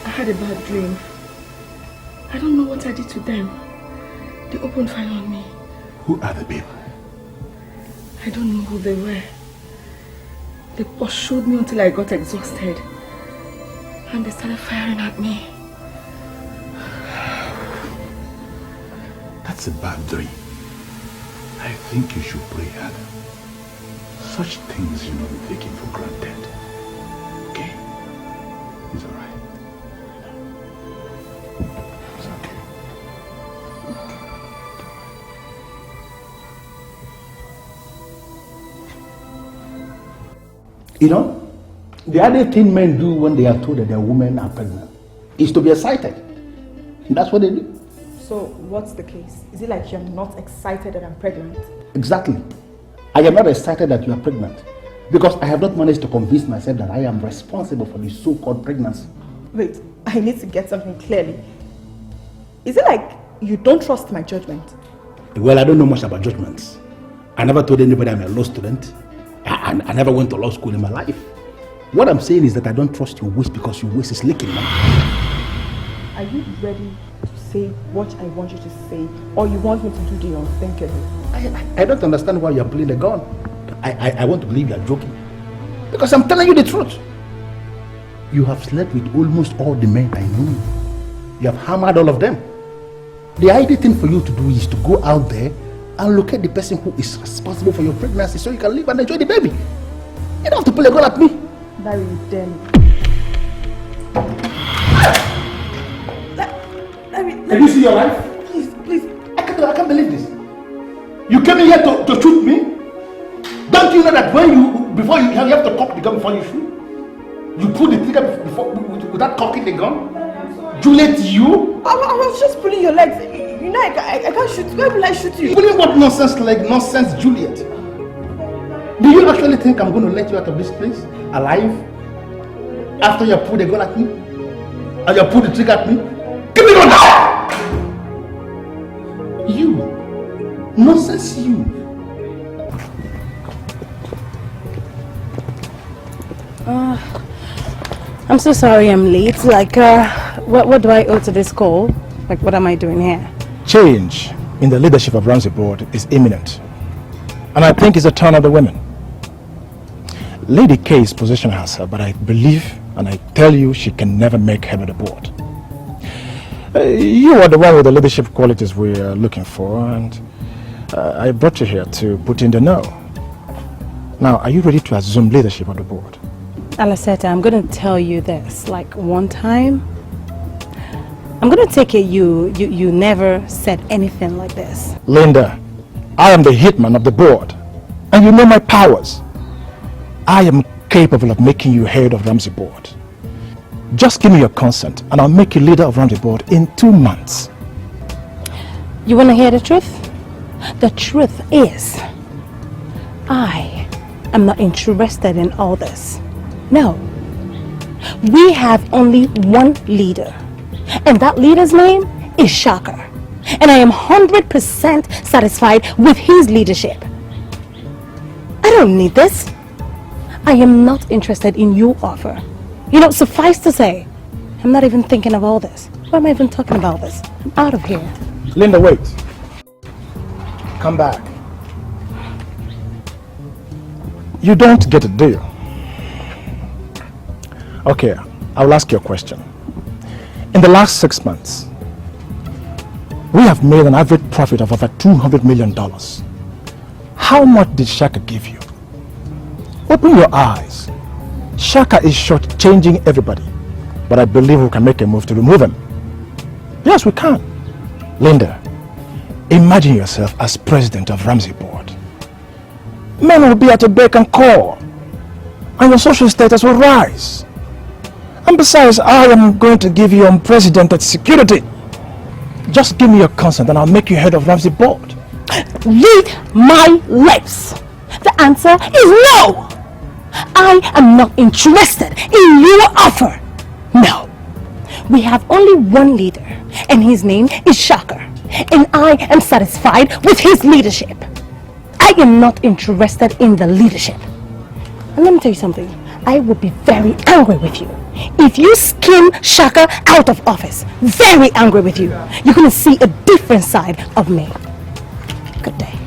I had a bad dream. I don't know what I did to them. They opened fire on me.
Who are the people?
I don't know who they were. They pursued me until I got exhausted. And they started firing at me.
That's a bad dream. I think you should pray harder. Such things should not be taken for granted. Okay? It's alright. It's okay. You know, the other thing men do when they are told that their women are pregnant is to be excited. And that's what they do.
So, what's the case? Is it like you're not excited that I'm pregnant?
Exactly. I am not excited that you are pregnant because I have not managed to convince myself that I am responsible for the so-called pregnancy.
Wait, I need to get something clearly. Is it like you don't trust my judgment?
Well, I don't know much about judgments. I never told anybody I'm a law student. I never went to law school in my life. What I'm saying is that I don't trust your waist because your waist is leaking now.
Are you ready to say what I want you to say, or you want me to do the unthinkable?
I don't understand why you're playing the gun. I want to believe you're joking. Because I'm telling you the truth. You have slept with almost all the men I know. You have hammered all of them. The ideal thing for you to do is to go out there and locate the person who is responsible for your pregnancy so you can live and enjoy the baby. You don't have to play a gun at me.
Larry, then.
Can you see your life? Please. I can't believe this. You came in here to shoot me? Don't you know that before you have to cock the gun before you shoot? You pull the trigger without cocking the gun? Juliet, you?
I was just pulling your legs. You know, I can't shoot. Why will I shoot you?
Pulling what nonsense leg? Nonsense, Juliet. Do you actually think I'm going to let you out of this place alive? After you pull the gun at me? And you pull the trigger at me? Give me the gun now! You. Nonsense, you.
I'm so sorry I'm late. Like, what do I owe to this call? Like, what am I doing here?
Change in the leadership of Ramsey Board is imminent. And I think it's the turn of the women. Lady K is positioning herself, but I believe and I tell you she can never make head of the board. You are the one with the leadership qualities we are looking for, and I brought you here to put in the know. Now, are you ready to assume leadership of the board?
Alaseta, I'm going to tell you this. Like, one time, I'm going to take it you never said anything like this.
Linda, I am the hitman of the board, and you know my powers. I am capable of making you head of Ramsey Board. Just give me your consent, and I'll make you leader of Ramsey Board in 2 months.
You want to hear the truth? The truth is, I am not interested in all this. No. We have only one leader, and that leader's name is Shaka. And I am 100% satisfied with his leadership. I don't need this. I am not interested in your offer. You know, suffice to say, I'm not even thinking of all this. Why am I even talking about this? I'm out of here.
Linda, wait. Come back. You don't get a deal. Okay, I'll ask you a question. In the last 6 months, we have made an average profit of over $200 million. How much did Shaka give you? Open your eyes. Shaka is shortchanging everybody, but I believe we can make a move to remove him. Yes, we can. Linda, imagine yourself as president of Ramsey Board. Men will be at your beck and call, and your social status will rise. And besides, I am going to give you unprecedented security. Just give me your consent and I'll make you head of Ramsey Board.
Read my lips. The answer is no. I am not interested in your offer. No. We have only one leader, and his name is Shaka. And I am satisfied with his leadership. I am not interested in the leadership. And let me tell you something. I will be very angry with you if you skim Shaka out of office. Very angry with you. You're going to see a different side of me. Good day.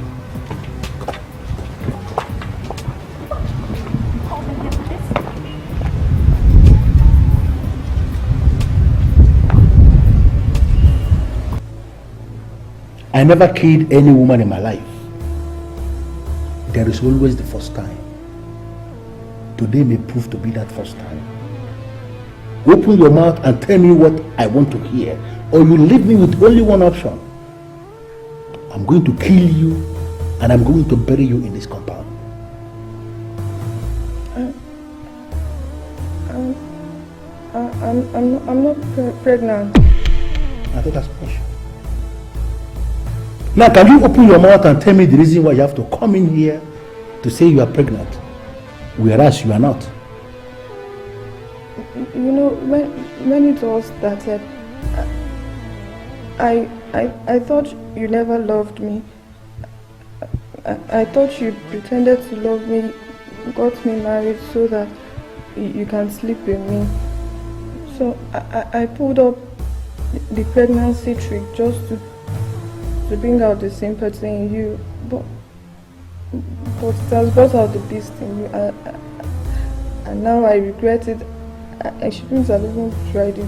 I never killed any woman in my life. There is always the first time. Today may prove to be that first time. Open your mouth and tell me what I want to hear, or you leave me with only one option. I'm going to kill you, and I'm going to bury you in this compound.
I'm not pregnant.
I thought that's push. Now, can you open your mouth and tell me the reason why you have to come in here to say you are pregnant, whereas you are not?
You know, when it all started, I thought you never loved me. I thought you pretended to love me, got me married so that you can sleep with me. So I pulled up the pregnancy trick just to bring out the sympathy in you, but it has brought out the beast in you, and now I regret it. I shouldn't have even tried it.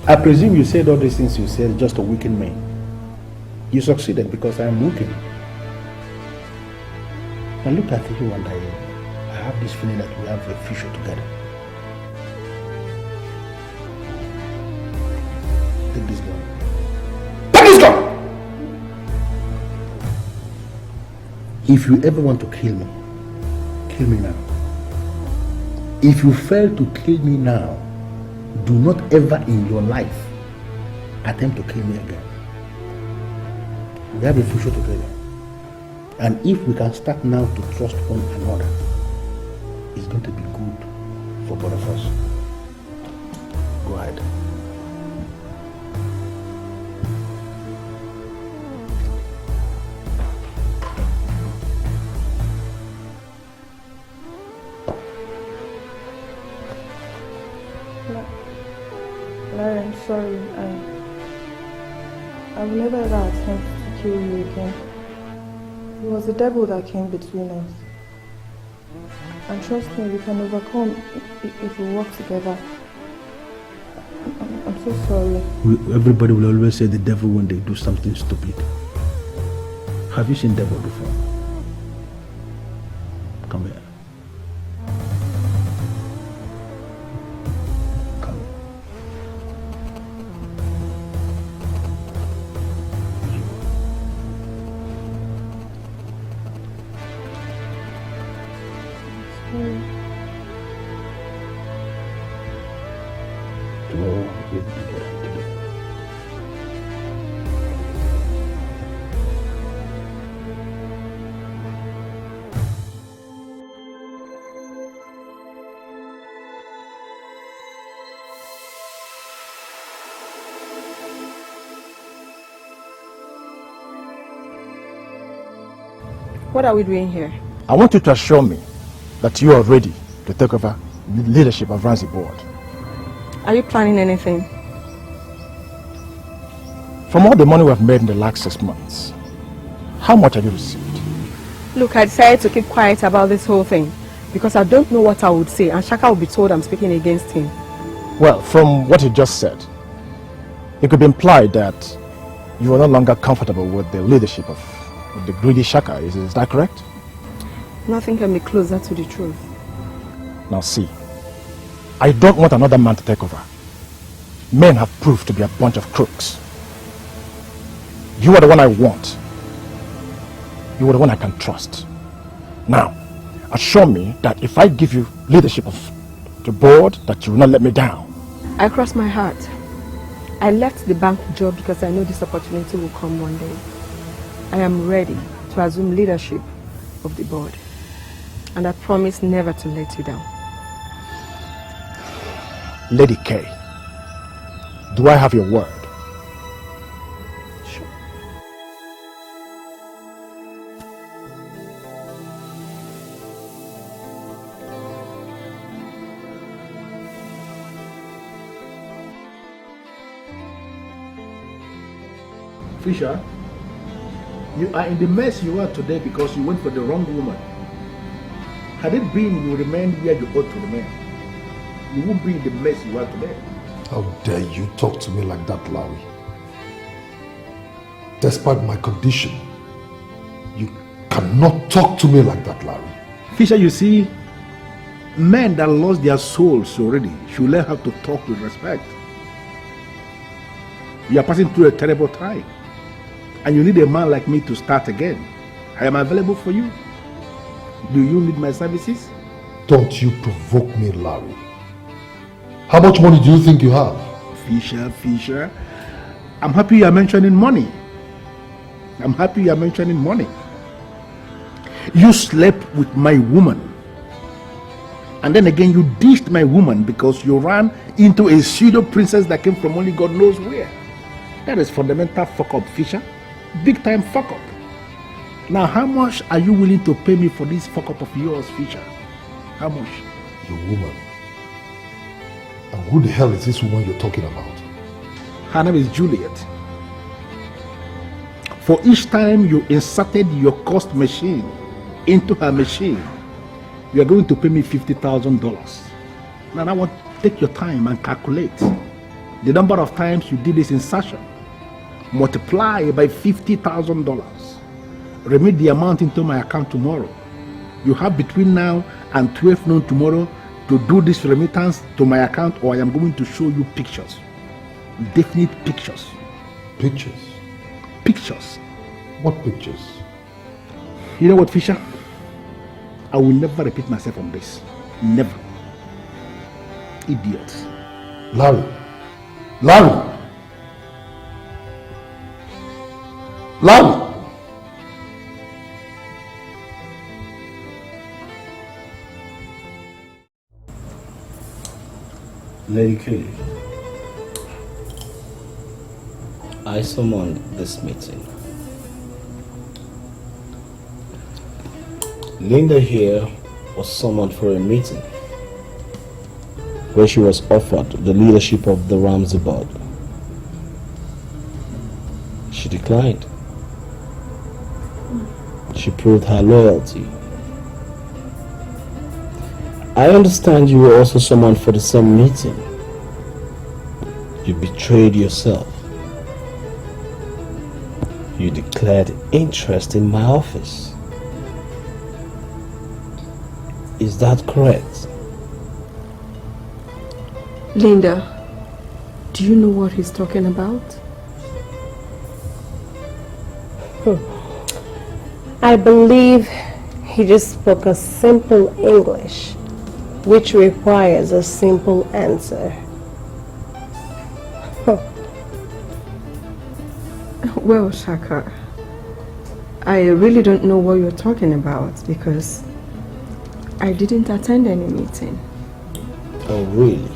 I presume you said all these things you said just to weaken me. You succeeded because I am weakened. I look at you and I have this feeling that we have a future together. Take this gun. Take this gun! If you ever want to kill me now. If you fail to kill me now, do not ever in your life attempt to kill me again. We have a future together. And if we can start now to trust one another, it's going to be good for both of us. Go ahead.
Larry, I'm sorry. I will never ever attempt to kill you again. It was the devil that came between us. And trust me, we can overcome if we work together. I'm so sorry.
Everybody will always say the devil when they do something stupid. Have you seen devil before? Come here.
What are we doing here?
I want you to assure me that you are ready to take over the leadership of Ramsey Board.
Are you planning anything?
From all the money we have made in the last 6 months, how much have you received?
Look, I decided to keep quiet about this whole thing because I don't know what I would say, and Shaka will be told I'm speaking against him.
Well, from what you just said, it could be implied that you are no longer comfortable with the leadership of the greedy Shaka. Is that correct?
Nothing can be closer to the truth.
Now see, I don't want another man to take over. Men have proved to be a bunch of crooks. You are the one I want. You are the one I can trust. Now, assure me that if I give you leadership of the board, that you will not let me down.
I crossed my heart. I left the bank job because I know this opportunity will come one day. I am ready to assume leadership of the board. And I promise never to let you down.
Lady K, do I have your word?
Sure.
Fisher, you are in the mess you are today because you went for the wrong woman. Had it been you remained where you ought to remain, you wouldn't be in the mess you are today.
How dare you talk to me like that, Larry? Despite my condition, you cannot talk to me like that, Larry.
Fisher, you see, men that lost their souls already should learn how to talk with respect. You are passing through a terrible time, and you need a man like me to start again. I am available for you. Do you need my services?
Don't you provoke me, Larry. How much money do you think you have?
Fisher, I'm happy you are mentioning money. I'm happy you are mentioning money. You slept with my woman. And then again, you dished my woman because you ran into a pseudo princess that came from only God knows where. That is fundamental fuck up, Fisher. Big time fuck up. Now, how much are you willing to pay me for this fuck up of yours, Fisher? How much?
Your woman. And who the hell is this woman you're talking about?
Her name is Juliet. For each time you inserted your cost machine into her machine, you are going to pay me $50,000. Now I want to take your time and calculate the number of times you did this insertion. Multiply by $50,000. Remit the amount into my account tomorrow. You have between now and 12 noon tomorrow to do this remittance to my account, or I am going to show you pictures. Definite pictures.
Pictures?
Pictures.
What pictures?
You know what, Fisher? I will never repeat myself on this. Never. Idiots.
Larry. Larry! Larry!
Lady K, I summoned this meeting. Linda here was summoned for a meeting where she was offered the leadership of the Ramsey board. She declined. She proved her loyalty. I understand you were also summoned for the same meeting. You betrayed yourself. You declared interest in my office. Is that correct?
Linda, do you know what he's talking about?
I believe he just spoke a simple English, which requires a simple answer.
Well, Shaka, I really don't know what you're talking about because I didn't attend any meeting.
Oh, really?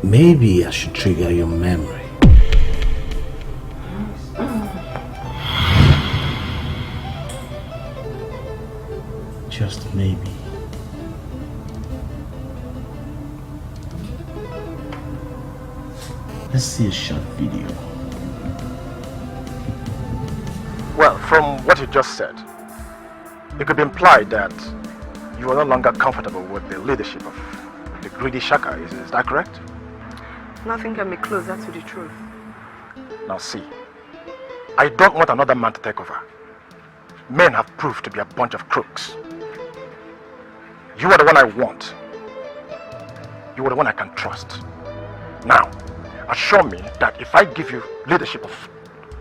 Maybe I should trigger your memory. Just maybe. Let's see a short video.
Well, from what you just said, it could be implied that you are no longer comfortable with the leadership of the greedy Shaka. Is that correct?
Nothing can be closer to the truth.
Now see, I don't want another man to take over. Men have proved to be a bunch of crooks. You are the one I want. You are the one I can trust. Now, assure me that if I give you leadership of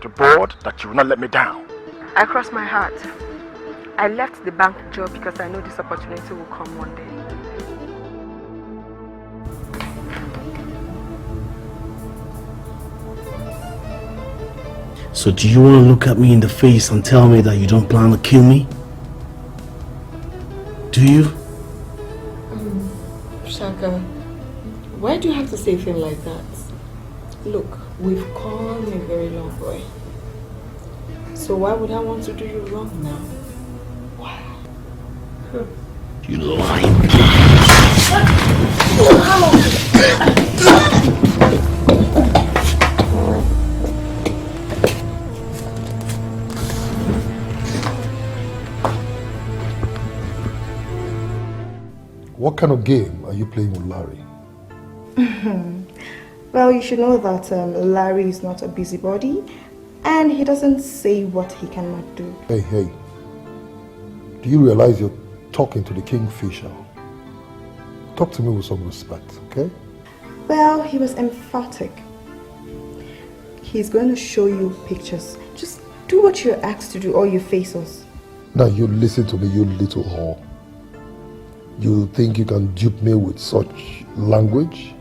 the board, that you will not let me down.
I crossed my heart. I left the bank job because I know this opportunity will come one day.
So do you want to look at me in the face and tell me that you don't plan to kill me? Do you?
Shaka, why do you have to say things like that? Look, we've come a very long way. So why would I want to do you wrong now? Why?
You lying.
What kind of game are you playing with Larry?
Well, you should know that Larry is not a busybody and he doesn't say what he cannot do.
Hey. Do you realize you're talking to the Kingfisher? Talk to me with some respect, okay?
Well, he was emphatic. He's going to show you pictures. Just do what you're asked to do or you face us.
Now you listen to me, you little whore. You think you can dupe me with such language?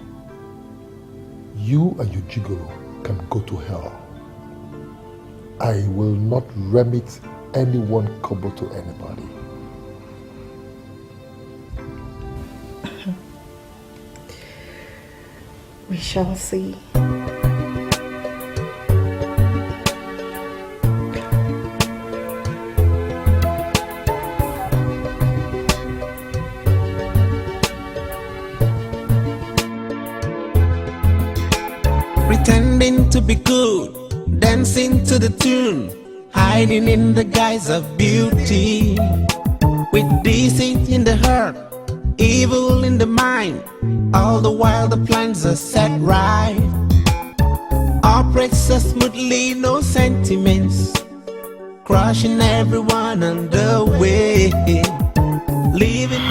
You and your gigolo can go to hell. I will not remit any one kobo to anybody.
We shall see.
Pretending to be good, dancing to the tune, hiding in the guise of beauty, with deceit in the heart, evil in the mind, all the while the plans are set right. Operates so smoothly, no sentiments, crushing everyone on the way, leaving.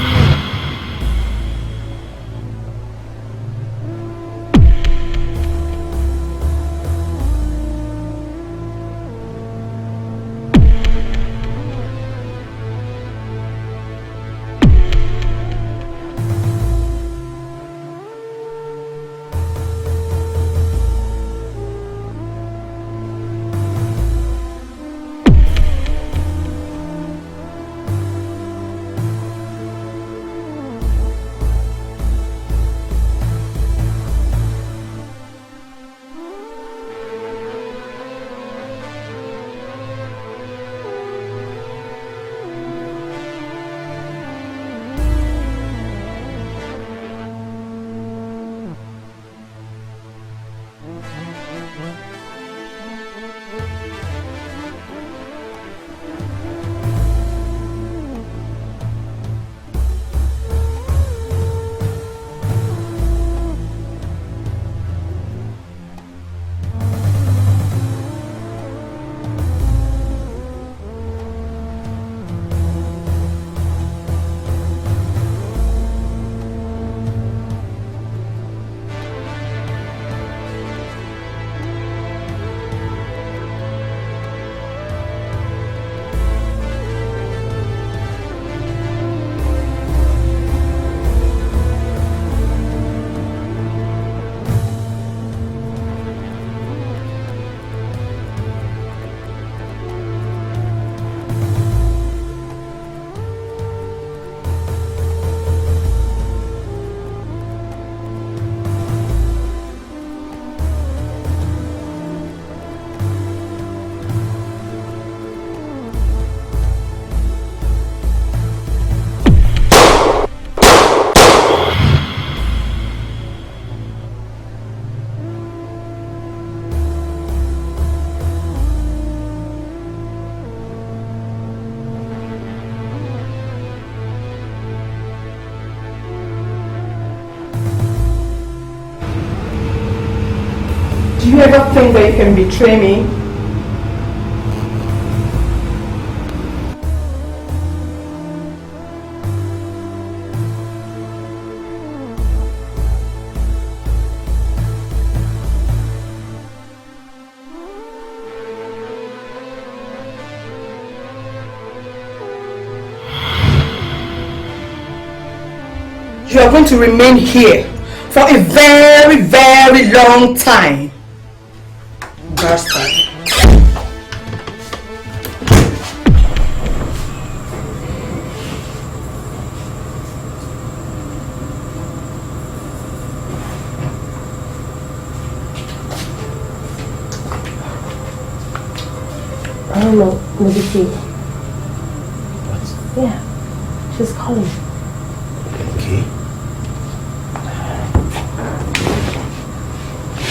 Do you ever think that you can betray me? You are going to remain here for a very, very long time. Bastard.
I don't know, maybe Kate.
What?
Yeah, she's calling.
Okay.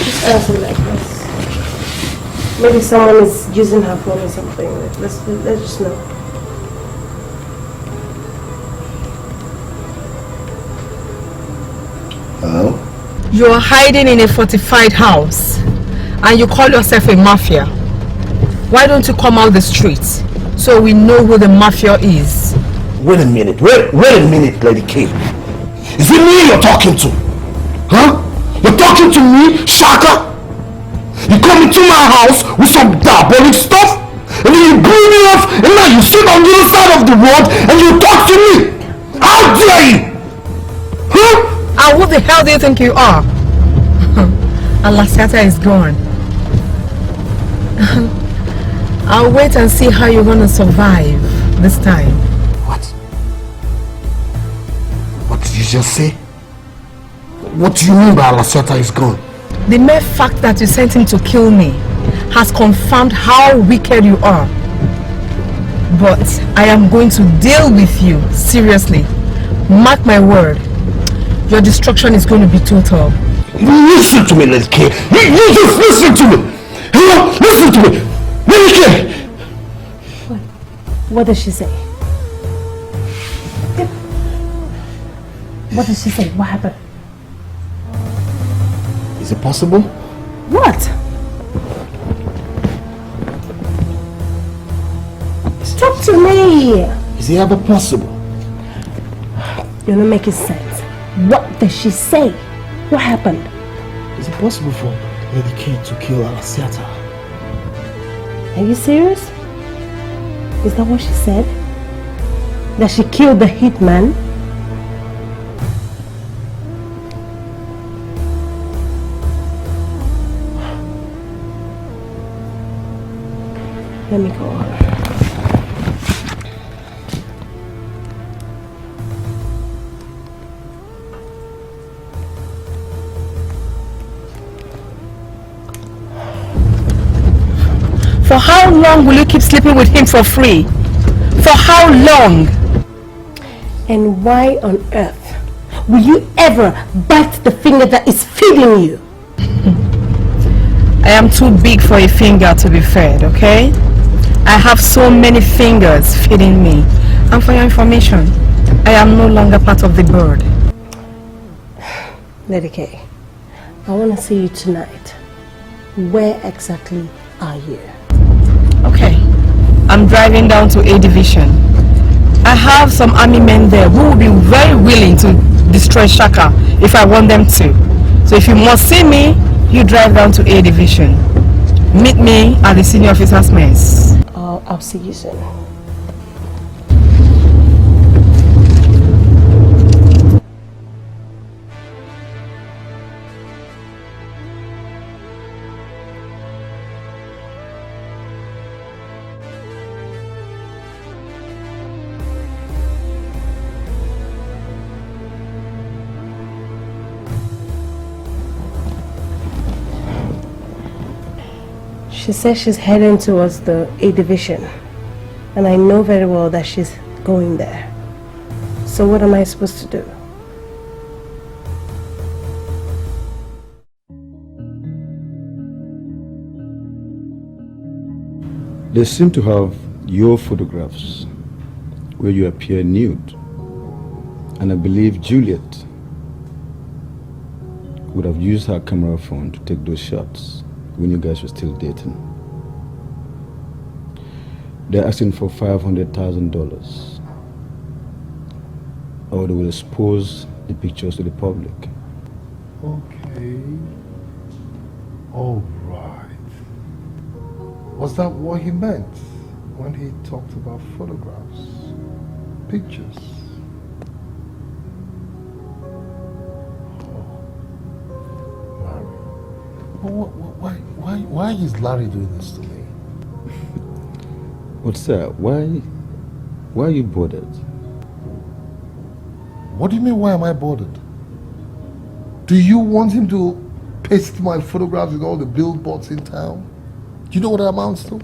Just answer like this. Maybe someone is using her phone or something. Let's just know.
Hello?
You are hiding in a fortified house and you call yourself a mafia. Why don't you come out the streets so we know who the mafia is?
Wait a minute, wait a minute, Lady K. Is it me you're talking to? Huh? You're talking to me, Shaka? You come into my house with some diabolic stuff, and then you blew me off, and now you sit on the other side of the road and you talk to me! How dare you? Huh?
And who the hell do you think you are? Alasiata is gone. I'll wait and see how you're gonna survive this time.
What? What did you just say? What do you mean by Alasiata is gone?
The mere fact that you sent him to kill me has confirmed how wicked you are. But I am going to deal with you seriously. Mark my word. Your destruction is going to be total.
Listen to me, Lady K. You just listen to me. Hello? Listen to me. Lady K.
What does she say? What did she say? What happened?
Is it possible?
What? Talk to me.
Is it ever possible?
You're not making sense. What did she say? What happened?
Is it possible for Lady K to kill Alasiata?
Are you serious? Is that what she said? That she killed the hitman? Let me go on.
For how long will you keep sleeping with him for free? For how long?
And why on earth will you ever bite the finger that is feeding you?
I am too big for a finger to be fed, okay? I have so many fingers feeding me. And for your information, I am no longer part of the bird.
Lady K, I want to see you tonight. Where exactly are you?
Okay, I'm driving down to A Division. I have some army men there who will be very willing to destroy Shaka if I want them to. So if you must see me, you drive down to A Division. Meet me at the senior officer's mess.
I'll see you soon. She says she's heading towards the A Division, and I know very well that she's going there. So what am I supposed to do?
They seem to have your photographs where you appear nude, and I believe Juliet would have used her camera phone to take those shots when you guys were still dating. They're asking for $500,000, or they will expose the pictures to the public.
Okay. All right. Was that what he meant when he talked about photographs, pictures? Why is Larry doing this to me?
What's that? Why are you bothered?
What do you mean, why am I bothered? Do you want him to paste my photographs in all the billboards in town? Do you know what that amounts to?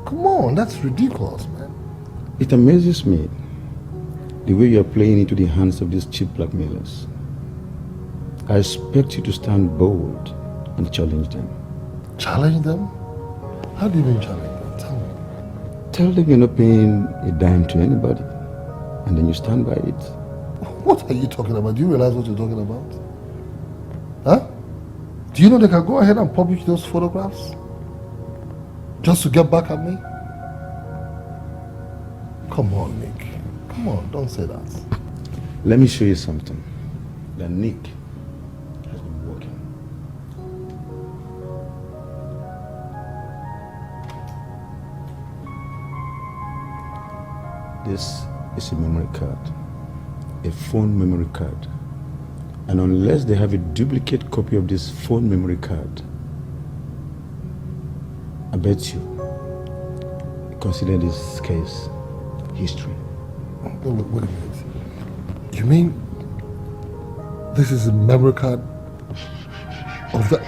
Come on, that's ridiculous, man.
It amazes me the way you are playing into the hands of these cheap blackmailers. I expect you to stand bold and challenge them.
Challenge them? How do you mean challenge them? Tell me.
Tell them you're not paying a dime to anybody, and then you stand by it.
What are you talking about? Do you realize what you're talking about? Huh? Do you know they can go ahead and publish those photographs? Just to get back at me? Come on, Nick. Come on, don't say that.
Let me show you something that Nick has been working. This is a memory card, a phone memory card. And unless they have a duplicate copy of this phone memory card, I bet you consider this case history.
Wait a minute. You mean this is a memory card of the...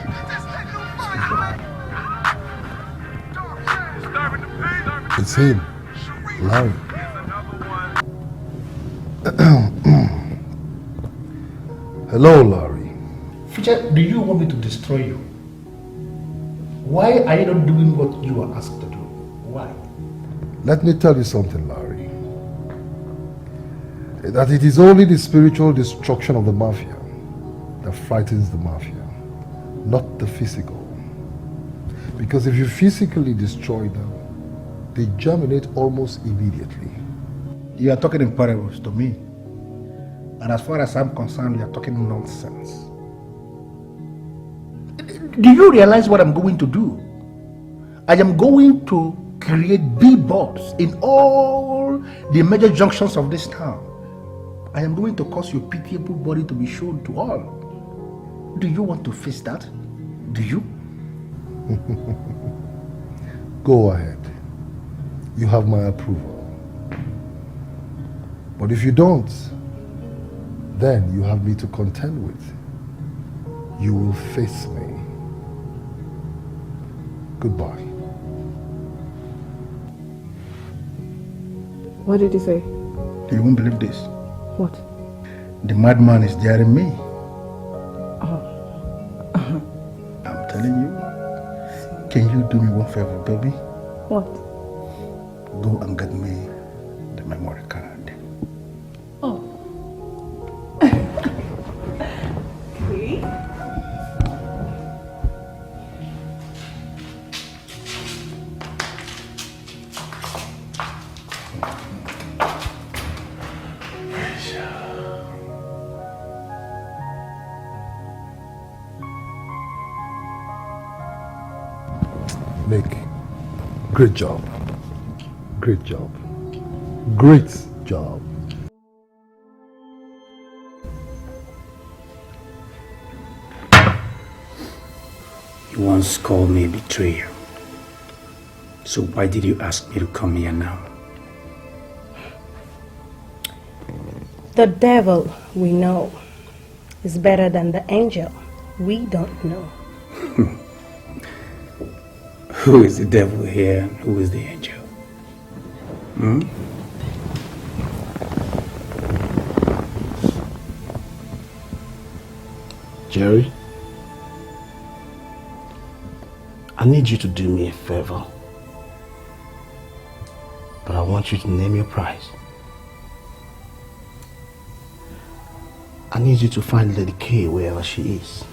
It's him, Larry. Hello, Larry.
Fisher, do you want me to destroy you? Why are you not doing what you are asked to do? Why?
Let me tell you something, Larry. That it is only the spiritual destruction of the mafia that frightens the mafia, not the physical. Because if you physically destroy them, they germinate almost immediately.
You are talking in parables to me. And as far as I'm concerned, you are talking nonsense. Do you realize what I'm going to do? I am going to create billboards in all the major junctions of this town. I am going to cause your pitiable body to be shown to all. Do you want to face that? Do you?
Go ahead. You have my approval. But if you don't, then you have me to contend with. You will face me. Goodbye.
What did he say?
You won't believe this.
What?
The madman is daring me.
Oh.
I'm telling you. Can you do me one favor, baby?
What?
Go and get me the memory card.
Oh. Okay.
Nick, great job. Great job. Great job.
You once called me a betrayer. So why did you ask me to come here now?
The devil we know is better than the angel we don't know.
Who is the devil here and who is the angel?
Jerry, I need you to do me a favor. But I want you to name your price. I need you to find Lady K wherever she is.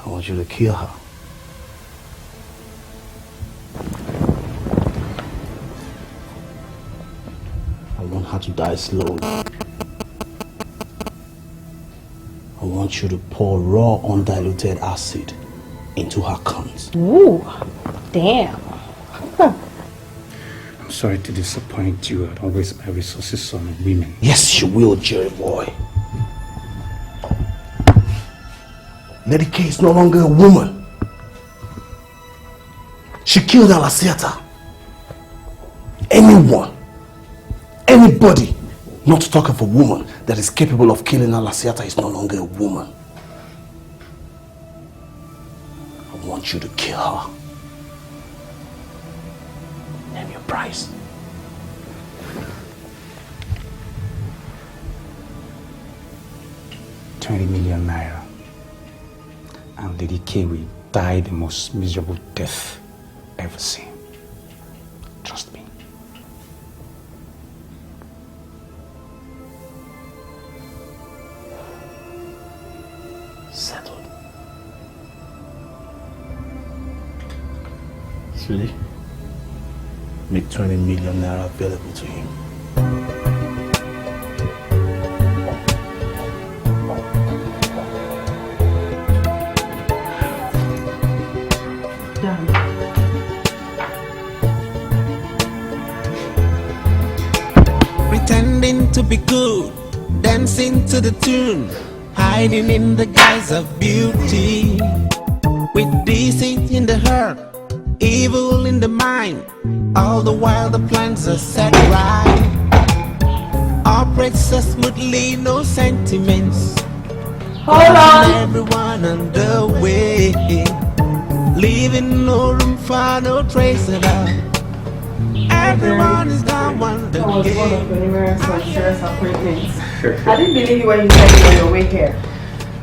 I want you to kill her. I want her to die slowly. I want you to pour raw, undiluted acid into her cunt.
Ooh, damn.
I'm sorry to disappoint you. I don't waste my resources on women.
Yes, you will, Jerry boy. Lady K is no longer a woman. She killed Alasiata. Anyone, anybody, not to talk of a woman that is capable of killing Alasiata is no longer a woman. I want you to kill her.
price.
₦20 million. And Lady K will die the most miserable death ever seen. Trust me.
Settled. Sweetie, make 20 million naira available to him.
Pretending to be good, dancing to the tune, hiding in the guise of beauty, with deceit in the heart, evil in the mind. All the while the plans are set right. Operates so smoothly, no sentiments.
Hold on.
Everyone on the way, leaving no room for no trace at all. Everyone is gone one the
That was
game.
one of the numerous luxurious appointments. I didn't believe you when you said you were on your way here.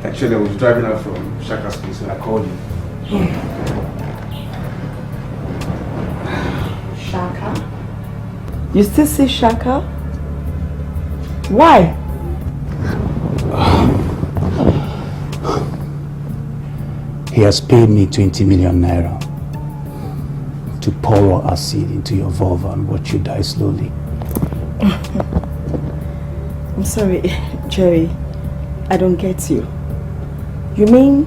Actually, I was driving out from Shaka's place when I called you.
Shaka? You still see Shaka? Why?
He has paid me 20 million naira to pour acid into your vulva and watch you die slowly.
I'm sorry, Jerry. I don't get you. You mean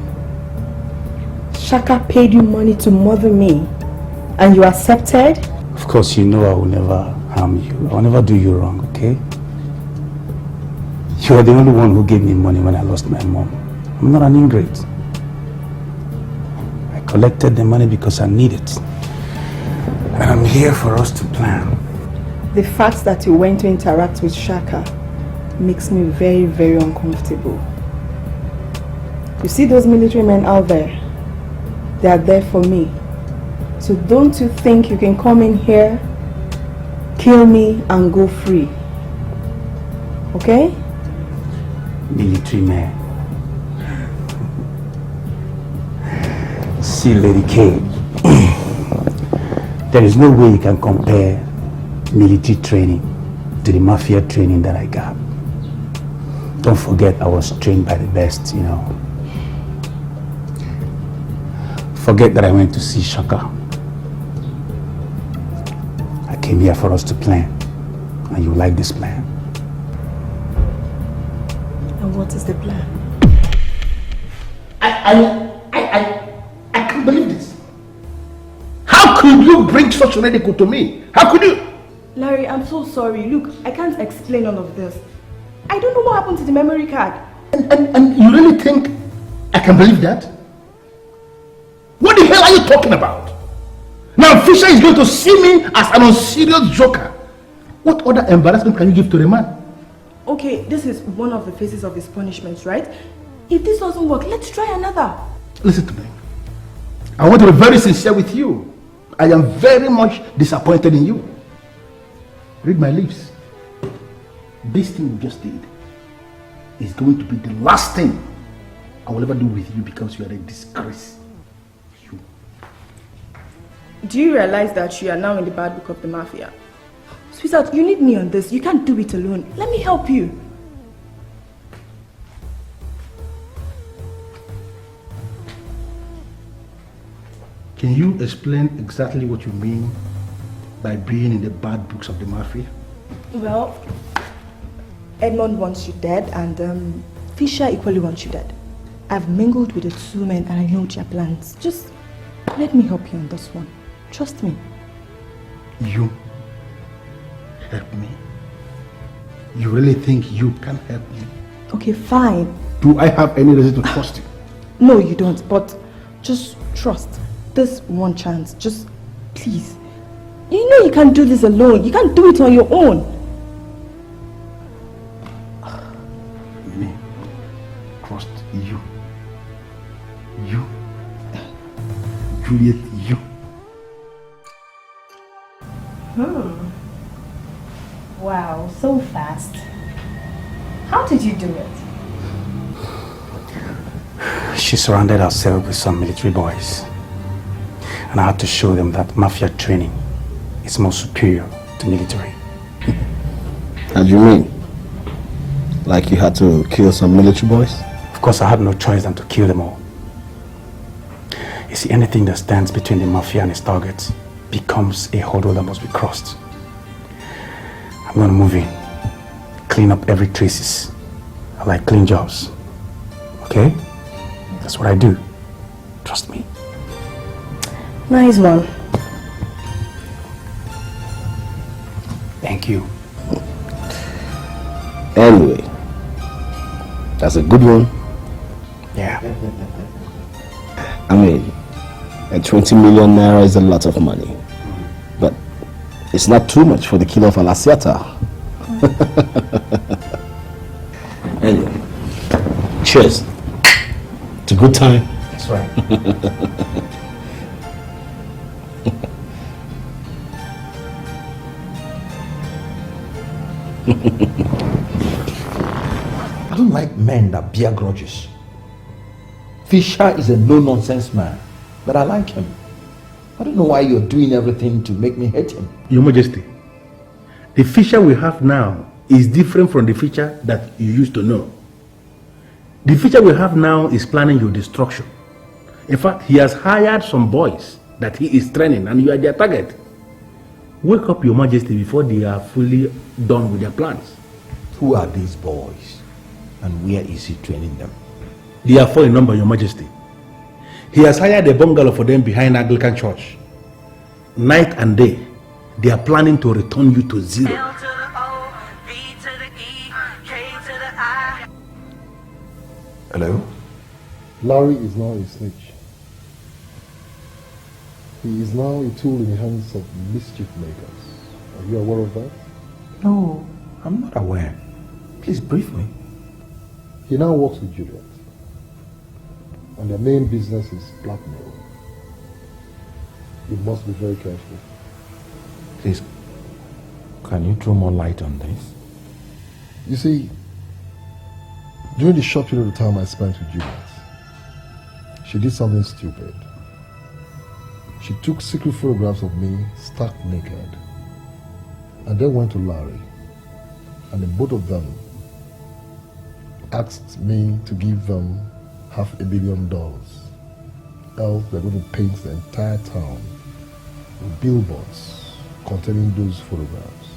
Shaka paid you money to murder me and you accepted?
Of course, you know I will never harm you. I will never do you wrong, okay? You are the only one who gave me money when I lost my mom. I'm not an ingrate. I collected the money because I need it. And I'm here for us to plan.
The fact that you went to interact with Shaka makes me very, very uncomfortable. You see those military men out there? They are there for me. So don't you think you can come in here, kill me and go free? Okay?
Military man. See, Lady K, there is no way you can compare military training to the mafia training that I got. Don't forget I was trained by the best, you know. Forget that I went to see Shaka. I came here for us to plan, and you like this plan.
And what is the plan?
I can't believe this. How could you bring such a radical to me? How could you?
Larry, I'm so sorry. Look, I can't explain all of this. I don't know what happened to the memory card.
And you really think I can believe that? What the hell are you talking about? Now Fisher is going to see me as an unserious joker. What other embarrassment can you give to the man?
Okay, this is one of the phases of his punishments, right? If this doesn't work, let's try another.
Listen to me. I want to be very sincere with you. I am very much disappointed in you. Read my lips. This thing you just did is going to be the last thing I will ever do with you because you are a disgrace.
Do you realize that you are now in the bad book of the mafia? Sweetheart, you need me on this. You can't do it alone. Let me help you.
Can you explain exactly what you mean by being in the bad books of the mafia?
Well, Edmond wants you dead and Fisher equally wants you dead. I've mingled with the two men and I know their plans. Just let me help you on this one. Trust me.
You help me? You really think you can help me?
Okay, fine.
Do I have any reason to trust you?
No, you don't, but just trust. This one chance, just please. You know you can't do this alone. You can't do it on your own.
Me? Trust you? You? Juliet, you?
Wow, so fast. How did you do it?
She surrounded herself with some military boys. And I had to show them that mafia training is more superior to military.
How do you mean? Like you had to kill some military boys?
Of course, I had no choice than to kill them all. You see, anything that stands between the mafia and its targets becomes a hurdle that must be crossed. I'm going to move in, clean up every traces. I like clean jobs. Okay? That's what I do. Trust me.
Nice one.
Thank you.
Anyway, that's a good one.
Yeah.
I mean, and 20 million naira is a lot of money. But it's not too much for the killer of Alasiata. Anyway, cheers. It's a good time.
That's right.
I don't like men that bear grudges. Fisher is a no-nonsense man, but I like him. I don't know why you're doing everything to make me hate him.
Your Majesty, the Fisher we have now is different from the Fisher that you used to know. The Fisher we have now is planning your destruction. In fact, he has hired some boys that he is training and you are their target. Wake up, Your Majesty, before they are fully done with their plans.
Who are these boys and where is he training them?
They are 4 in number, Your Majesty. He has hired a bungalow for them behind Anglican Church. Night and day, they are planning to return you to zero.
Hello?
Larry is now a snitch. He is now a tool in the hands of mischief makers. Are you aware of that?
No, I'm not aware. Please brief me.
He now works with Juliet. And their main business is blackmail. You must be very careful.
Please, can you throw more light on this?
You see, during the short period of time I spent with Juliet, she did something stupid. She took secret photographs of me stark naked and then went to Larry, and then both of them asked me to give them $500 million, else they're going to paint the entire town with billboards containing those photographs.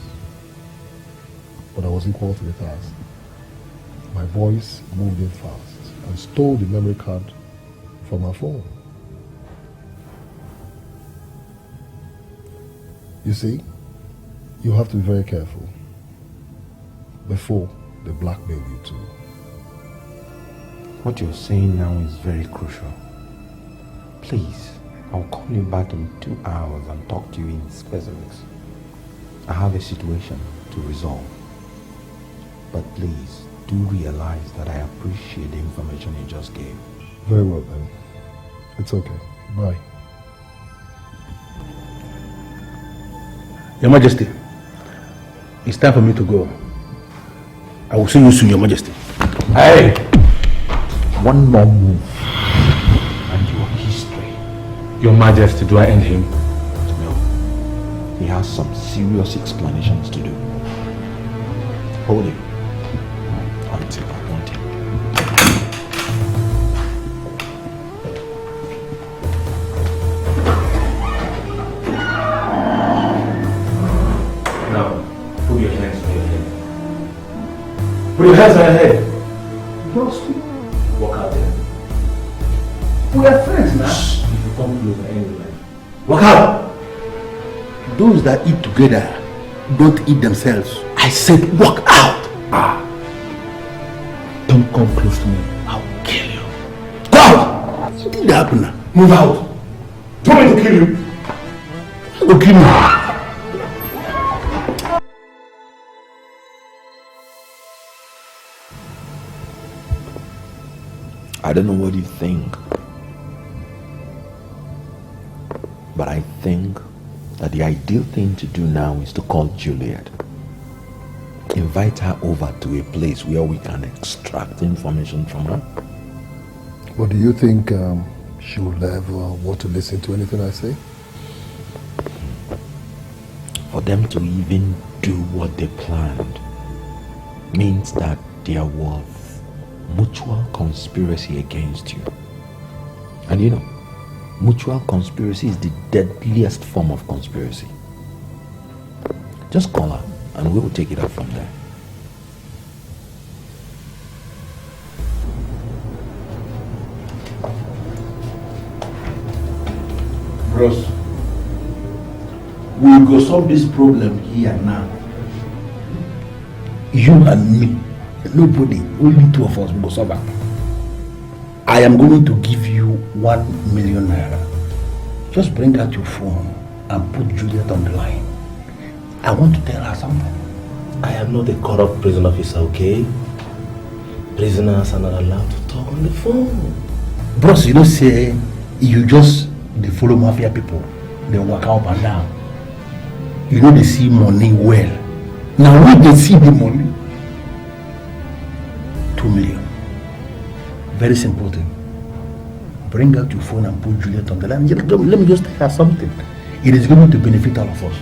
But I was equal to the task. My boys moved in fast and stole the memory card from her phone. You see, you have to be very careful before they blackmail you too.
What you're saying now is very crucial. Please, I'll call you back in 2 hours and talk to you in specifics. I have a situation to resolve. But please, do realize that I appreciate the information you just gave.
Very well then. It's okay. Bye.
Your Majesty, it's time for me to go. I will see you soon, Your Majesty.
Hey! One more move and your history.
Your Majesty, do I end him?
No. He has some serious explanations to do. Hold him until I want him.
Now, put your hands on your head. Put your hands on your head.
Just
walk out there.
We are friends now.
Shh. If you come closer anyway.
Walk out. Those that eat together don't eat themselves. I said walk out. Don't come close to me. I'll kill you. Go out. What did happen now?
Move out. Do you want me to kill you?
I will kill you.
I don't know what you think, but I think
that the ideal thing to do now is to call Juliet. Invite her over to a place where we can extract information from her.
But do you think she will ever want to listen to anything I say?
For them to even do what they planned means that there was mutual conspiracy against you. And you know, mutual conspiracy is the deadliest form of conspiracy. Just call her and we will take it up from there.
Bros, we go solve this problem here now. You and me, nobody, only two of us will go solve it. I am going to give you 1 million naira. Just bring out your phone and put Juliet on the line. I want to tell her something.
I am not a corrupt prison officer, okay? Prisoners are not allowed to talk on the phone.
Bros, you don't say you just they follow mafia people. They walk up and down. You know they see money well. Now when they see the money, 2 million. Very simple thing. Bring out your phone and put Juliet on the line. Let me just tell her something. It is going to benefit all of us.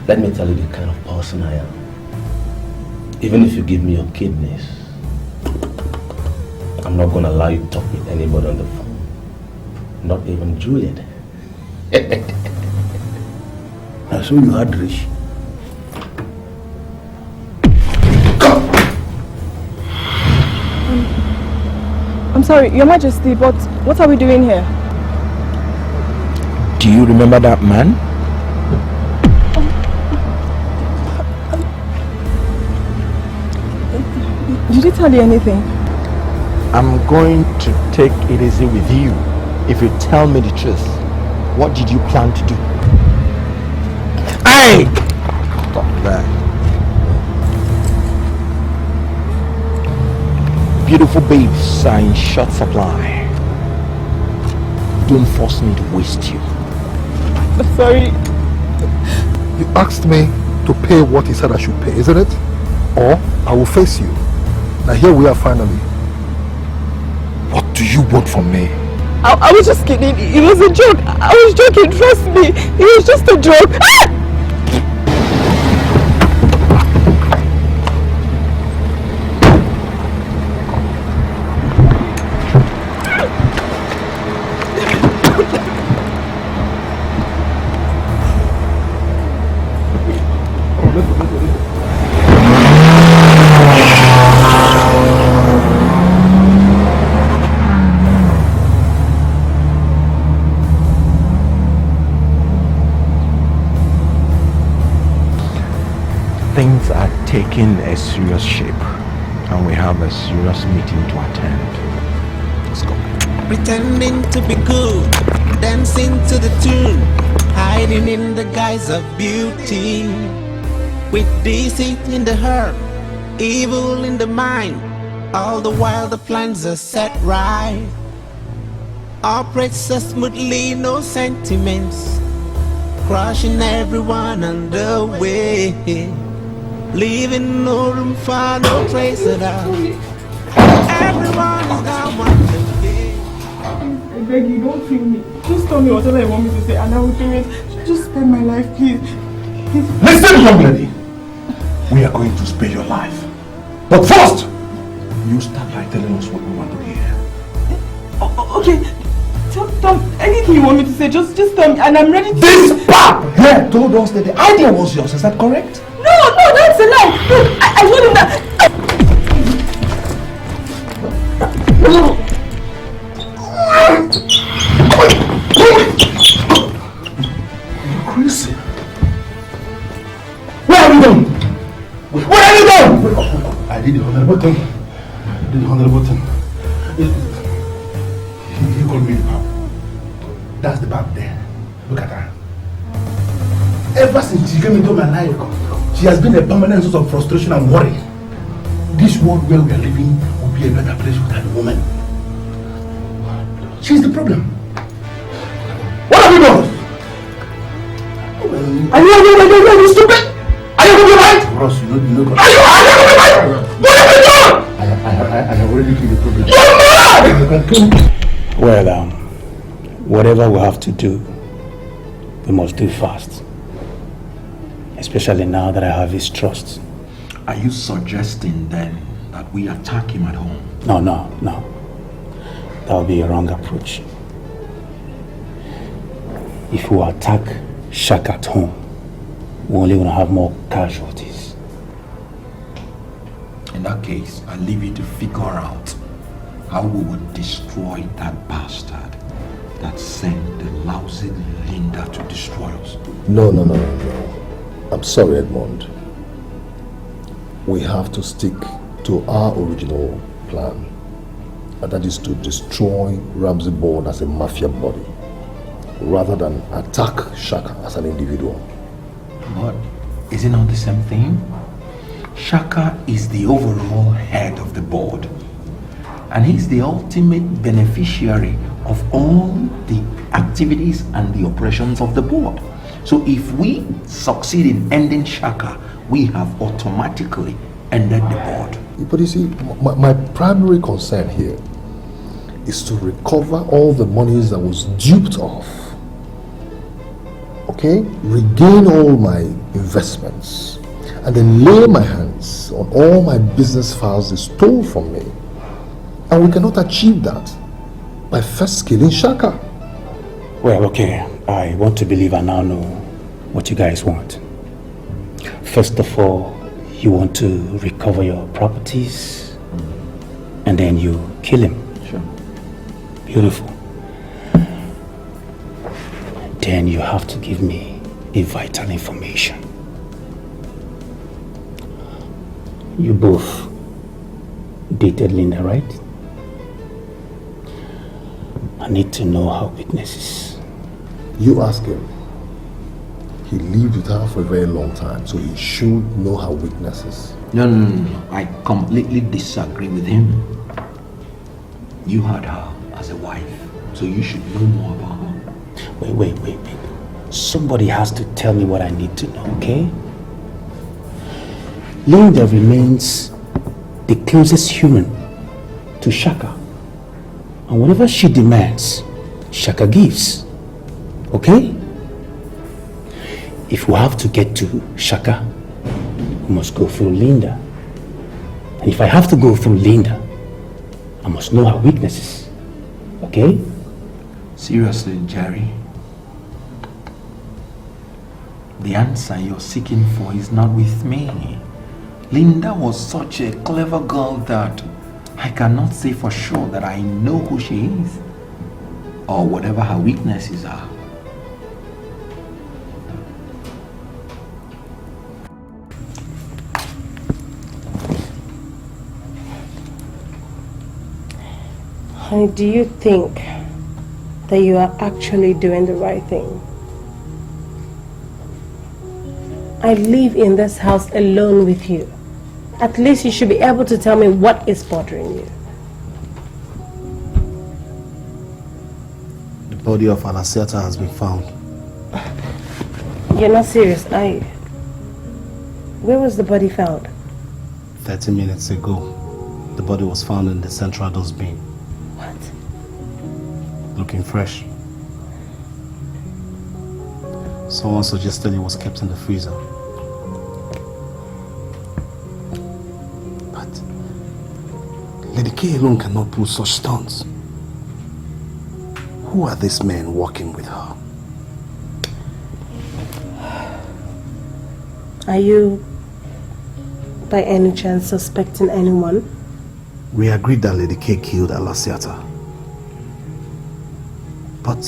Let me tell you the kind of person I am. Even if you give me your kidneys, I'm not going to allow you to talk with anybody on the phone. Not even Juliet.
Now, so you had rich.
I'm sorry, Your Majesty, but what are we doing here?
Do you remember that man?
Did he tell you anything?
I'm going to take it easy with you if you tell me the truth. What did you plan to do? Hey! Stop that. Beautiful babes are in short supply. Don't force me to waste you.
Sorry.
You asked me to pay what he said I should pay, isn't it? Or I will face you. Now here we are finally. What do you want from me?
I was just kidding. It was a joke. I was joking. Trust me. It was just a joke. Ah!
Things are taking a serious shape and we have a serious meeting to attend. Let's go.
Pretending to be good, dancing to the tune, hiding in the guise of beauty, with deceit in the heart, evil in the mind. All the while the plans are set right, operates so smoothly, no sentiments, crushing everyone on the way, leaving no room for no trace at all. Everyone is down one day.
I beg you, don't kill me. Just tell me whatever you want me to say and I will do it. Just spare my life, please.
Listen, young lady. We are going to spare your life. But first, you start by telling us what we want to hear.
Okay. Tell me anything you want me to say. Just tell me and I'm ready to...
This pap here told us that the idea was yours. Is that correct?
No, that's a lie. Look, I told him that...
Crazy. Where are you going? Where are you going? I did the honorable thing. He called me the pap. That's the pap there. Look at her. Ever since she came into my life, she has been a permanent source of frustration and worry. This world where we are living will be a better place without a woman. She's the problem. What have you done?
Are you stupid? Are you going right?
Ross, you know.
Are you going right? What have you done?
I have already killed the problem.
You're mad!
Well, whatever we have to do, we must do fast. Especially now that I have his trust.
Are you suggesting then that we attack him at home?
No. That would be a wrong approach. If we attack Shaka at home, we're only going to have more casualties.
In that case, I leave you to figure out how we would destroy that bastard that sent the lousy Linda to destroy us.
No. I'm sorry, Edmond. We have to stick to our original plan. And that is to destroy Ramsey Bourne as a mafia body, rather than attack Shaka as an individual.
But is it not the same thing? Shaka is the overall head of the board. And he's the ultimate beneficiary of all the activities and the operations of the board. So if we succeed in ending Shaka, we have automatically ended the board.
But you see, my primary concern here is to recover all the monies that was duped off. Okay? Regain all my investments. And then lay my hands on all my business files they stole from me. And we cannot achieve that by first killing Shaka.
Well, okay. I want to believe I now know what you guys want. First of all, you want to recover your properties, and then you kill him.
Sure.
Beautiful. Then you have to give me a vital information. You both dated Linda, right? I need to know her weaknesses.
You ask him. He lived with her for a very long time, so he should know her weaknesses.
No. I completely disagree with him. You had her as a wife, so you should know more about her.
Wait. Somebody has to tell me what I need to know, okay? Linda remains the closest human to Shaka. And whatever she demands, Shaka gives. Okay? If we have to get to Shaka, we must go through Linda. And if I have to go through Linda, I must know her weaknesses. Okay?
Seriously, Jerry? The answer you're seeking for is not with me. Linda was such a clever girl that I cannot say for sure that I know who she is or whatever her weaknesses are.
Honey, do you think that you are actually doing the right thing? I live in this house alone with you. At least you should be able to tell me what is bothering you.
The body of Alasiata has been found.
You're not serious, are you? Where was the body found?
30 minutes ago, the body was found in the central dustbin.
What?
Looking fresh. Someone suggested it was kept in the freezer. But Lady K alone cannot pull such stunts. Who are these men working with her?
Are you, by any chance, suspecting anyone?
We agreed that Lady K killed Alasiata. But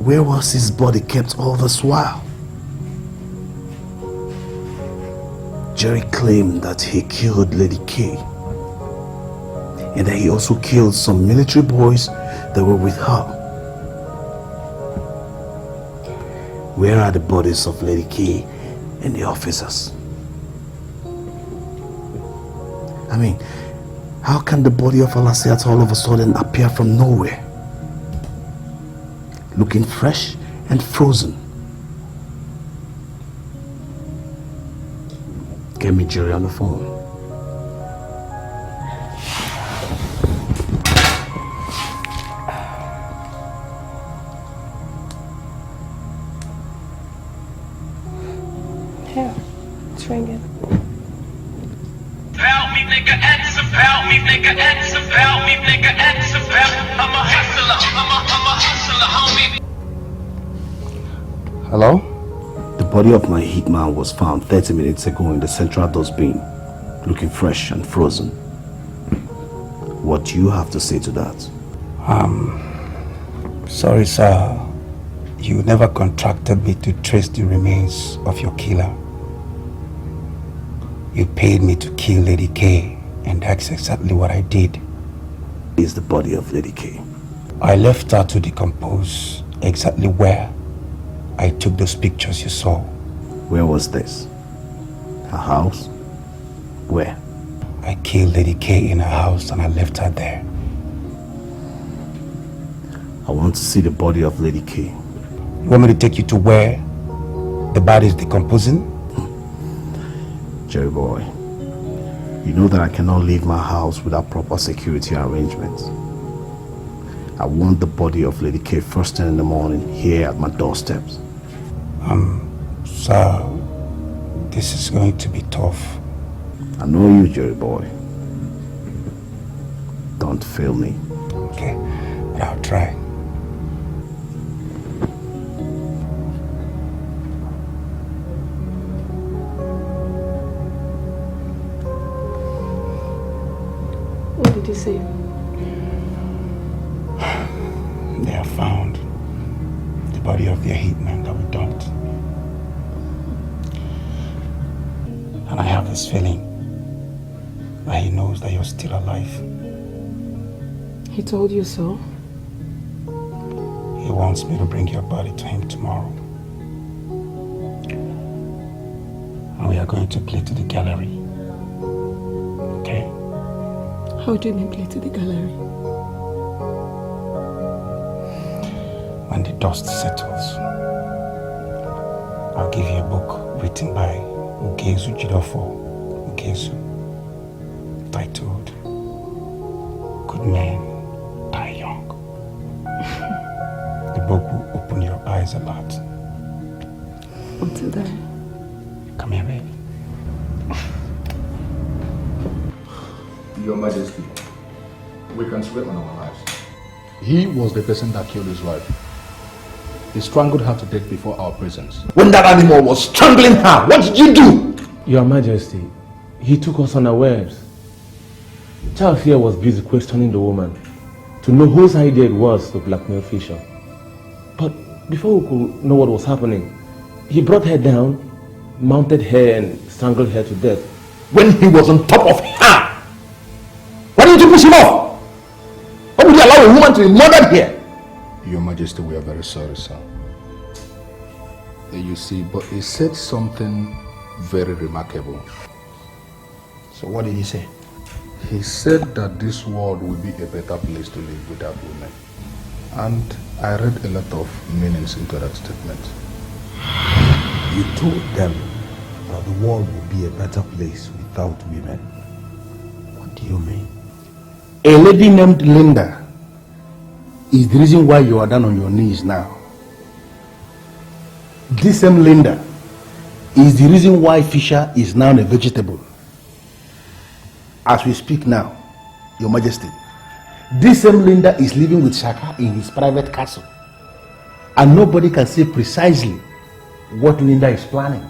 where was his body kept all this while? Jerry claimed that he killed Lady K. And that he also killed some military boys that were with her. Where are the bodies of Lady K and the officers? I mean, how can the body of Alasiata all of a sudden appear from nowhere? Looking fresh and frozen.
get me Jerry on the phone.
Here, it's ringing.
Help me, nigga, answer, help me, nigga, answer, help me, nigga, answer, help. I'm a hustler, I'm a hustler, homie.
Hello? The body of my hitman was found 30 minutes ago in the central dustbin, looking fresh and frozen. What do you have to say to that?
Sorry, sir. You never contracted me to trace the remains of your killer. You paid me to kill Lady K, and that's exactly what I did.
Is the body of Lady K?
I left her to decompose exactly where I took those pictures you saw.
Where was this? Her house? Where?
I killed Lady K in her house and I left her there.
I want to see the body of Lady K.
You want me to take you to where the body is decomposing?
Jerry boy, you know that I cannot leave my house without proper security arrangements. I want the body of Lady K first thing in the morning here at my doorsteps.
Sir, this is going to be tough.
I know you, Jerry boy. Don't fail me.
Okay, but I'll try.
What did you say?
They have found the body of their hitman that we dumped. And I have this feeling that he knows that you're still alive.
He told you so?
He wants me to bring your body to him tomorrow. And we are going to play to the gallery. Okay?
How do you mean play to the gallery?
When the dust settles, I'll give you a book written by Ugezu Jidofo Ugezu, titled Good Men Die Young. The book will open your eyes a lot.
Until then.
Come here, baby.
Your Majesty, we can swear on our lives. He was the person that killed his wife. He strangled her to death before our presence.
When that animal was strangling her, what did you do?
Your Majesty, he took us unawares. Charles here was busy questioning the woman to know whose idea it was to blackmail Fisher. But before we could know what was happening, he brought her down, mounted her and strangled her to death.
When he was on top of her, why didn't you push him off? Why would you allow a woman to be murdered here?
Your Majesty, we are very sorry, sir. You see, but he said something very remarkable.
So what did he say?
He said that this world will be a better place to live without women. And I read a lot of meanings into that statement.
You told them that the world would be a better place without women. What do you mean?
A lady named Linda is the reason why you are down on your knees now. This same Linda is the reason why Fisher is now a vegetable. As we speak now, Your Majesty, this same Linda is living with Shaka in his private castle. And nobody can say precisely what Linda is planning.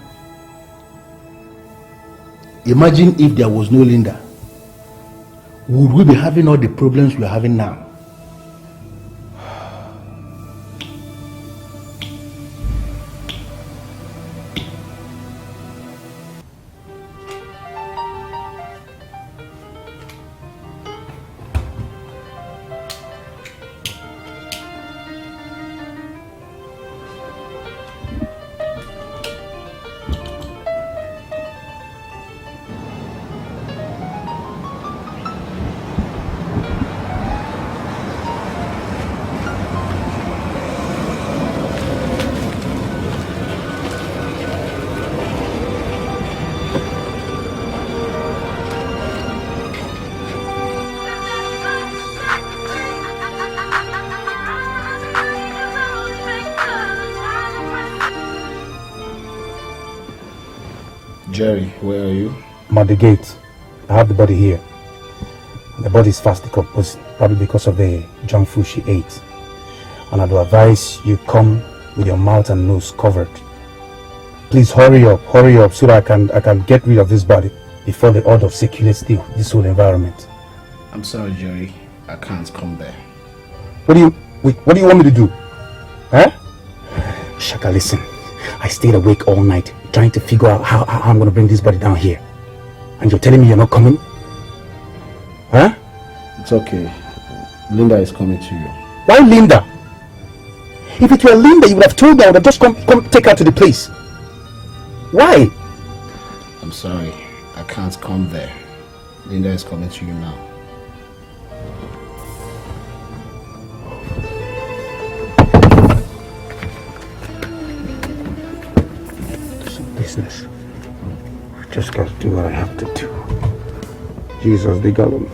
Imagine if there was no Linda. Would we be having all the problems we are having now?
Jerry, where are you?
I'm at the gate. I have the body here. The body is fast decomposing, probably because of the junk food she ate. And I'd advise you come with your mouth and nose covered. Please hurry up so that I can get rid of this body before the odor circulates this whole environment.
I'm sorry, Jerry. I can't come there.
What do you want me to do? Huh? Shaka, listen. I stayed awake all night trying to figure out how I'm going to bring this body down here. And you're telling me you're not coming? Huh?
It's okay. Linda is coming to you.
Why Linda? If it were Linda, you would have told me. I would have just come take her to the place. Why?
I'm sorry. I can't come there. Linda is coming to you now.
Business. I just got to do what I have to do. Jesus, they got him.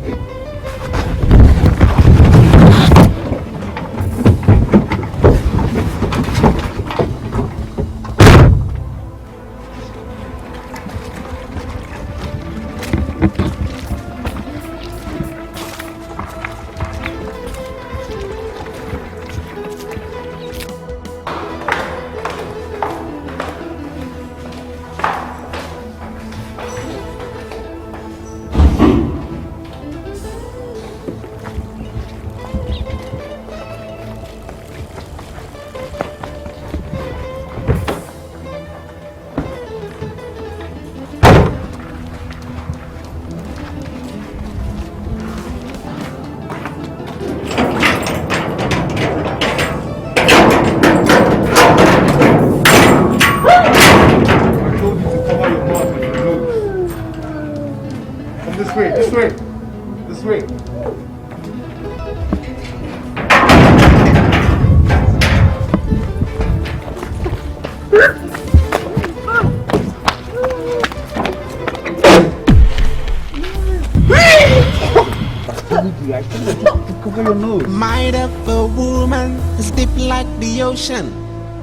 Mind of a woman is deep like the ocean.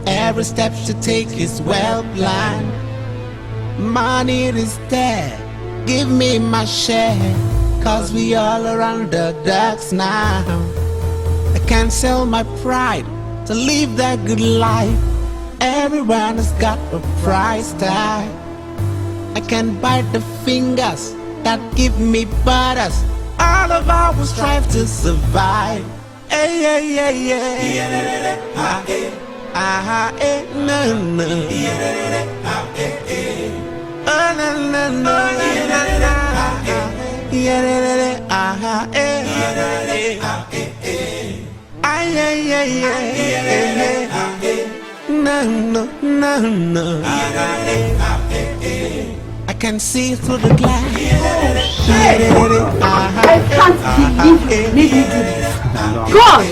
Every step she takes is well planned. Money is there, give me my share, cause we all are underdogs now. I can't sell my pride to live that good life. Everyone has got a price tag. I can bite the fingers that give me butters. All of our strive to survive. Hey, hey, hey, hey. Ah, eh, ah, eh, no, no. Oh, no, no, no. Yeah, ah, eh. Ay, ay, ay, ay. No, no, no, no. I can see through the glass.
I can't believe you made me do this. God!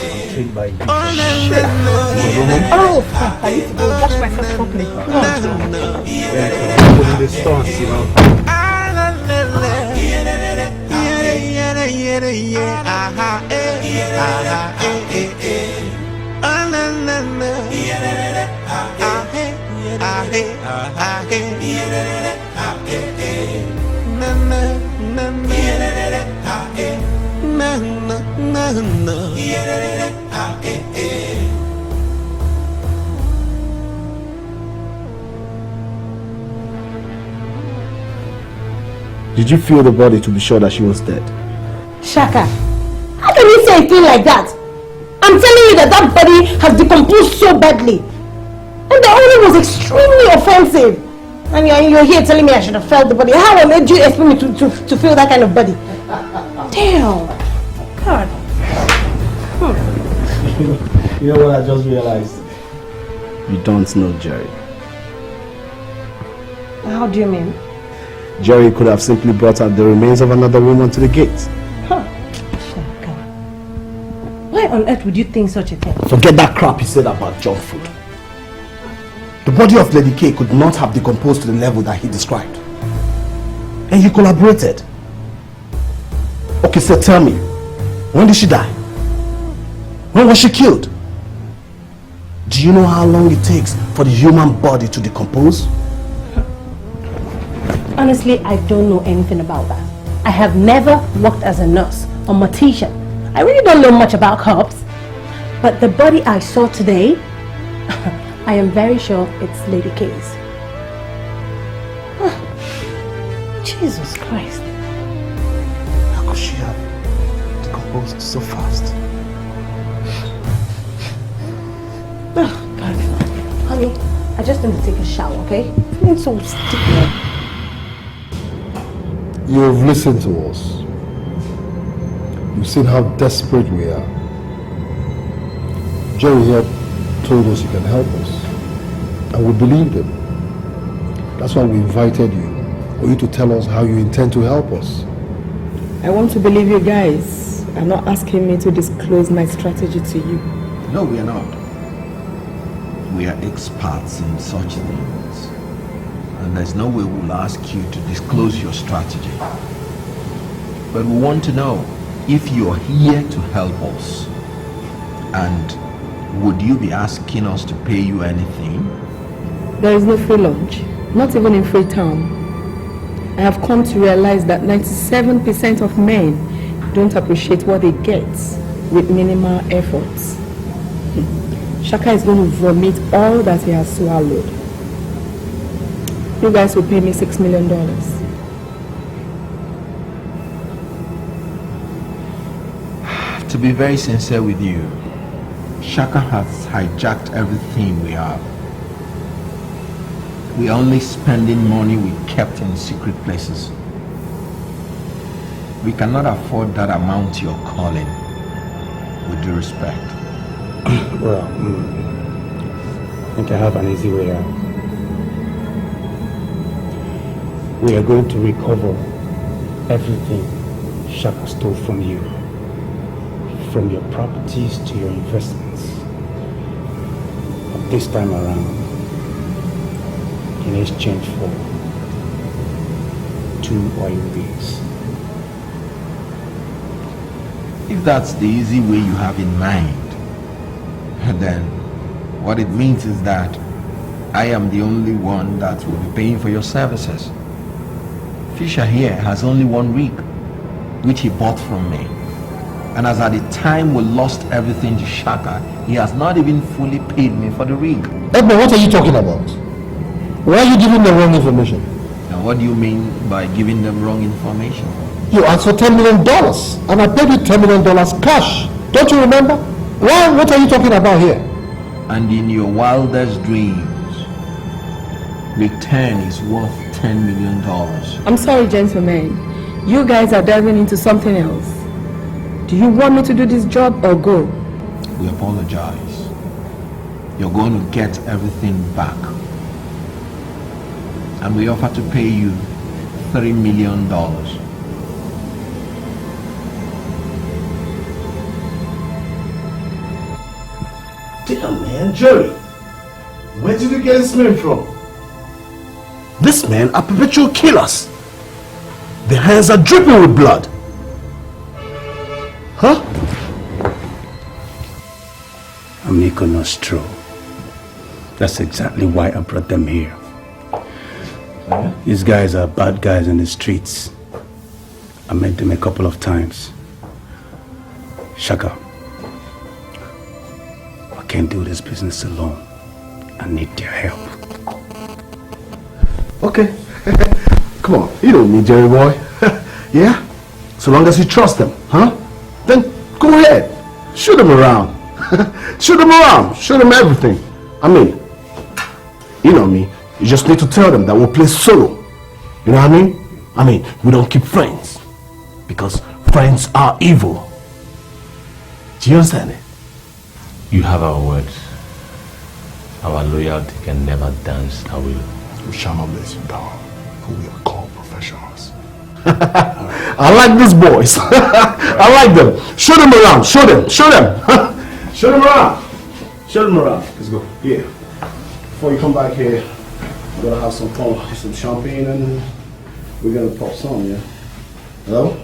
Oh, fuck, I need to go wash myself properly.
Did you feel the body to be sure that she was dead?
Shaka, how can you say a thing like that? I'm telling you that that body has decomposed so badly. And the odor was extremely offensive. And you're here telling me I should have felt the body. How on earth do you expect me to feel that kind of body? Damn. God.
You know what I just realized? You don't know Jerry.
How do you mean?
Jerry could have simply brought out the remains of another woman to the gate.
Huh. Shaka. Why on earth would you think such a thing?
Forget that crap you said about junk food. The body of Lady K could not have decomposed to the level that he described. And you collaborated. Okay, so tell me, when did she die? When was she killed? Do you know how long it takes for the human body to decompose?
Honestly, I don't know anything about that. I have never worked as a nurse or mortician. I really don't know much about cops. But the body I saw today, I am very sure it's Lady K's. Jesus Christ.
How could she have decomposed so fast?
Oh, God. Honey, I just need to take a shower, okay? I'm feeling so sticky.
You've listened to us. You've seen how desperate we are. Jerry here told us you can help us. And we believed him. That's why we invited you. For you to tell us how you intend to help us.
I want to believe you guys are not asking me to disclose my strategy to you.
No, we are not. We are experts in such things. And there's no way we'll ask you to disclose your strategy. But we want to know if you're here to help us. And would you be asking us to pay you anything?
There is no free lunch, not even in Freetown. I have come to realize that 97% of men don't appreciate what they get with minimal efforts. Shaka is going to vomit all that he has swallowed. You guys will pay me $6 million.
To be very sincere with you, Shaka has hijacked everything we have. We are only spending money we kept in secret places. We cannot afford that amount you're calling, with due respect.
Well, I think I have an easy way out. We are going to recover everything Shaka stole from you. From your properties to your investments. But this time around, in exchange for 2 oil rigs.
If that's the easy way you have in mind, then what it means is that I am the only one that will be paying for your services. Fisher here has only 1 rig, which he bought from me. And as at the time we lost everything to Shaka, he has not even fully paid me for the rig.
Edmund, what are you talking about? Why are you giving them wrong information?
Now what do you mean by giving them wrong information?
You asked for $10 million and I paid you $10 million cash. Don't you remember? What are you talking about here?
And in your wildest dreams, return is worth $10 million.
I'm sorry, gentlemen. You guys are diving into something else. Do you want me to do this job or go?
We apologize. You're going to get everything back. And we offer to pay you $3 million.
Damn, man, Jerry. Where did you get this man from? These men are perpetual killers. Their hands are dripping with blood. Huh?
Amico Nostro. That's exactly why I brought them here. These guys are bad guys in the streets. I met them a couple of times. Shaka, I can't do this business alone. I need their help.
Okay. Come on, you don't need Jerry boy. Yeah? So long as you trust them, huh? Then go ahead. Shoot them around. Shoot them around. Show them everything. I mean, you know me. You just need to tell them that we'll play solo. You know what I mean? I mean, we don't keep friends. Because friends are evil. Do you understand it?
You have our word. Our loyalty can never dance a will.
We shall not let you down, for we are called professionals.
I like these boys. I like them. Show them around. Show them. Show them. Show them around. Show them around. Let's go. Yeah. Before you come back here, we're gonna have some fun, some champagne, and we're gonna pop some, yeah? Hello?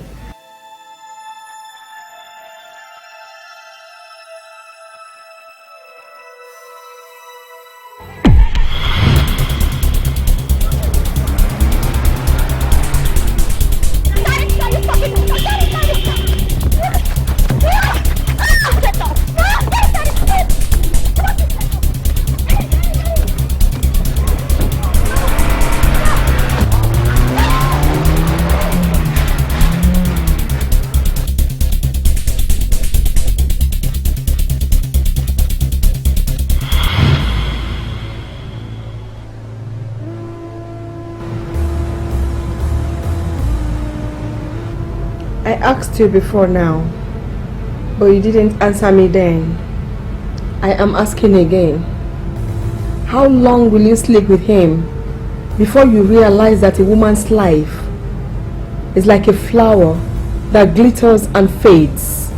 asked you before now, but you didn't answer me then. I am asking again. How long will you sleep with him before you realize that a woman's life is like a flower that glitters and fades?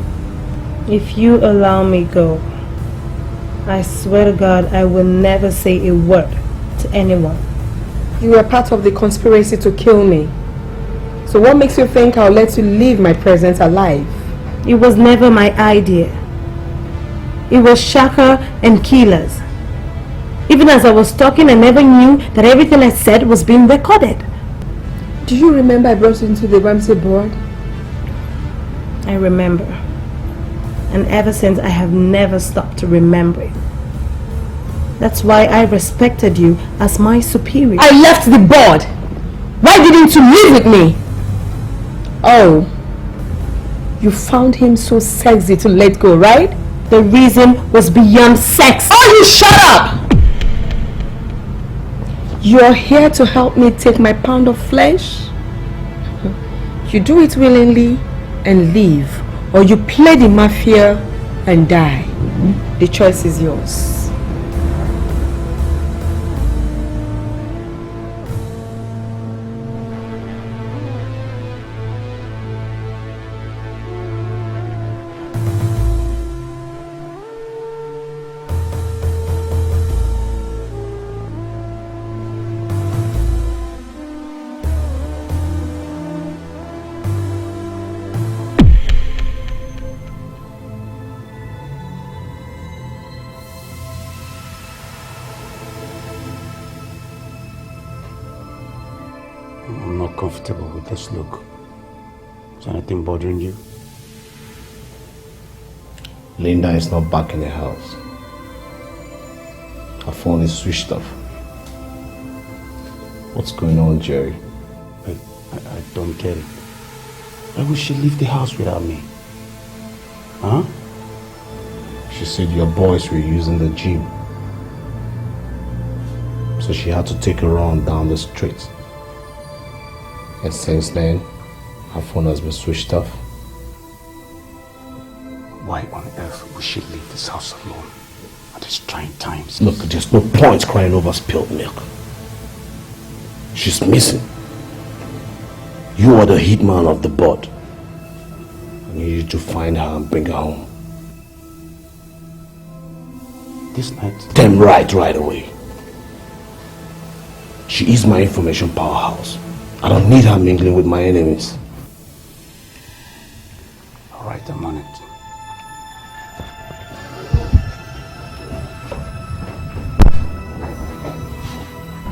If you allow me go, I swear to God I will never say a word to anyone.
You were part of the conspiracy to kill me. So what makes you think I'll let you leave my presence alive?
It was never my idea. It was Shaka and Keela's. Even as I was talking, I never knew that everything I said was being recorded.
Do you remember I brought you into the Ramsey board?
I remember. And ever since, I have never stopped remembering. That's why I respected you as my superior.
I left the board! Why didn't you leave with me? Oh, you found him so sexy to let go, right?
The reason was beyond sex.
Oh, you shut up! You're here to help me take my pound of flesh? You do it willingly and leave, or you play the mafia and die. The choice is yours.
I'm not comfortable with this look. Is anything bothering you?
Linda is not back in the house. Her phone is switched off. What's going on, Jerry?
I don't get it. Why would she leave the house without me? Huh?
She said your boys were using the gym. So she had to take a run down the street. And since then, her phone has been switched off.
Why on earth would she leave this house alone at these trying times?
Look, there's no point crying over spilled milk. She's missing. You are the hitman of the board. I need you to find her and bring her home.
This night?
Damn right away. She is my information powerhouse. I don't need her mingling with my enemies.
Alright, I'm on it.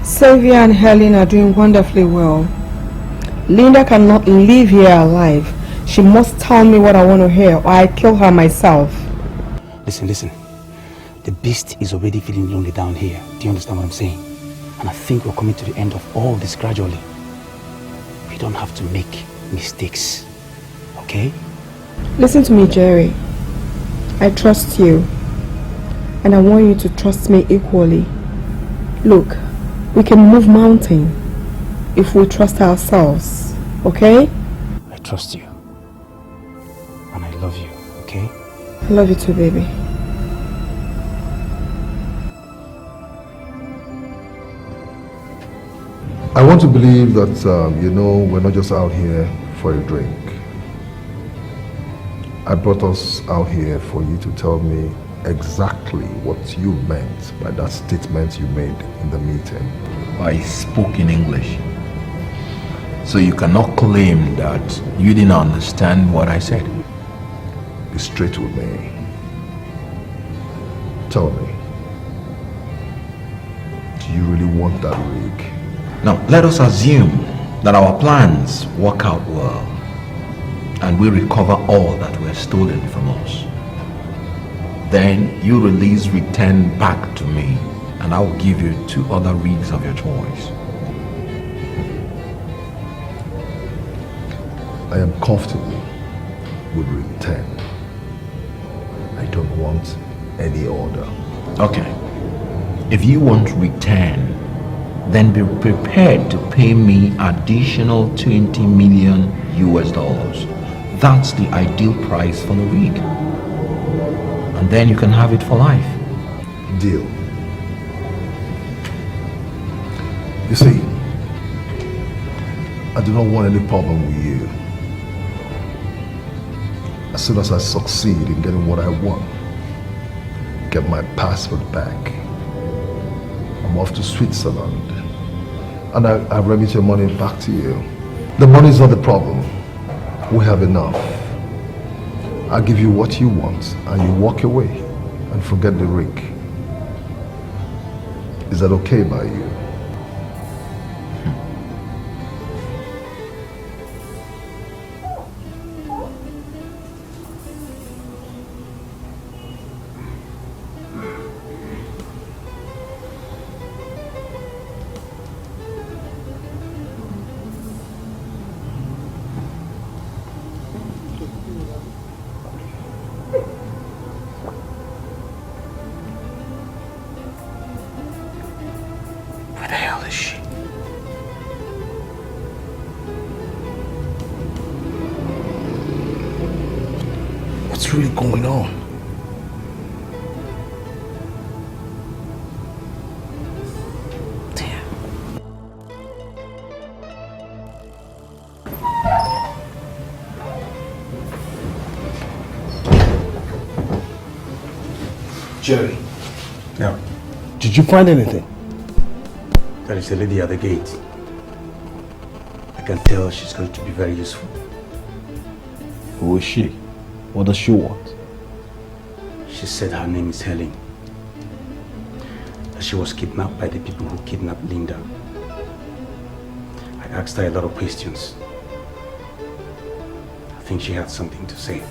Sylvia and Helen are doing wonderfully well. Linda cannot leave here alive. She must tell me what I want to hear, or I kill her myself.
Listen. The beast is already feeling lonely down here. Do you understand what I'm saying? And I think we're coming to the end of all this gradually. We don't have to make mistakes. Okay?
Listen to me, Jerry. I trust you. And I want you to trust me equally. Look, we can move mountain if we trust ourselves. Okay?
I trust you. And I love you. Okay?
I love you too, baby.
I want to believe that, we're not just out here for a drink. I brought us out here for you to tell me exactly what you meant by that statement you made in the meeting.
I spoke in English. So you cannot claim that you didn't understand what I said.
Be straight with me. Tell me, do you really want that rig?
Now, let us assume that our plans work out well and we recover all that were stolen from us. Then you release Rig 10 back to me and I will give you 2 other rigs of your choice.
I am comfortable with Rig 10. I don't want any order.
Okay. If you want Rig 10, then be prepared to pay me additional $20 million.
That's the ideal price for the rig. And then you can have it for life.
Deal. You see, I do not want any problem with you. As soon as I succeed in getting what I want, get my passport back, I'm off to Switzerland. And I remit your money back to you. The money is not the problem. We have enough. I'll give you what you want and you walk away and forget the rig. Is that okay by you?
Where the hell is she? What's really going on?
Jerry,
Yeah,
did you find anything?
there is a lady at the gate. I can tell she's going to be very useful.
Who is she? What does she want?
She said her name is Helen. That she was kidnapped by the people who kidnapped Linda. I asked her a lot of questions. I think she had something to say.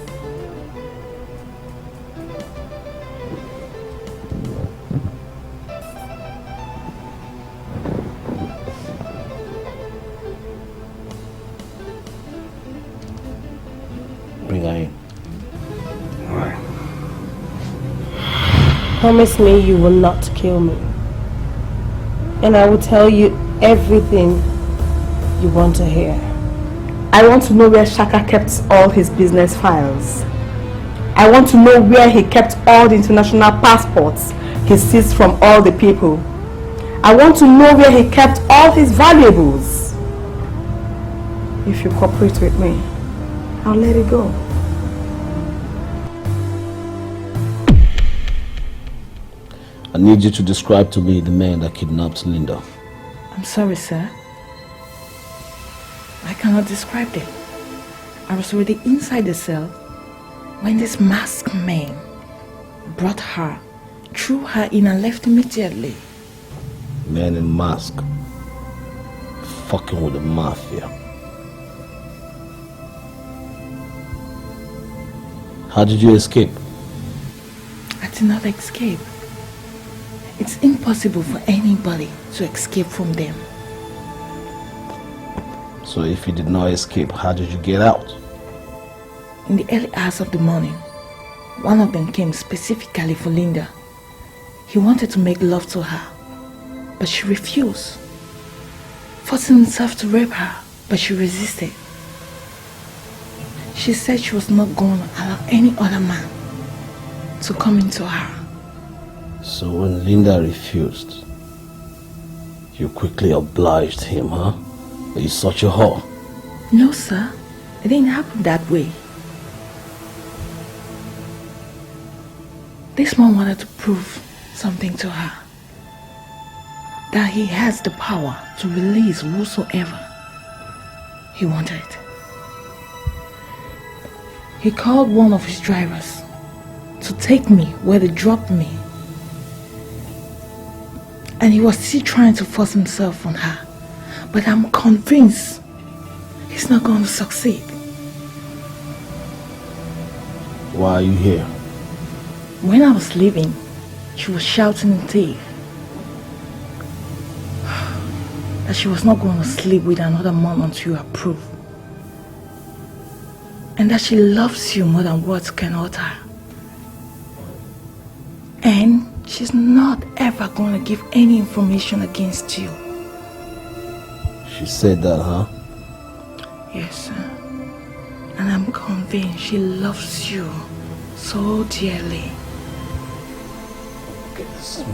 Bring her in.
Alright.
Promise me you will not kill me. And I will tell you everything you want to hear.
I want to know where Shaka kept all his business files. I want to know where he kept all the international passports he seized from all the people. I want to know where he kept all his valuables. If you cooperate with me, I'll let it go.
I need you to describe to me the man that kidnapped Linda.
I'm sorry, sir. I cannot describe them. I was already inside the cell when this masked man brought her, threw her in and left immediately.
Man in mask. Fucking with the mafia. How did you escape?
I did not escape. It's impossible for anybody to escape from them.
So if you did not escape, how did you get out?
In the early hours of the morning, one of them came specifically for Linda. He wanted to make love to her, but she refused, forcing himself to rape her, but she resisted. She said she was not going to allow any other man to come into her.
So when Linda refused, you quickly obliged him, huh? Are you such a whore?
No, sir. It didn't happen that way. This man wanted to prove something to her. That he has the power to release whosoever he wanted. He called one of his drivers to take me where they dropped me. And he was still trying to force himself on her. But I'm convinced he's not going to succeed.
Why are you here?
When I was leaving, she was shouting in tears that she was not going to sleep with another man until you approve. And that she loves you more than words can utter. And she's not ever going to give any information against you.
She said that, huh?
Yes, sir. And I'm convinced she loves you so dearly.
Okay, this is me.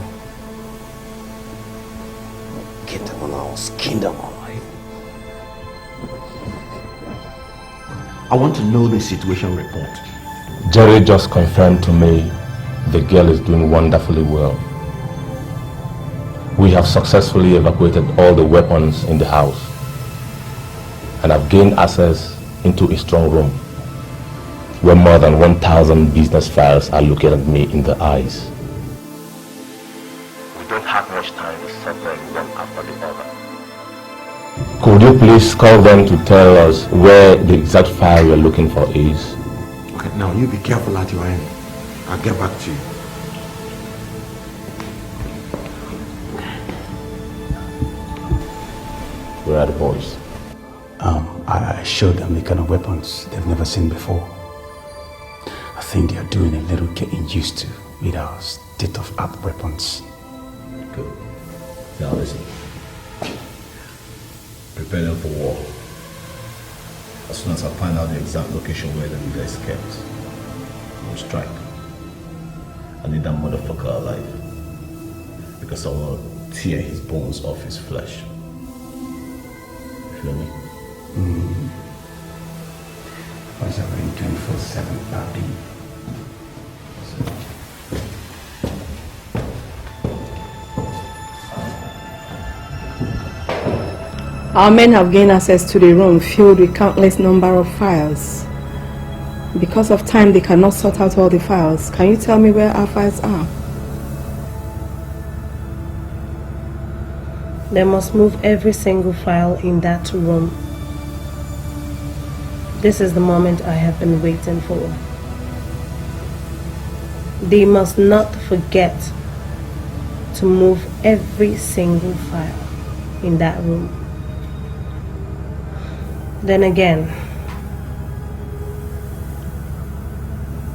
Get them on our skin them alive. I want to know the situation report.
Jerry just confirmed to me the girl is doing wonderfully well. We have successfully evacuated all the weapons in the house and have gained access into a strong room where more than 1,000 business files are looking at me in the eyes. We don't have much time to separate one after the other. Could you please call them to tell us where the exact file you're looking for is?
Okay, now you be careful at your end. I'll get back to you.
Where are the boys?
I showed them the kind of weapons they've never seen before. I think they are doing a little getting used to with our state-of-art weapons.
Good. Now listen. Prepare them for war. As soon as I find out the exact location where the leader is kept, we'll strike. I need that motherfucker alive. Because I want to tear his bones off his flesh. Feel me?
What's happening 24/7, Papi?
Our men have gained access to the room filled with countless number of files. Because of time, they cannot sort out all the files. Can you tell me where our files are?
They must move every single file in that room. This is the moment I have been waiting for. They must not forget to move every single file in that room. Then again,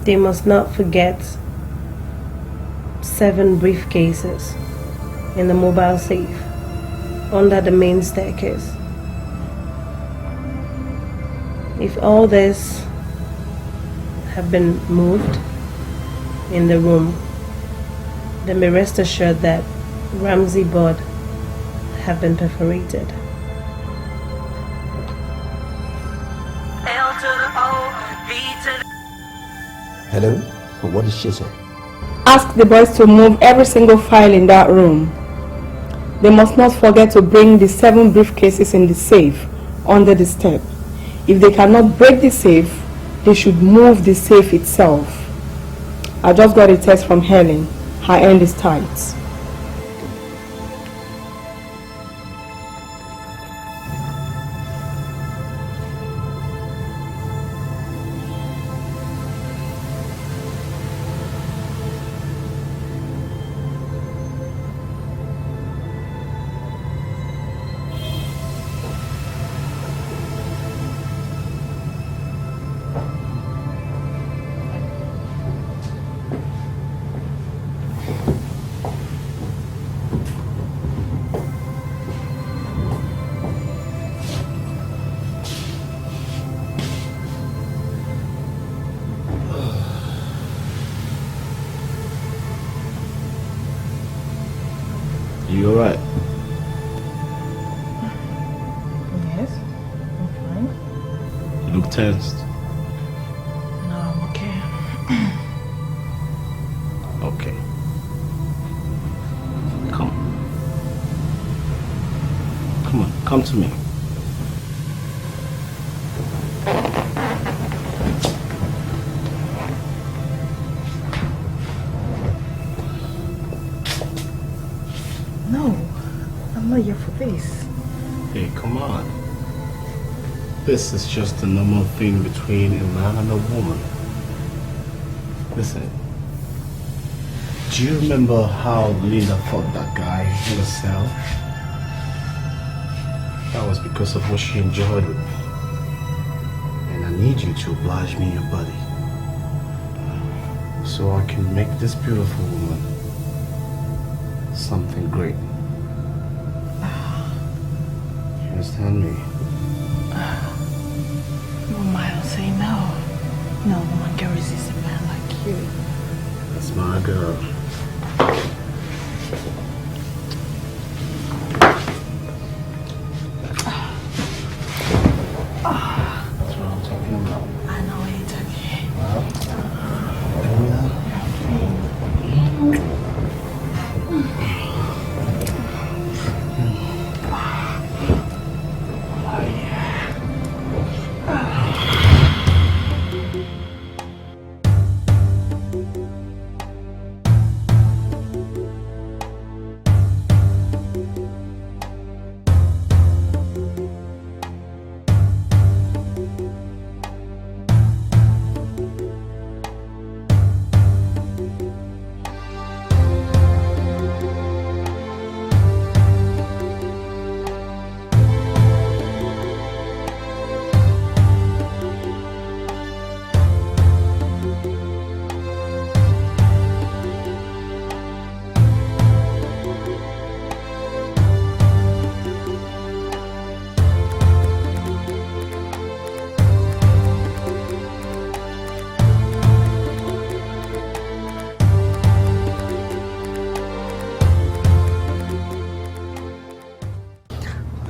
they must not forget 7 briefcases in the mobile safe under the main staircase. If all this have been moved in the room, then be rest assured that Ramsey board have been perforated.
Hello? What did she say?
Ask the boys to move every single file in that room. They must not forget to bring the 7 briefcases in the safe under the step. If they cannot break the safe, they should move the safe itself. I just got a text from Helen. Her end is tight.
You alright?
Yes, I'm fine.
You look tensed.
No, I'm okay.
Okay. Come on, come to me.
No, I'm not here for this.
Hey, come on. This is just a normal thing between a man and a woman. Listen. Do you remember how Linda fought that guy in the cell? That was because of what she enjoyed with me. And I need you to oblige me, your buddy. So I can make this beautiful woman something great. You understand me?
What Miles saying you.
That's my girl. That's what I'm talking about.
I know what you're talking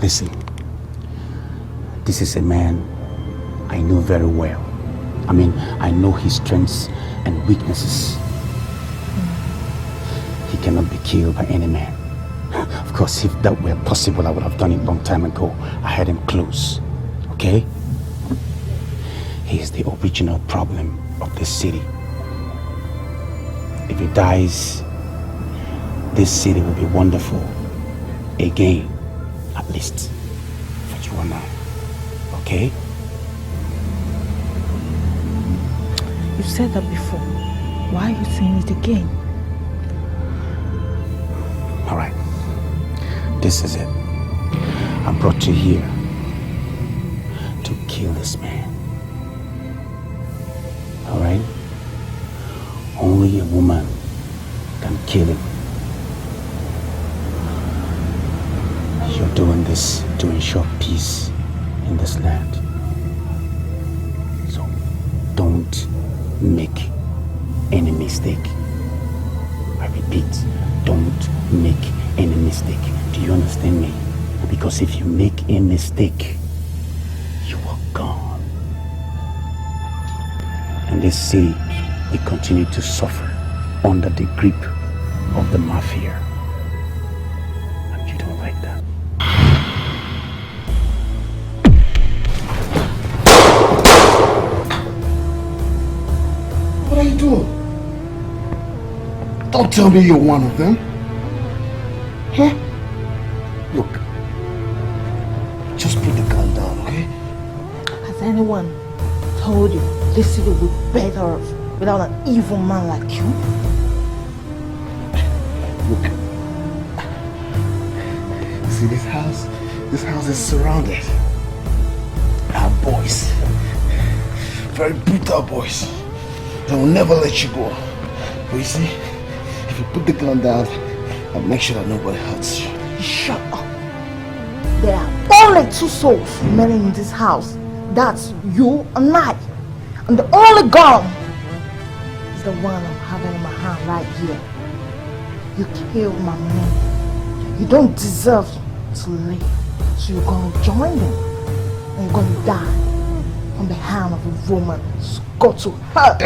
Listen, this is a man I know very well. I mean, I know his strengths and weaknesses. He cannot be killed by any man. Of course, if that were possible, I would have done it long time ago. I had him close, okay? He is the original problem of this city. If he dies, this city will be wonderful again. At least for you and I, okay?
You've said that before. Why are you saying it again?
All right, this is it. I brought you here to kill this man. All right? Only a woman can kill him. You're doing this to ensure peace in this land. So don't make any mistake. I repeat, don't make any mistake. Do you understand me? Because if you make a mistake, you are gone. And this city will continue to suffer under the grip of the mafia. And you don't like that.
What are you doing? Don't tell me you're one of them. Huh? Look, just put the gun down, okay?
Has anyone told you this city would be better off without an evil man like you?
Look, see this house? This house is surrounded. I have boys, very brutal boys. They will never let you go. But you see, if you put the gun down, I'll make sure that nobody hurts you.
Shut up. There are only two souls remaining in this house. That's you and I. And the only gun is the one I'm having in my hand right here. You killed my men. You don't deserve to live. So you're gonna join them. And you're gonna die on the hand of a woman who's got to hurt.